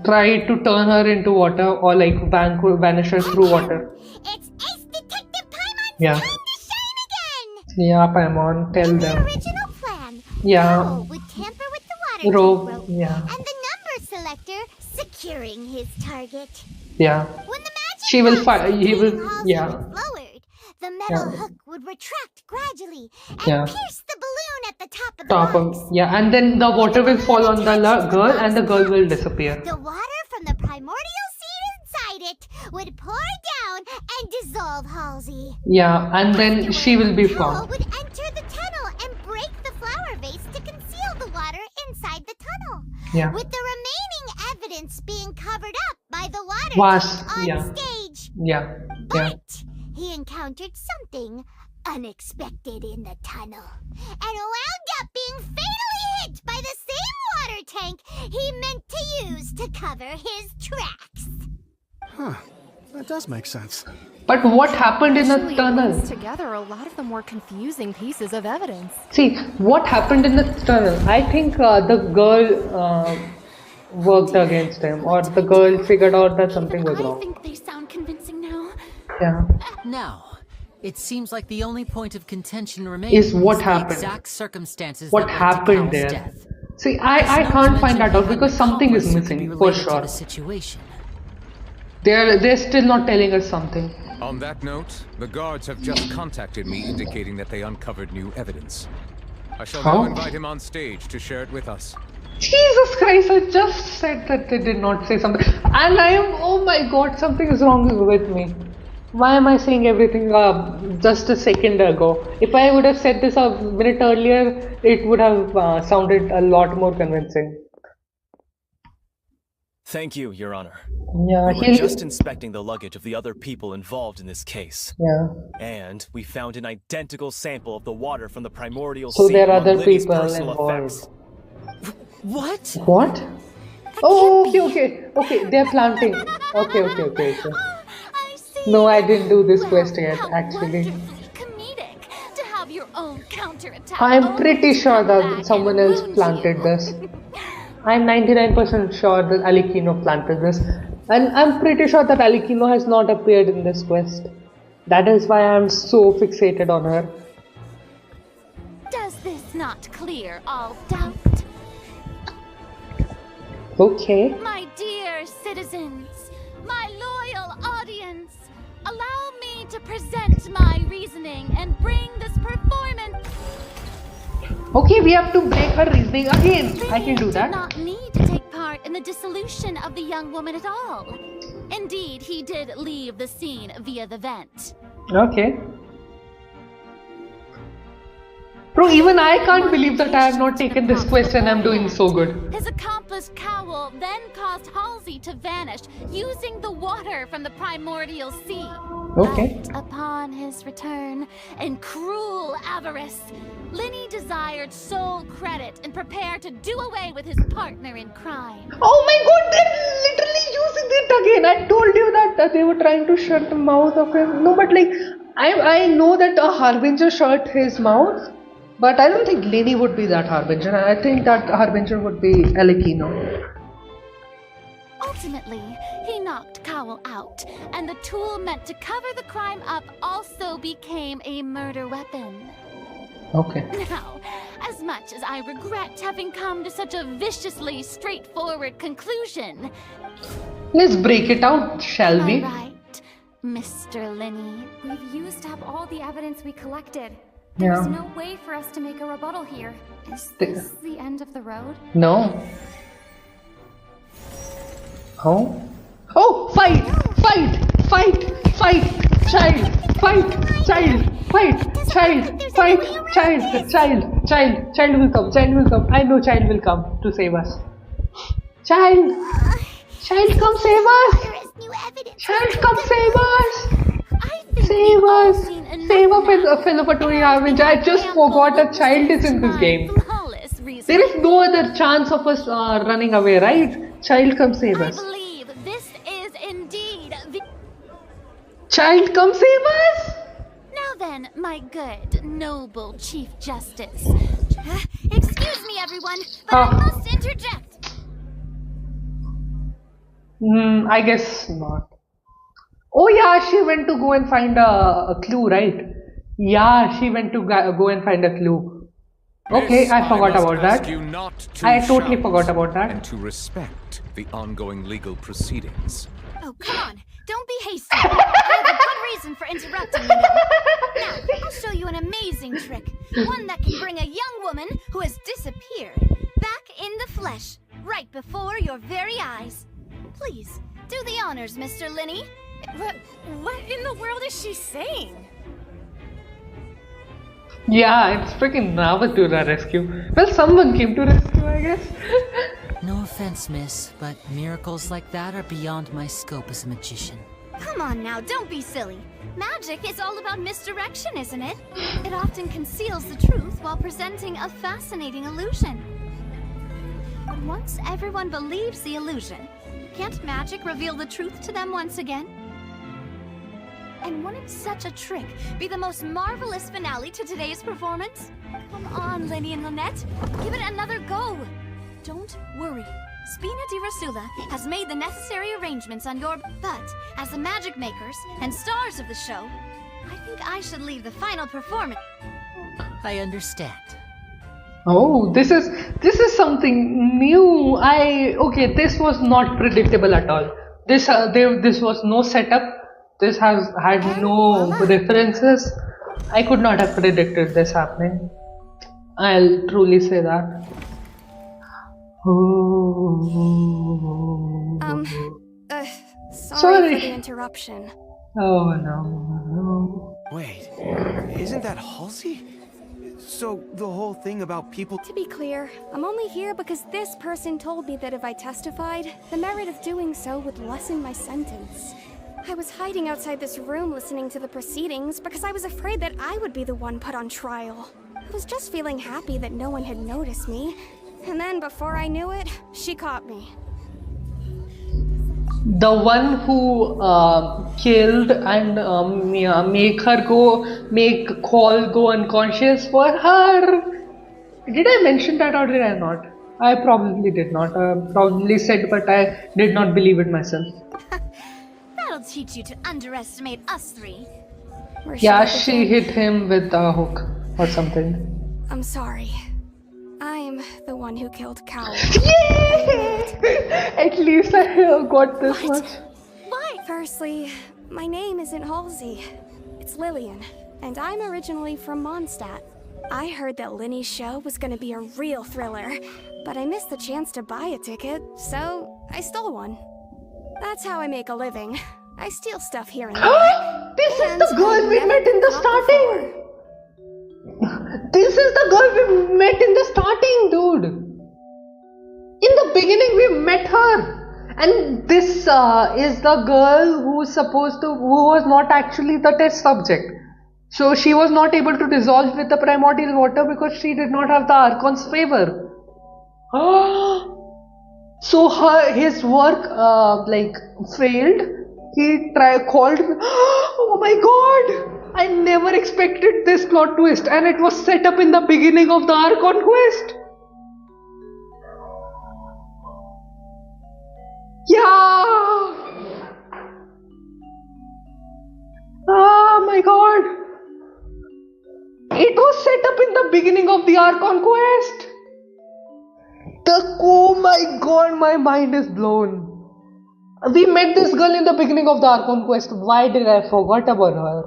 tried to turn her into water or like vanish her through water. It's Ace Detective Paimon's Yeah. time to shine again! Yeah, Paimon, tell In the them. original plan, Yeah. Cowell would tamper with the water Rope, tank rope yeah. and the number selector securing his target. Yeah. When the magic She will box fight. He will. containing Halsey Yeah. was lowered, the metal Yeah. hook would retract gradually and Yeah. pierce the balloon at the top of the Top box. of. Yeah, and then the water will fall on the girl, and the girl will disappear. The water from the primordial seed inside it would pour down and dissolve Halsey. Yeah, and then she will be Cowell found. would enter the tunnel and break the flower vase to conceal the water inside the tunnel. Yeah. With the remaining evidence being covered up by the water Was, tank on yeah. stage. Yeah. Yeah. But he encountered something unexpected in the tunnel and wound up being fatally hit by the same water tank he meant to use to cover his tracks. Huh. That does make sense. But what happened in the Actually, tunnel? once together, a lot of the more confusing pieces of evidence. See, what happened in the tunnel? I think the girl worked against him, or the girl figured out that something was I wrong. think they sound convincing now. Yeah. Now, it seems like the only point of contention remaining Is what the happened. exact circumstances What that led to happened Cal's there? death. See, I can't find that out because something is missing for sure. The situation. They're still not telling us something. On that note, the guards have just contacted me indicating that they uncovered new evidence. I shall How? now invite him on stage to share it with us. Jesus Christ, I just said that they did not say something. And I am, oh my god, something is wrong with me. Why am I saying everything just a second ago? If I would have said this a minute earlier, it would have sounded a lot more convincing. Thank you, Your Honor. Yeah, We were just inspecting the luggage of the other people involved in this case. Yeah. And we found an identical sample of the water from the primordial So sea there are among other Liddy's people personal involved. effects. What? What? Oh, okay. They're planting. Okay. No, I didn't do this quest yet, actually. Comedic to have your own counterattack. I'm pretty sure that someone else planted this. I'm 99% sure that Alikino planted this. And I'm pretty sure that Alikino has not appeared in this quest. That is why I'm so fixated on her. Does this not clear all doubt? Okay. My dear citizens, my loyal audience, allow me to present my reasoning and bring this performance. Okay, we have to break her reasoning again. I can do that. Did not need to take part in the dissolution of the young woman at all. Indeed, he did leave the scene via the vent. Okay. Bro, even I can't believe that I have not taken this quest and I'm doing so good. His accomplice Cowell then caused Halsey to vanish using the water from the primordial sea. Okay. But upon his return, in cruel avarice, Linny desired sole credit and prepared to do away with his partner in crime. Oh my god, they're literally using it again. I told you that they were trying to shut the mouth of him. No, but like, I know that a Harbinger shut his mouth. But I don't think Lenny would be that Harbinger. I think that Harbinger would be Alikino. Ultimately, he knocked Cowell out, and the tool meant to cover the crime up also became a murder weapon. Okay. Now, as much as I regret having come to such a viciously straightforward conclusion... Let's break it out, shall we? Right, Mr. Lenny. We've used up all the evidence we collected. Yeah. There's no way for us to make a rebuttal here. Is this the end of the road? No. Oh? Oh! Fight! Fight! Fight! Fight! Child! Fight! Child! Fight! Child! Fight! Child! Child! Child! Child will come! Child will come! I know child will come to save us. Child! Child, come save us! Child, come save us! Save us! Save a fellow Fatui Harbinger. I just forgot a child is in this game. There is no other chance of us running away, right? Child, come save us. I believe this is indeed the... Child, come save us! Now then, my good, noble Chief Justice. Excuse me, everyone, but I must interject. I guess not. Oh yeah, she went to go and find a clue, right? Yeah, she went to go and find a clue. Okay, I forgot about that. I totally forgot about that. And to respect the ongoing legal proceedings. Oh, come on. Don't be hasty. I have a good reason for interrupting, you know. Now, I'll show you an amazing trick. One that can bring a young woman who has disappeared back in the flesh, right before your very eyes. Please, do the honors, Mr. Lenny. What in the world is she saying? Yeah, it's freaking Nava to the rescue. Well, someone came to rescue, I guess. No offense, miss, but miracles like that are beyond my scope as a magician. Come on now, don't be silly. Magic is all about misdirection, isn't it? It often conceals the truth while presenting a fascinating illusion. But once everyone believes the illusion, can't magic reveal the truth to them once again? And wouldn't such a trick be the most marvelous finale to today's performance? Come on, Lenny and Lynette. Give it another go. Don't worry. Spina di Rasula has made the necessary arrangements on your... But, as the magic makers and stars of the show, I think I should leave the final performance. I understand. Oh, this is something new. Okay, this was not predictable at all. This was no setup. This has had no references. I could not have predicted this happening. I'll truly say that. Sorry for the interruption. Oh no. Wait, isn't that Halsey? So the whole thing about people... To be clear, I'm only here because this person told me that if I testified, the merit of doing so would lessen my sentence. I was hiding outside this room listening to the proceedings because I was afraid that I would be the one put on trial. I was just feeling happy that no one had noticed me. And then before I knew it, she caught me. The one who killed and make Call go unconscious for her. Did I mention that or did I not? I probably did not. I probably said, but I did not believe it myself. That'll teach you to underestimate us three. Yeah, she hit him with a hook or something. I'm sorry. I'm the one who killed Cowl. At least I got this much. Why? Firstly, my name isn't Halsey. It's Lillian, and I'm originally from Mondstadt. I heard that Linny's show was gonna be a real thriller, but I missed the chance to buy a ticket, so I stole one. That's how I make a living. I steal stuff here and there. This is the girl we met in the starting! This is the girl we met in the starting, dude! In the beginning we met her! And this is the girl who was not actually the test subject. So she was not able to dissolve with the primordial water because she did not have the Archon's favor. So his work failed. He called me. Oh my god! I never expected this plot twist, and it was set up in the beginning of the Archon quest. Yeah! Oh my god! It was set up in the beginning of the Archon quest. Oh my god, my mind is blown. We met this girl in the beginning of the Archon quest. Why did I forget about her?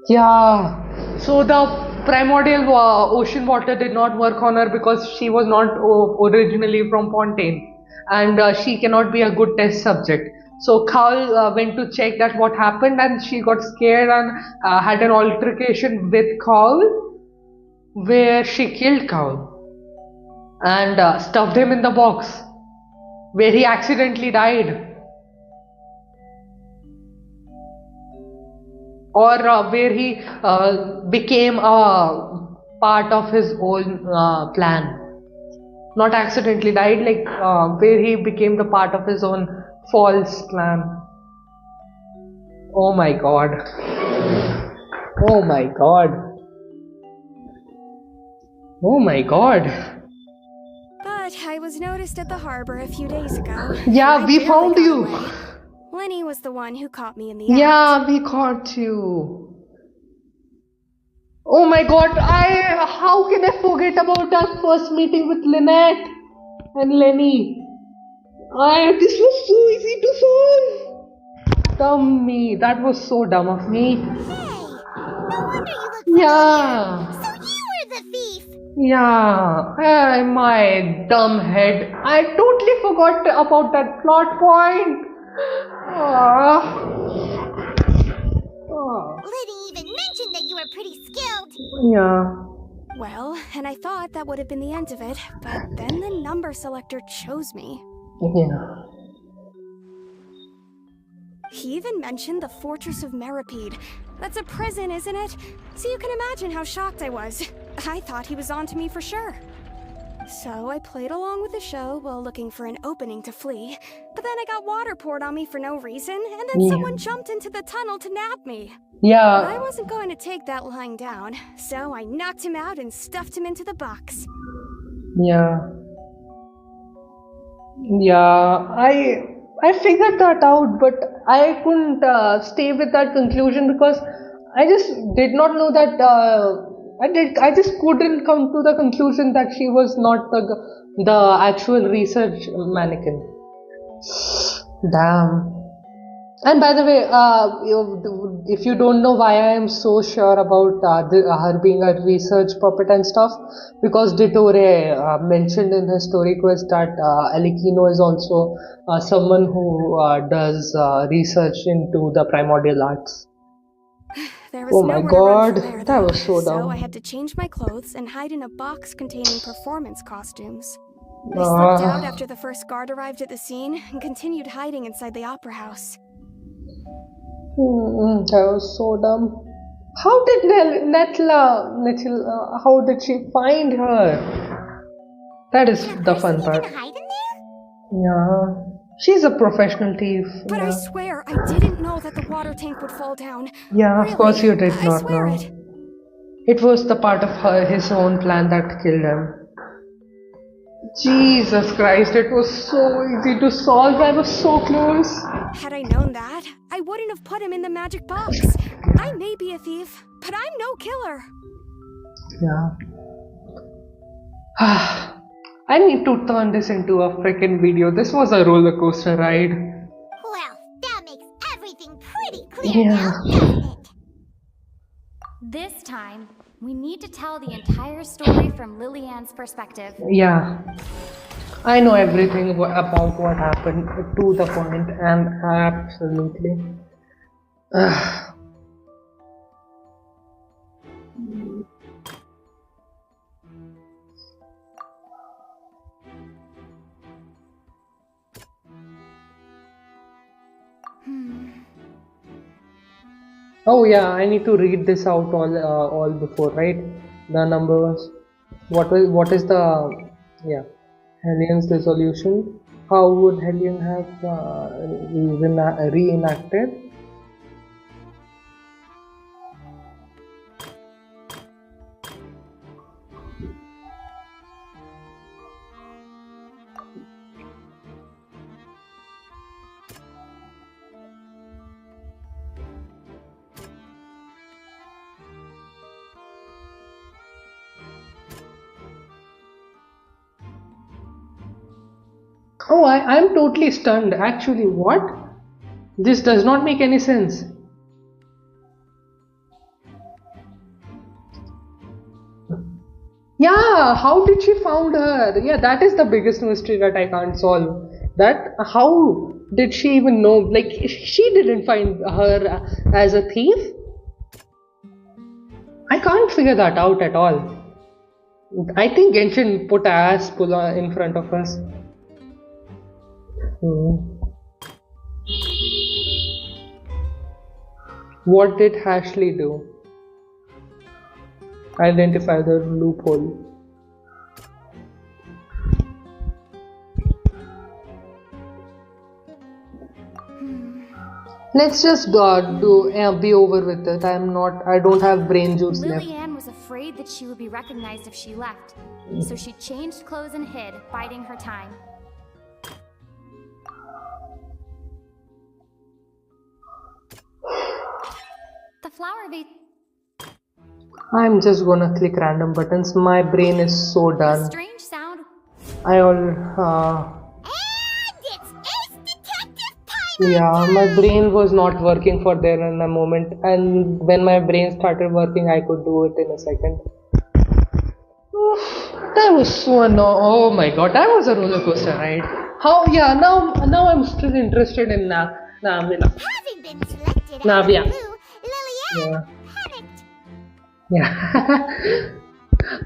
Yeah. So the primordial ocean water did not work on her because she was not originally from Fontaine, and she cannot be a good test subject. So Carl went to check that what happened, and she got scared and had an altercation with Carl, where she killed Carl and stuffed him in the box, where he accidentally died. Or where he became a part of his own plan. Not accidentally died, where he became the part of his own false plan. Oh my god. Oh my god. Oh my god. But I was noticed at the harbor a few days ago. Yeah, we found you. Lenny was the one who caught me in the act. Yeah, we caught you. Oh my god, how can I forget about our first meeting with Lynette and Lenny? This was so easy to solve. Dumb me, that was so dumb of me. Hey, no wonder you look Yeah. familiar. So you were the thief. Yeah, my dumb head. I totally forgot about that plot point. Liddy even mentioned that you were pretty skilled. Yeah. Well, and I thought that would have been the end of it, but then the number selector chose me. Yeah. He even mentioned the Fortress of Meripede. That's a prison, isn't it? So you can imagine how shocked I was. I thought he was onto me for sure. So I played along with the show while looking for an opening to flee, but then I got water poured on me for no reason, and then someone jumped into the tunnel to nab me. Yeah. I wasn't going to take that lying down, so I knocked him out and stuffed him into the box. Yeah. Yeah, I figured that out, but I couldn't stay with that conclusion because I just did not know that I just couldn't come to the conclusion that she was not the actual research mannequin. Damn. And by the way, if you don't know why I am so sure about her being a research puppet and stuff, because Dittore mentioned in his story quest that Alikino is also someone who does research into the primordial arts. There was oh my god, there, that was so dumb. So I had to change my clothes and hide in a box containing performance costumes. I slipped out after the first guard arrived at the scene and continued hiding inside the opera house. That was so dumb. How did Netla, how did she find her? That is the fun part. Yeah. She's a professional thief. But I swear, I didn't know that the water tank would fall down. Yeah, really, of course you did I not swear know. it. It was the part of his own plan that killed him. Jesus Christ, it was so easy to solve. I was so close. Had I known that, I wouldn't have put him in the magic box. I may be a thief, but I'm no killer. Yeah. I need to turn this into a freaking video. This was a roller coaster ride. Well, that makes everything pretty clear now, doesn't it? This time, we need to tell the entire story from Lillian's perspective. Yeah. I know everything about what happened to the point, and absolutely. Oh yeah, I need to read this out all before, right? The numbers. What is the Hellions resolution? How would Hellion have reenacted? Oh, I'm totally stunned. Actually, what? This does not make any sense. Yeah, how did she found her? Yeah, that is the biggest mystery that I can't solve. That how did she even know? Like, she didn't find her as a thief? I can't figure that out at all. I think Genshin put ass pull in front of us. What did Ashley do? Identify the loophole. Let's just be over with it. I don't have brain juice left. Lillian was afraid that she would be recognized if she left, so she changed clothes and hid, biding her time. The flower vase. I'm just gonna click random buttons. My brain is so done. Strange sound. Yeah, my brain was not working for there in a moment, and when my brain started working, I could do it in a second. That was so annoying. Oh my god, that was a roller coaster ride. How? Yeah, now I'm still interested in Navia. Having been selected Navia. as blue, Lillian panicked. Yeah.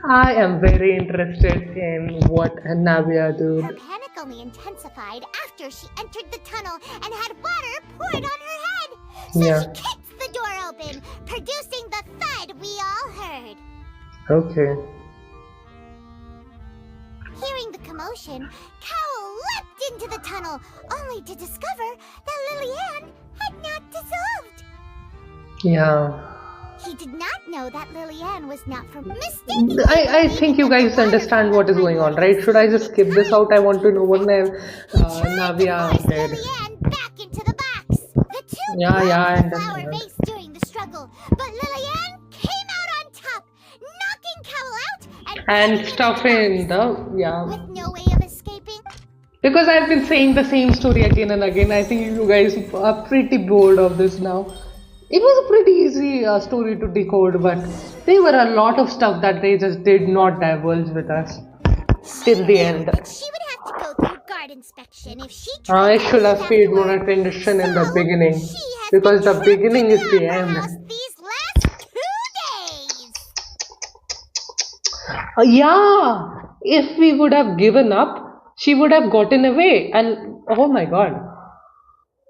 I am very interested in what Navia did. Her panic only intensified after she entered the tunnel and had water poured on her head. So she kicked the door open, producing the thud we all heard. Okay. Hearing the commotion, Cowell leapt into the tunnel, only to discover that Lillian had not dissolved. Yeah. He did not know that Lillian was not from mistaken. I think you guys understand what is going on, right? Should I just skip this out? I want to know what Navia did. Back into the box. The two Yeah, I the flower understand. vase during the struggle, but Lillian came out on top, knocking Cowell out And stuff in the with no way of escaping. Because I've been saying the same story again and again. I think you guys are pretty bored of this now. It was a pretty easy story to decode, but there were a lot of stuff that they just did not divulge with us till the end. She would have to go through guard inspection if she I should have paid more attention in the beginning, because the beginning is the end. these last 2 days. Yeah, if we would have given up, she would have gotten away, and oh my god.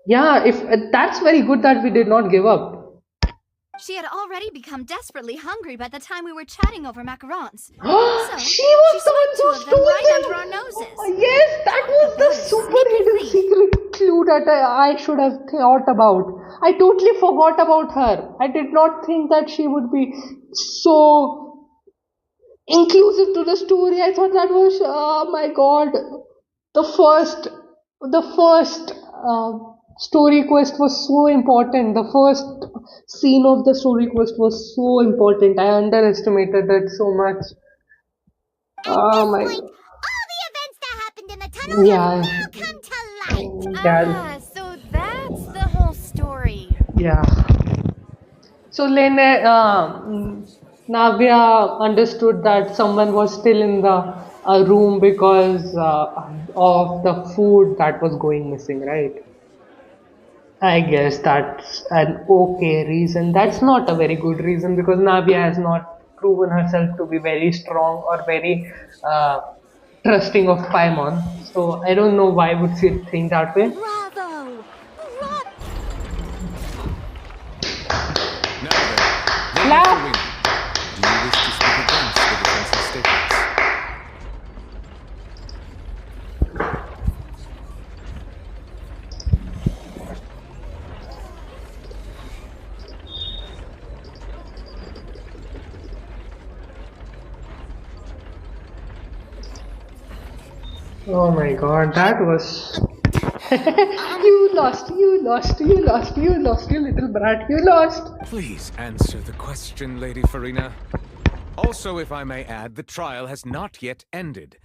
Yeah, if that's very good that we did not give up. She had already become desperately hungry by the time we were chatting over macarons. She was the one who two of them stole right them. under our noses. Yes, that was the super that I should have thought about. I totally forgot about her. I did not think that she would be so inclusive to the story. I thought that was, oh my god, the first story quest was so important. The first scene of the story quest was so important. I underestimated that so much. Oh my. Yeah. Yeah. So that's the whole story. Yeah. So Navya understood that someone was still in the room because of the food that was going missing, right? I guess that's an okay reason. That's not a very good reason because Navya has not proven herself to be very strong or very trusting of Paimon. So I don't know why would she think that way. Bravo! Now then, Lady Farina, do you wish to speak against the defense's statements? Oh my god, that was... You lost, you little brat, you lost. Please answer the question, Lady Farina. Also, if I may add, the trial has not yet ended.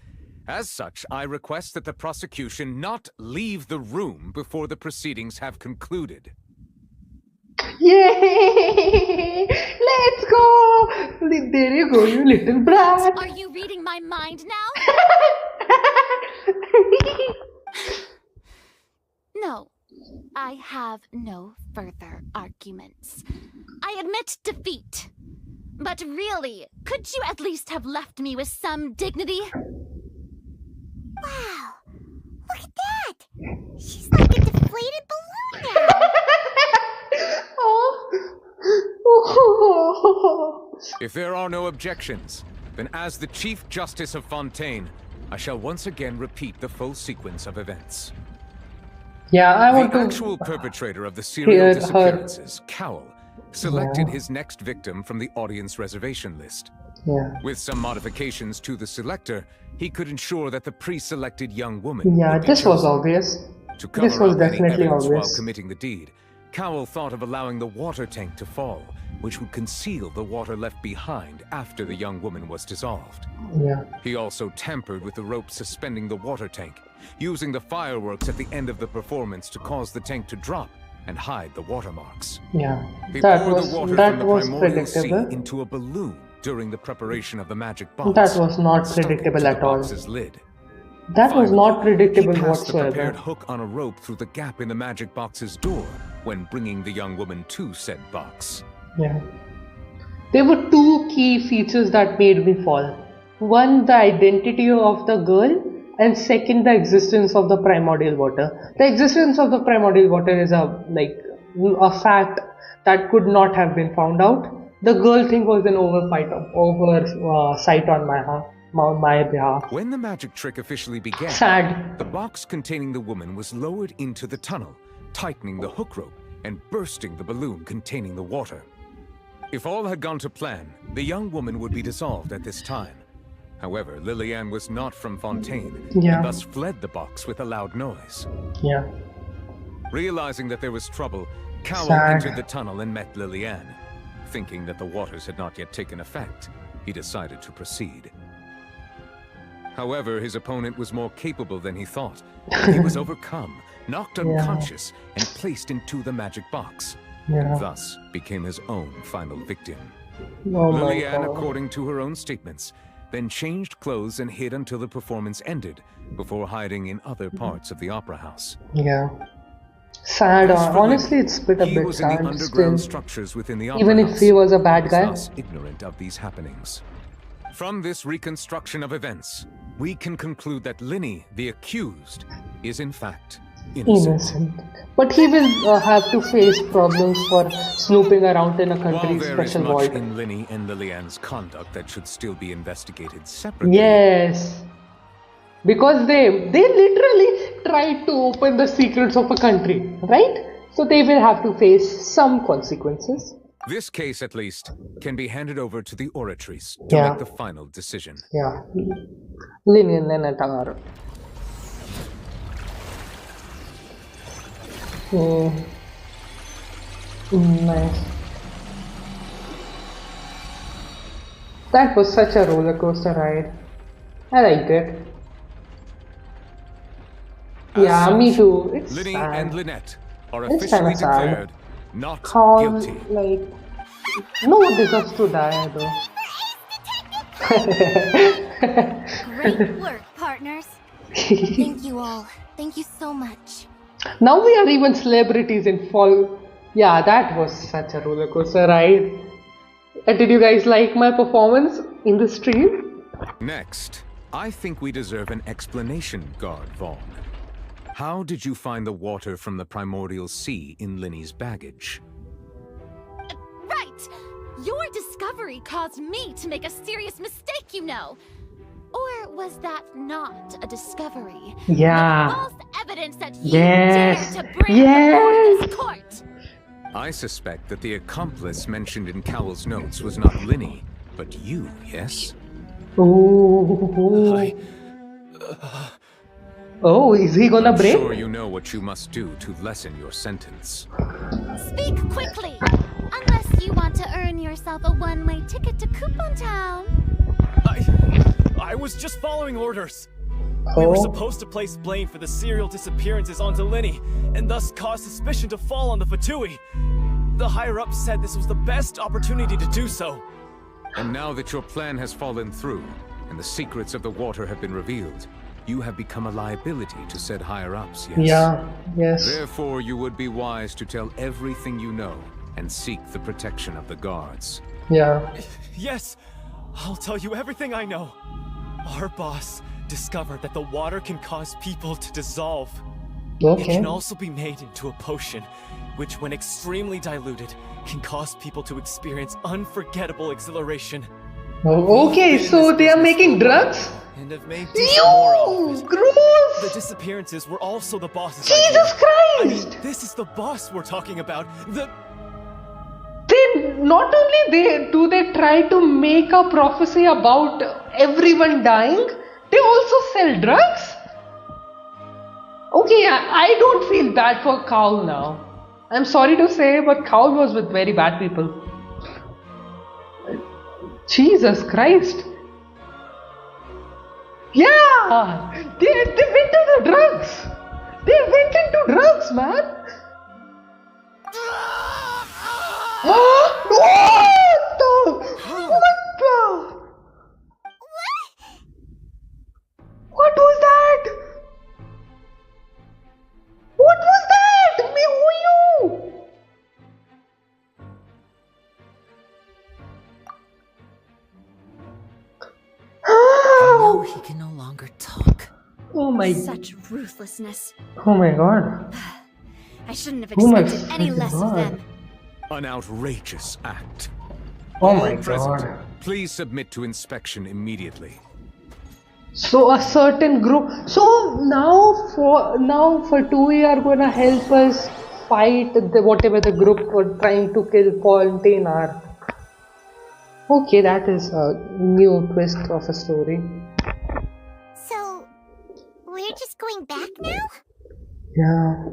As such, I request that the prosecution not leave the room before the proceedings have concluded. Yay! Let's go! There you go, you little brat. Are you reading my mind now? No, I have no further arguments. I admit defeat. But really, could you at least have left me with some dignity? Wow! Look at that! She's like a deflated balloon now! If there are no objections, then as the Chief Justice of Fontaine, I shall once again repeat the full sequence of events. Yeah, I want The to actual perpetrator of the serial hear disappearances, Cowell, selected his next victim from the audience reservation list. Yeah. With some modifications to the selector, he could ensure that the pre-selected young woman Yeah, would be this was chosen. obvious. To cover This was up any definitely evidence while obvious. committing the deed, Cowell thought of allowing the water tank to fall, which would conceal the water left behind after the young woman was dissolved. Yeah. He also tampered with the rope suspending the water tank, using the fireworks at the end of the performance to cause the tank to drop and hide the watermarks. Yeah. He That poured was the water from the primordial sea predictable. into a balloon during the preparation of the magic box. That was not stuck it predictable to the at all. box's lid. That was not predictable He passed the whatsoever. prepared hook on a rope through the gap in the magic box's door when bringing the young woman to said box. Yeah. There were two key features that made me fall. One, the identity of the girl, and second, the existence of the primordial water. The existence of the primordial water is a fact that could not have been found out. The girl thing was an oversight on my behalf. When the magic trick officially began, Sad. the box containing the woman was lowered into the tunnel, tightening the hook rope and bursting the balloon containing the water. If all had gone to plan, the young woman would be dissolved at this time. However, Liliane was not from Fontaine, Yeah. and thus fled the box with a loud noise. Yeah. Realizing that there was trouble, Cowell Sad. entered the tunnel and met Liliane. Thinking that the waters had not yet taken effect, he decided to proceed. However, his opponent was more capable than he thought. He was overcome, knocked Yeah. unconscious, and placed into the magic box. Yeah. And thus became his own final victim. Oh my Liliane, God. according to her own statements, then changed clothes and hid until the performance ended, before hiding in other parts of the opera house. Yeah. Sad. As for Honestly, it's a he bit was in the sad underground still. structures within the opera Even if house, he was a bad guy. thus ignorant of these happenings. From this reconstruction of events, we can conclude that Linny, the accused, is in fact innocent. But he will have to face problems for snooping around in a While country's there is special much vault. in Linny and Liliane's conduct that should still be investigated separately, Yes. Because they literally tried to open the secrets of a country, right? So they will have to face some consequences. This case, at least, can be handed over to the oratories to Yeah. make the final decision. Yeah. Linian and Atar. Nice. That was such a roller coaster ride. I liked it. Yeah, me too. It's Linny sad. and Lynette are It's officially kinda sad. declared not Carl, guilty. like, no one deserves to die though. Great work, partners. Thank you all. Thank you so much. Now we are even celebrities in fall. Yeah, that was such a roller coaster ride. Did you guys like my performance in the stream? Next, I think we deserve an explanation, Guard Vaughn. How did you find the water from the primordial sea in Linny's baggage? Right! Your discovery caused me to make a serious mistake, you know. Or was that not a discovery? Yeah. The false evidence that you Yes. dared to bring Yes. before this court. I suspect that the accomplice mentioned in Cowell's notes was not Linny, but you, yes? Ooh. Oh, is he gonna I'm break? sure you know what you must do to lessen your sentence. Speak quickly, unless you want to earn yourself a one-way ticket to Coupon Town. I was just following orders. We were supposed to place blame for the serial disappearances onto Linny, and thus cause suspicion to fall on the Fatui. The higher-ups said this was the best opportunity to do so. And now that your plan has fallen through, and the secrets of the water have been revealed, you have become a liability to said higher-ups, yes? Yeah, yes. Therefore, you would be wise to tell everything you know, and seek the protection of the guards. Yeah. Yes, I'll tell you everything I know. Our boss discovered that the water can cause people to dissolve. Okay. It can also be made into a potion, which when extremely diluted, can cause people to experience unforgettable exhilaration. Oh, okay, so they are making drugs? And have made decent more out of it. Gross! The disappearances were also the boss's Jesus idea. Christ! I mean, this is the boss we're talking about. They not only they try to make a prophecy about everyone dying, they also sell drugs? Okay, I don't feel bad for Cowl now. I'm sorry to say, but Cowl was with very bad people. Jesus Christ. Yeah! They went to the drugs! They went into drugs, man! What the? What was that? What was that? Me, who are you? I know he can no longer talk. Oh my. Such ruthlessness. Oh my god. I shouldn't have Oh my expected any freaking less of God. them. An outrageous act. Oh my All present, god. please submit to inspection immediately. So a certain group. So now for 2 years are gonna help us fight whatever the group were trying to kill Fontaine are. Okay, that is a new twist of a story. So, we're just going back now? Yeah.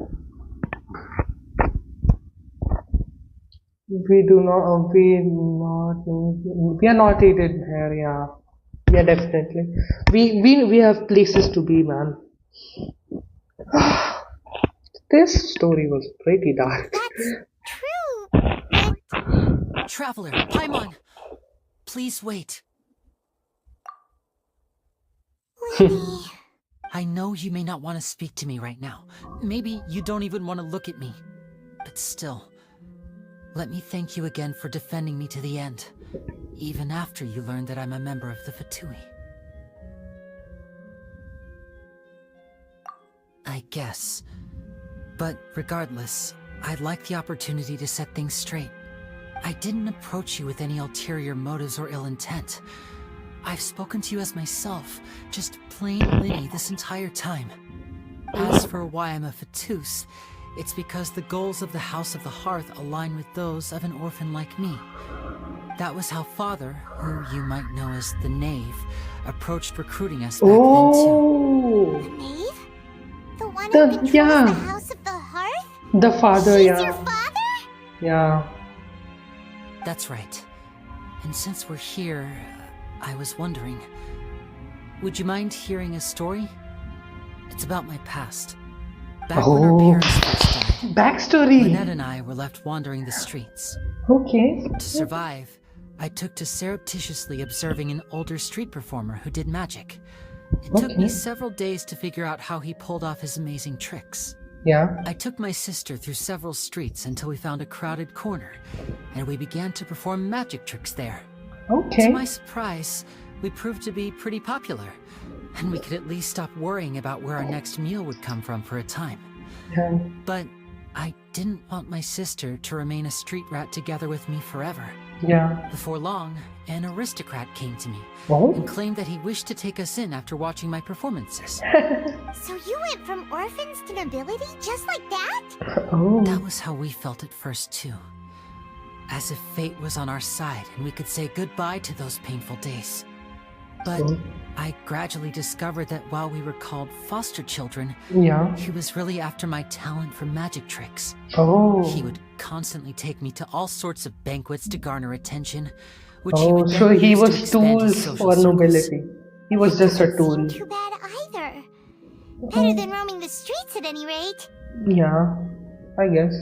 We are not needed here, yeah. Yeah, definitely. We have places to be, man. This story was pretty dark. Traveler, Paimon! Please wait. I know you may not want to speak to me right now. Maybe you don't even want to look at me. But still, let me thank you again for defending me to the end, even after you learned that I'm a member of the Fatui. I guess. But regardless, I'd like the opportunity to set things straight. I didn't approach you with any ulterior motives or ill intent. I've spoken to you as myself, just plain Linny this entire time. As for for why I'm a Fatus, it's because the goals of the House of the Hearth align with those of an orphan like me. That was how Father, who you might know as the Knave, approached recruiting us back then too. The Knave? The one who controls the House of the Hearth? The father, He's yeah. your father? Yeah. That's right. And since we're here, I was wondering, would you mind hearing a story? It's about my past. Back when our parents first died, backstory. Lynette and I were left wandering the streets. Okay. To survive, I took to surreptitiously observing an older street performer who did magic. It took me several days to figure out how he pulled off his amazing tricks. Yeah. I took my sister through several streets until we found a crowded corner, and we began to perform magic tricks there. Okay. To my surprise, we proved to be pretty popular, and we could at least stop worrying about where our next meal would come from for a time. Yeah. But I didn't want my sister to remain a street rat together with me forever. Yeah. Before long, an aristocrat came to me Oh? and claimed that he wished to take us in after watching my performances. So you went from orphans to nobility just like that? That was how we felt at first too. As if fate was on our side and we could say goodbye to those painful days. But I gradually discovered that while we were called foster children, Yeah. he was really after my talent for magic tricks. Oh. He would constantly take me to all sorts of banquets to garner attention, which he would then So he use to was expand his tools social for circles. nobility. He was just a tool. Too bad either. Better than roaming the streets at any rate. Yeah. I guess.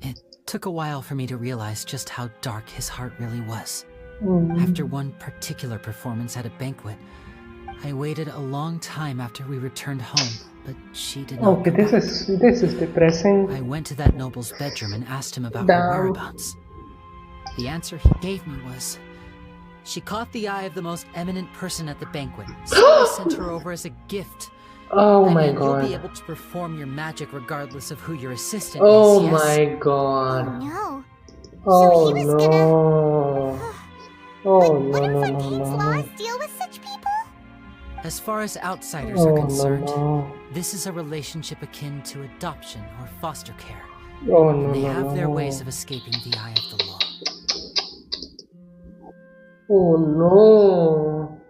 It took a while for me to realize just how dark his heart really was. Mm. After one particular performance at a banquet, I waited a long time after we returned home, but she did not Okay, come back. this is depressing. I went to that noble's bedroom and asked him about Damn. her whereabouts. The answer he gave me was, she caught the eye of the most eminent person at the banquet, so I sent her over as a gift. Oh I my mean, god. You'll be able to perform your magic regardless of who your assistant Oh is, yes? my god. No. Oh he was no. Oh no no no Fontaine's no. laws deal with such people? As far as outsiders Oh are no concerned, no. this is a relationship akin to adoption or foster care. Oh no They no have their no. ways of escaping the eye of the law. Oh no.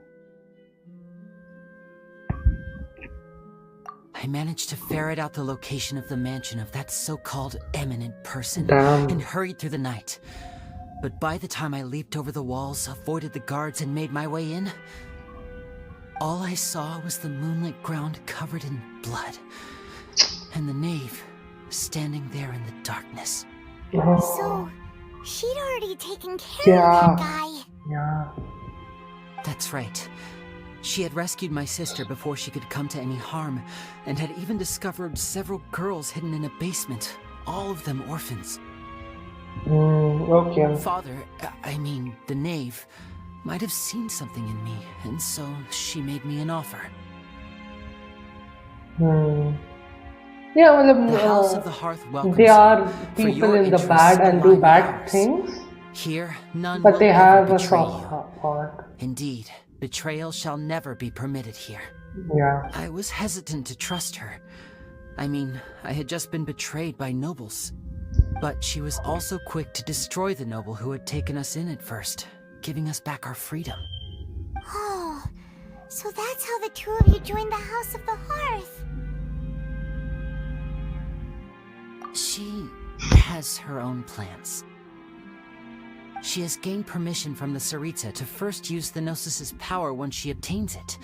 I managed to ferret out the location of the mansion of that so-called eminent person Damn. and hurried through the night. But by the time I leaped over the walls, avoided the guards, and made my way in, all I saw was the moonlit ground covered in blood, and the knave standing there in the darkness. So, she'd already taken care of that guy. Yeah. That's right. She had rescued my sister before she could come to any harm, and had even discovered several girls hidden in a basement, all of them orphans. Okay. Father, I mean, the knave, might have seen something in me, and so she made me an offer. Yeah, well, The House of the Hearth welcomes they are you, for people your in the interests bad and do align with bad ours. things, Here, none but will they ever have a betray soft you. heart. Indeed, betrayal shall never be permitted here. Yeah. I was hesitant to trust her. I mean, I had just been betrayed by nobles. But she was also quick to destroy the noble who had taken us in at first, giving us back our freedom. Oh, so that's how the two of you joined the House of the Hearth. She has her own plans. She has gained permission from the Tsaritsa to first use the Gnosis's power once she obtains it.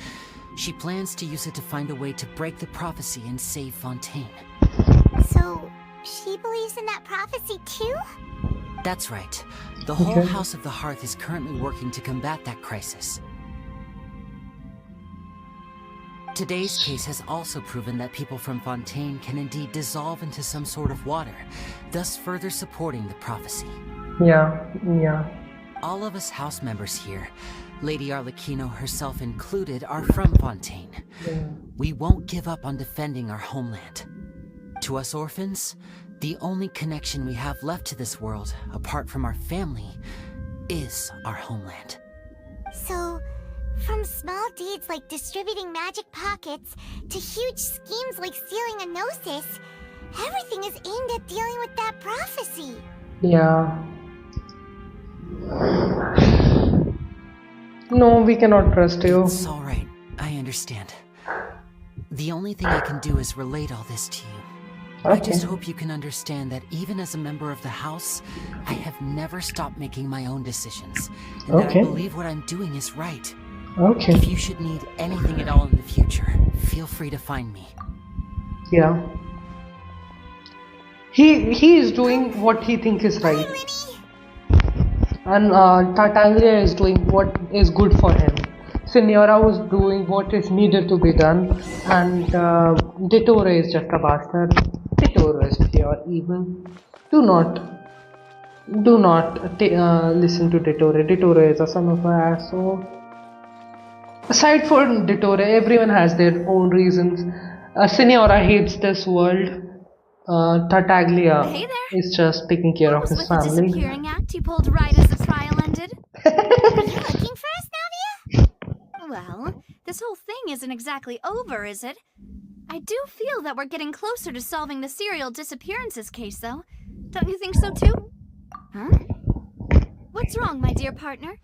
She plans to use it to find a way to break the prophecy and save Fontaine. So, she believes in that prophecy too? That's right. The whole House of the Hearth is currently working to combat that crisis. Today's case has also proven that people from Fontaine can indeed dissolve into some sort of water, thus further supporting the prophecy. Yeah, yeah. All of us house members here, Lady Arlecchino herself included, are from Fontaine. We won't give up on defending our homeland. To us orphans, the only connection we have left to this world, apart from our family, is our homeland. So, From small deeds like distributing magic pockets to huge schemes like stealing a gnosis, everything is aimed at dealing with that prophecy. Yeah. No, we cannot trust you. It's alright, I understand. The only thing I can do is relate all this to you. I just hope you can understand that even as a member of the house, I have never stopped making my own decisions, and that I believe what I'm doing is right. Okay. If you should need anything at all in the future, feel free to find me. Yeah. He is doing what he thinks is right. And Tartaglia is doing what is good for him. Signora was doing what is needed to be done, and Dittore is just a bastard. Dittore is pure evil. Do not listen to Dittore. Dittore is a son of an asshole. Aside from Dittore, everyone has their own reasons. Signora hates this world. Tartaglia is just taking care of his family. The disappearing act you pulled right as the trial ended? Are you looking for us, Navia? Well, this whole thing isn't exactly over, is it? I do feel that we're getting closer to solving the serial disappearances case, though. Don't you think so, too? Huh? What's wrong, my dear partner?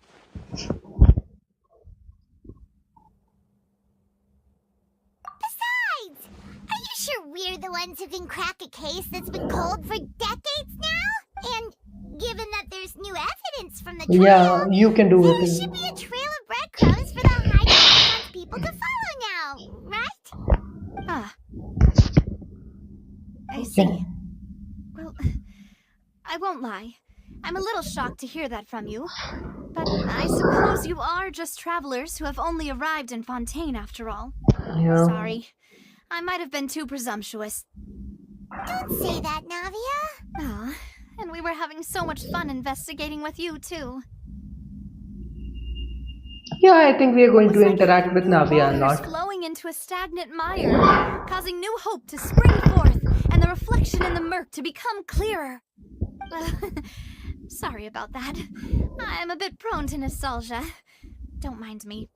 Besides, are you sure we're the ones who can crack a case that's been cold for decades now? And given that there's new evidence from the trial, Yeah, you can do there it. should be a trail of breadcrumbs for the high people to follow now, right? Ah. I see. Well, I won't lie. I'm a little shocked to hear that from you. But I suppose you are just travelers who have only arrived in Fontaine after all. Yeah. Sorry. I might have been too presumptuous. Don't say that, Navia. Ah, and we were having so much fun investigating with you, too. Yeah, I think we are going to interact with Navia a lot. Flowing into a stagnant mire, causing new hope to spring forth, and the reflection in the murk to become clearer. Sorry about that. I'm a bit prone to nostalgia. Don't mind me.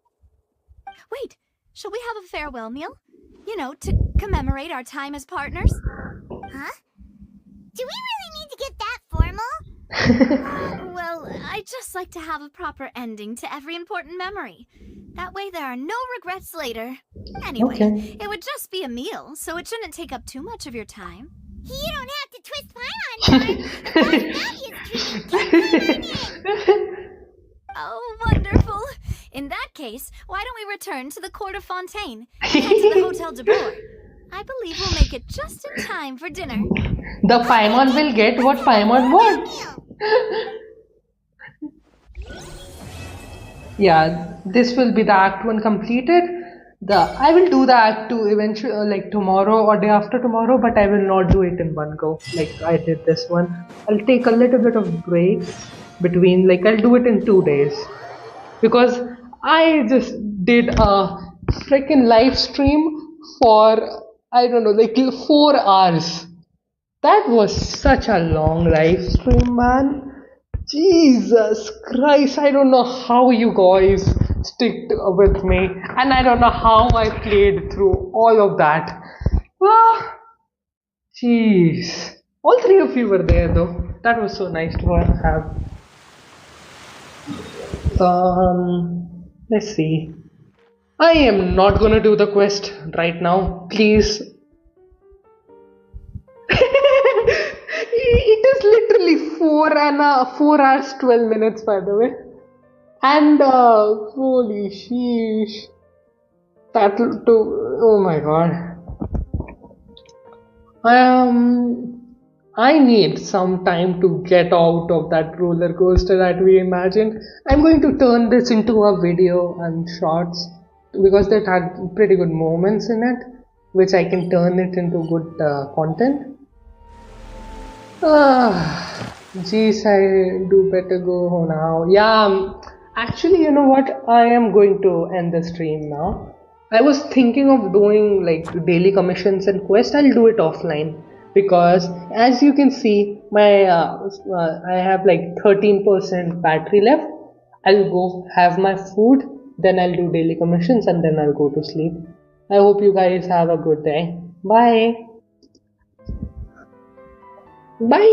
Wait, shall we have a farewell meal? You know, to commemorate our time as partners? Huh? Do we really need to get that formal? Well, I'd just like to have a proper ending to every important memory. That way there are no regrets later. Anyway, it would just be a meal, so it shouldn't take up too much of your time. You don't have to twist my arm, Oh, wonderful! In that case, why don't we return to the court of Fontaine and head to the Hotel de Bourg? I believe we'll make it just in time for dinner. The Paimon will get what Paimon wants. Yeah, this will be the Act 1 completed. I will do the Act 2 eventually, like tomorrow or day after tomorrow, but I will not do it in one go like I did this one. I'll take a little bit of breaks between, like I'll do it in 2 days. Because I just did a freaking live stream for, I don't know, like 4 hours. That was such a long live stream, man. Jesus Christ, I don't know how you guys stick with me, and I don't know how I played through all of that. Ah, jeez. All 3 of you were there though. That was so nice to have. Let's see. I am not gonna do the quest right now. Please. It is literally 4 hours 12 minutes, by the way. And holy sheesh. That too. Oh my god. I need some time to get out of that roller coaster that we imagined. I'm going to turn this into a video and shorts because that had pretty good moments in it, which I can turn it into good content. Jeez, I do better go now. Yeah, actually, you know what? I am going to end the stream now. I was thinking of doing like daily commissions and quests. I'll do it offline because, as you can see, my I have like 13% battery left. I'll go have my food, Then I'll do daily commissions and then I'll go to sleep. I hope you guys have a good day. Bye. Bye.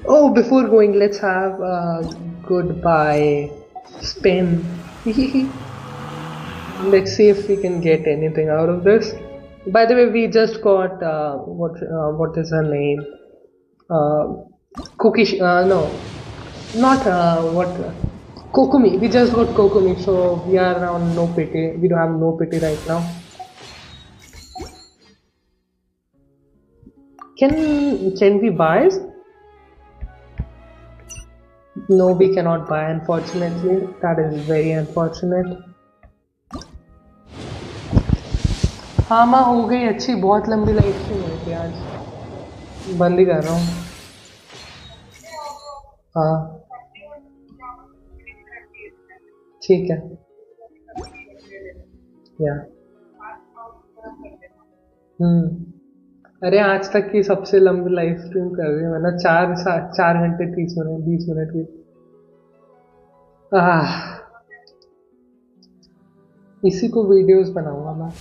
Oh, before going, let's have a goodbye spin. Let's see if we can get anything out of this. By the way, we just got what is her name? Cookie. No, not what. Kokumi. We just got Kokumi, so we are on no pity. We don't have no pity right now. Can we buy? No, we cannot buy, unfortunately. That is very unfortunate. हाँ माँ हो गई अच्छी, बहुत लंबी life stream हुई थी आज, बंद ही कर रहा हूँ। हाँ ठीक है या अरे आज तक की सबसे लंबी लाइव स्ट्रीम कर रही हूँ मैं ना, 4 घंटे 30 मिनट 20 मिनट की। इसी को वीडियोस बनाऊंगा मैं।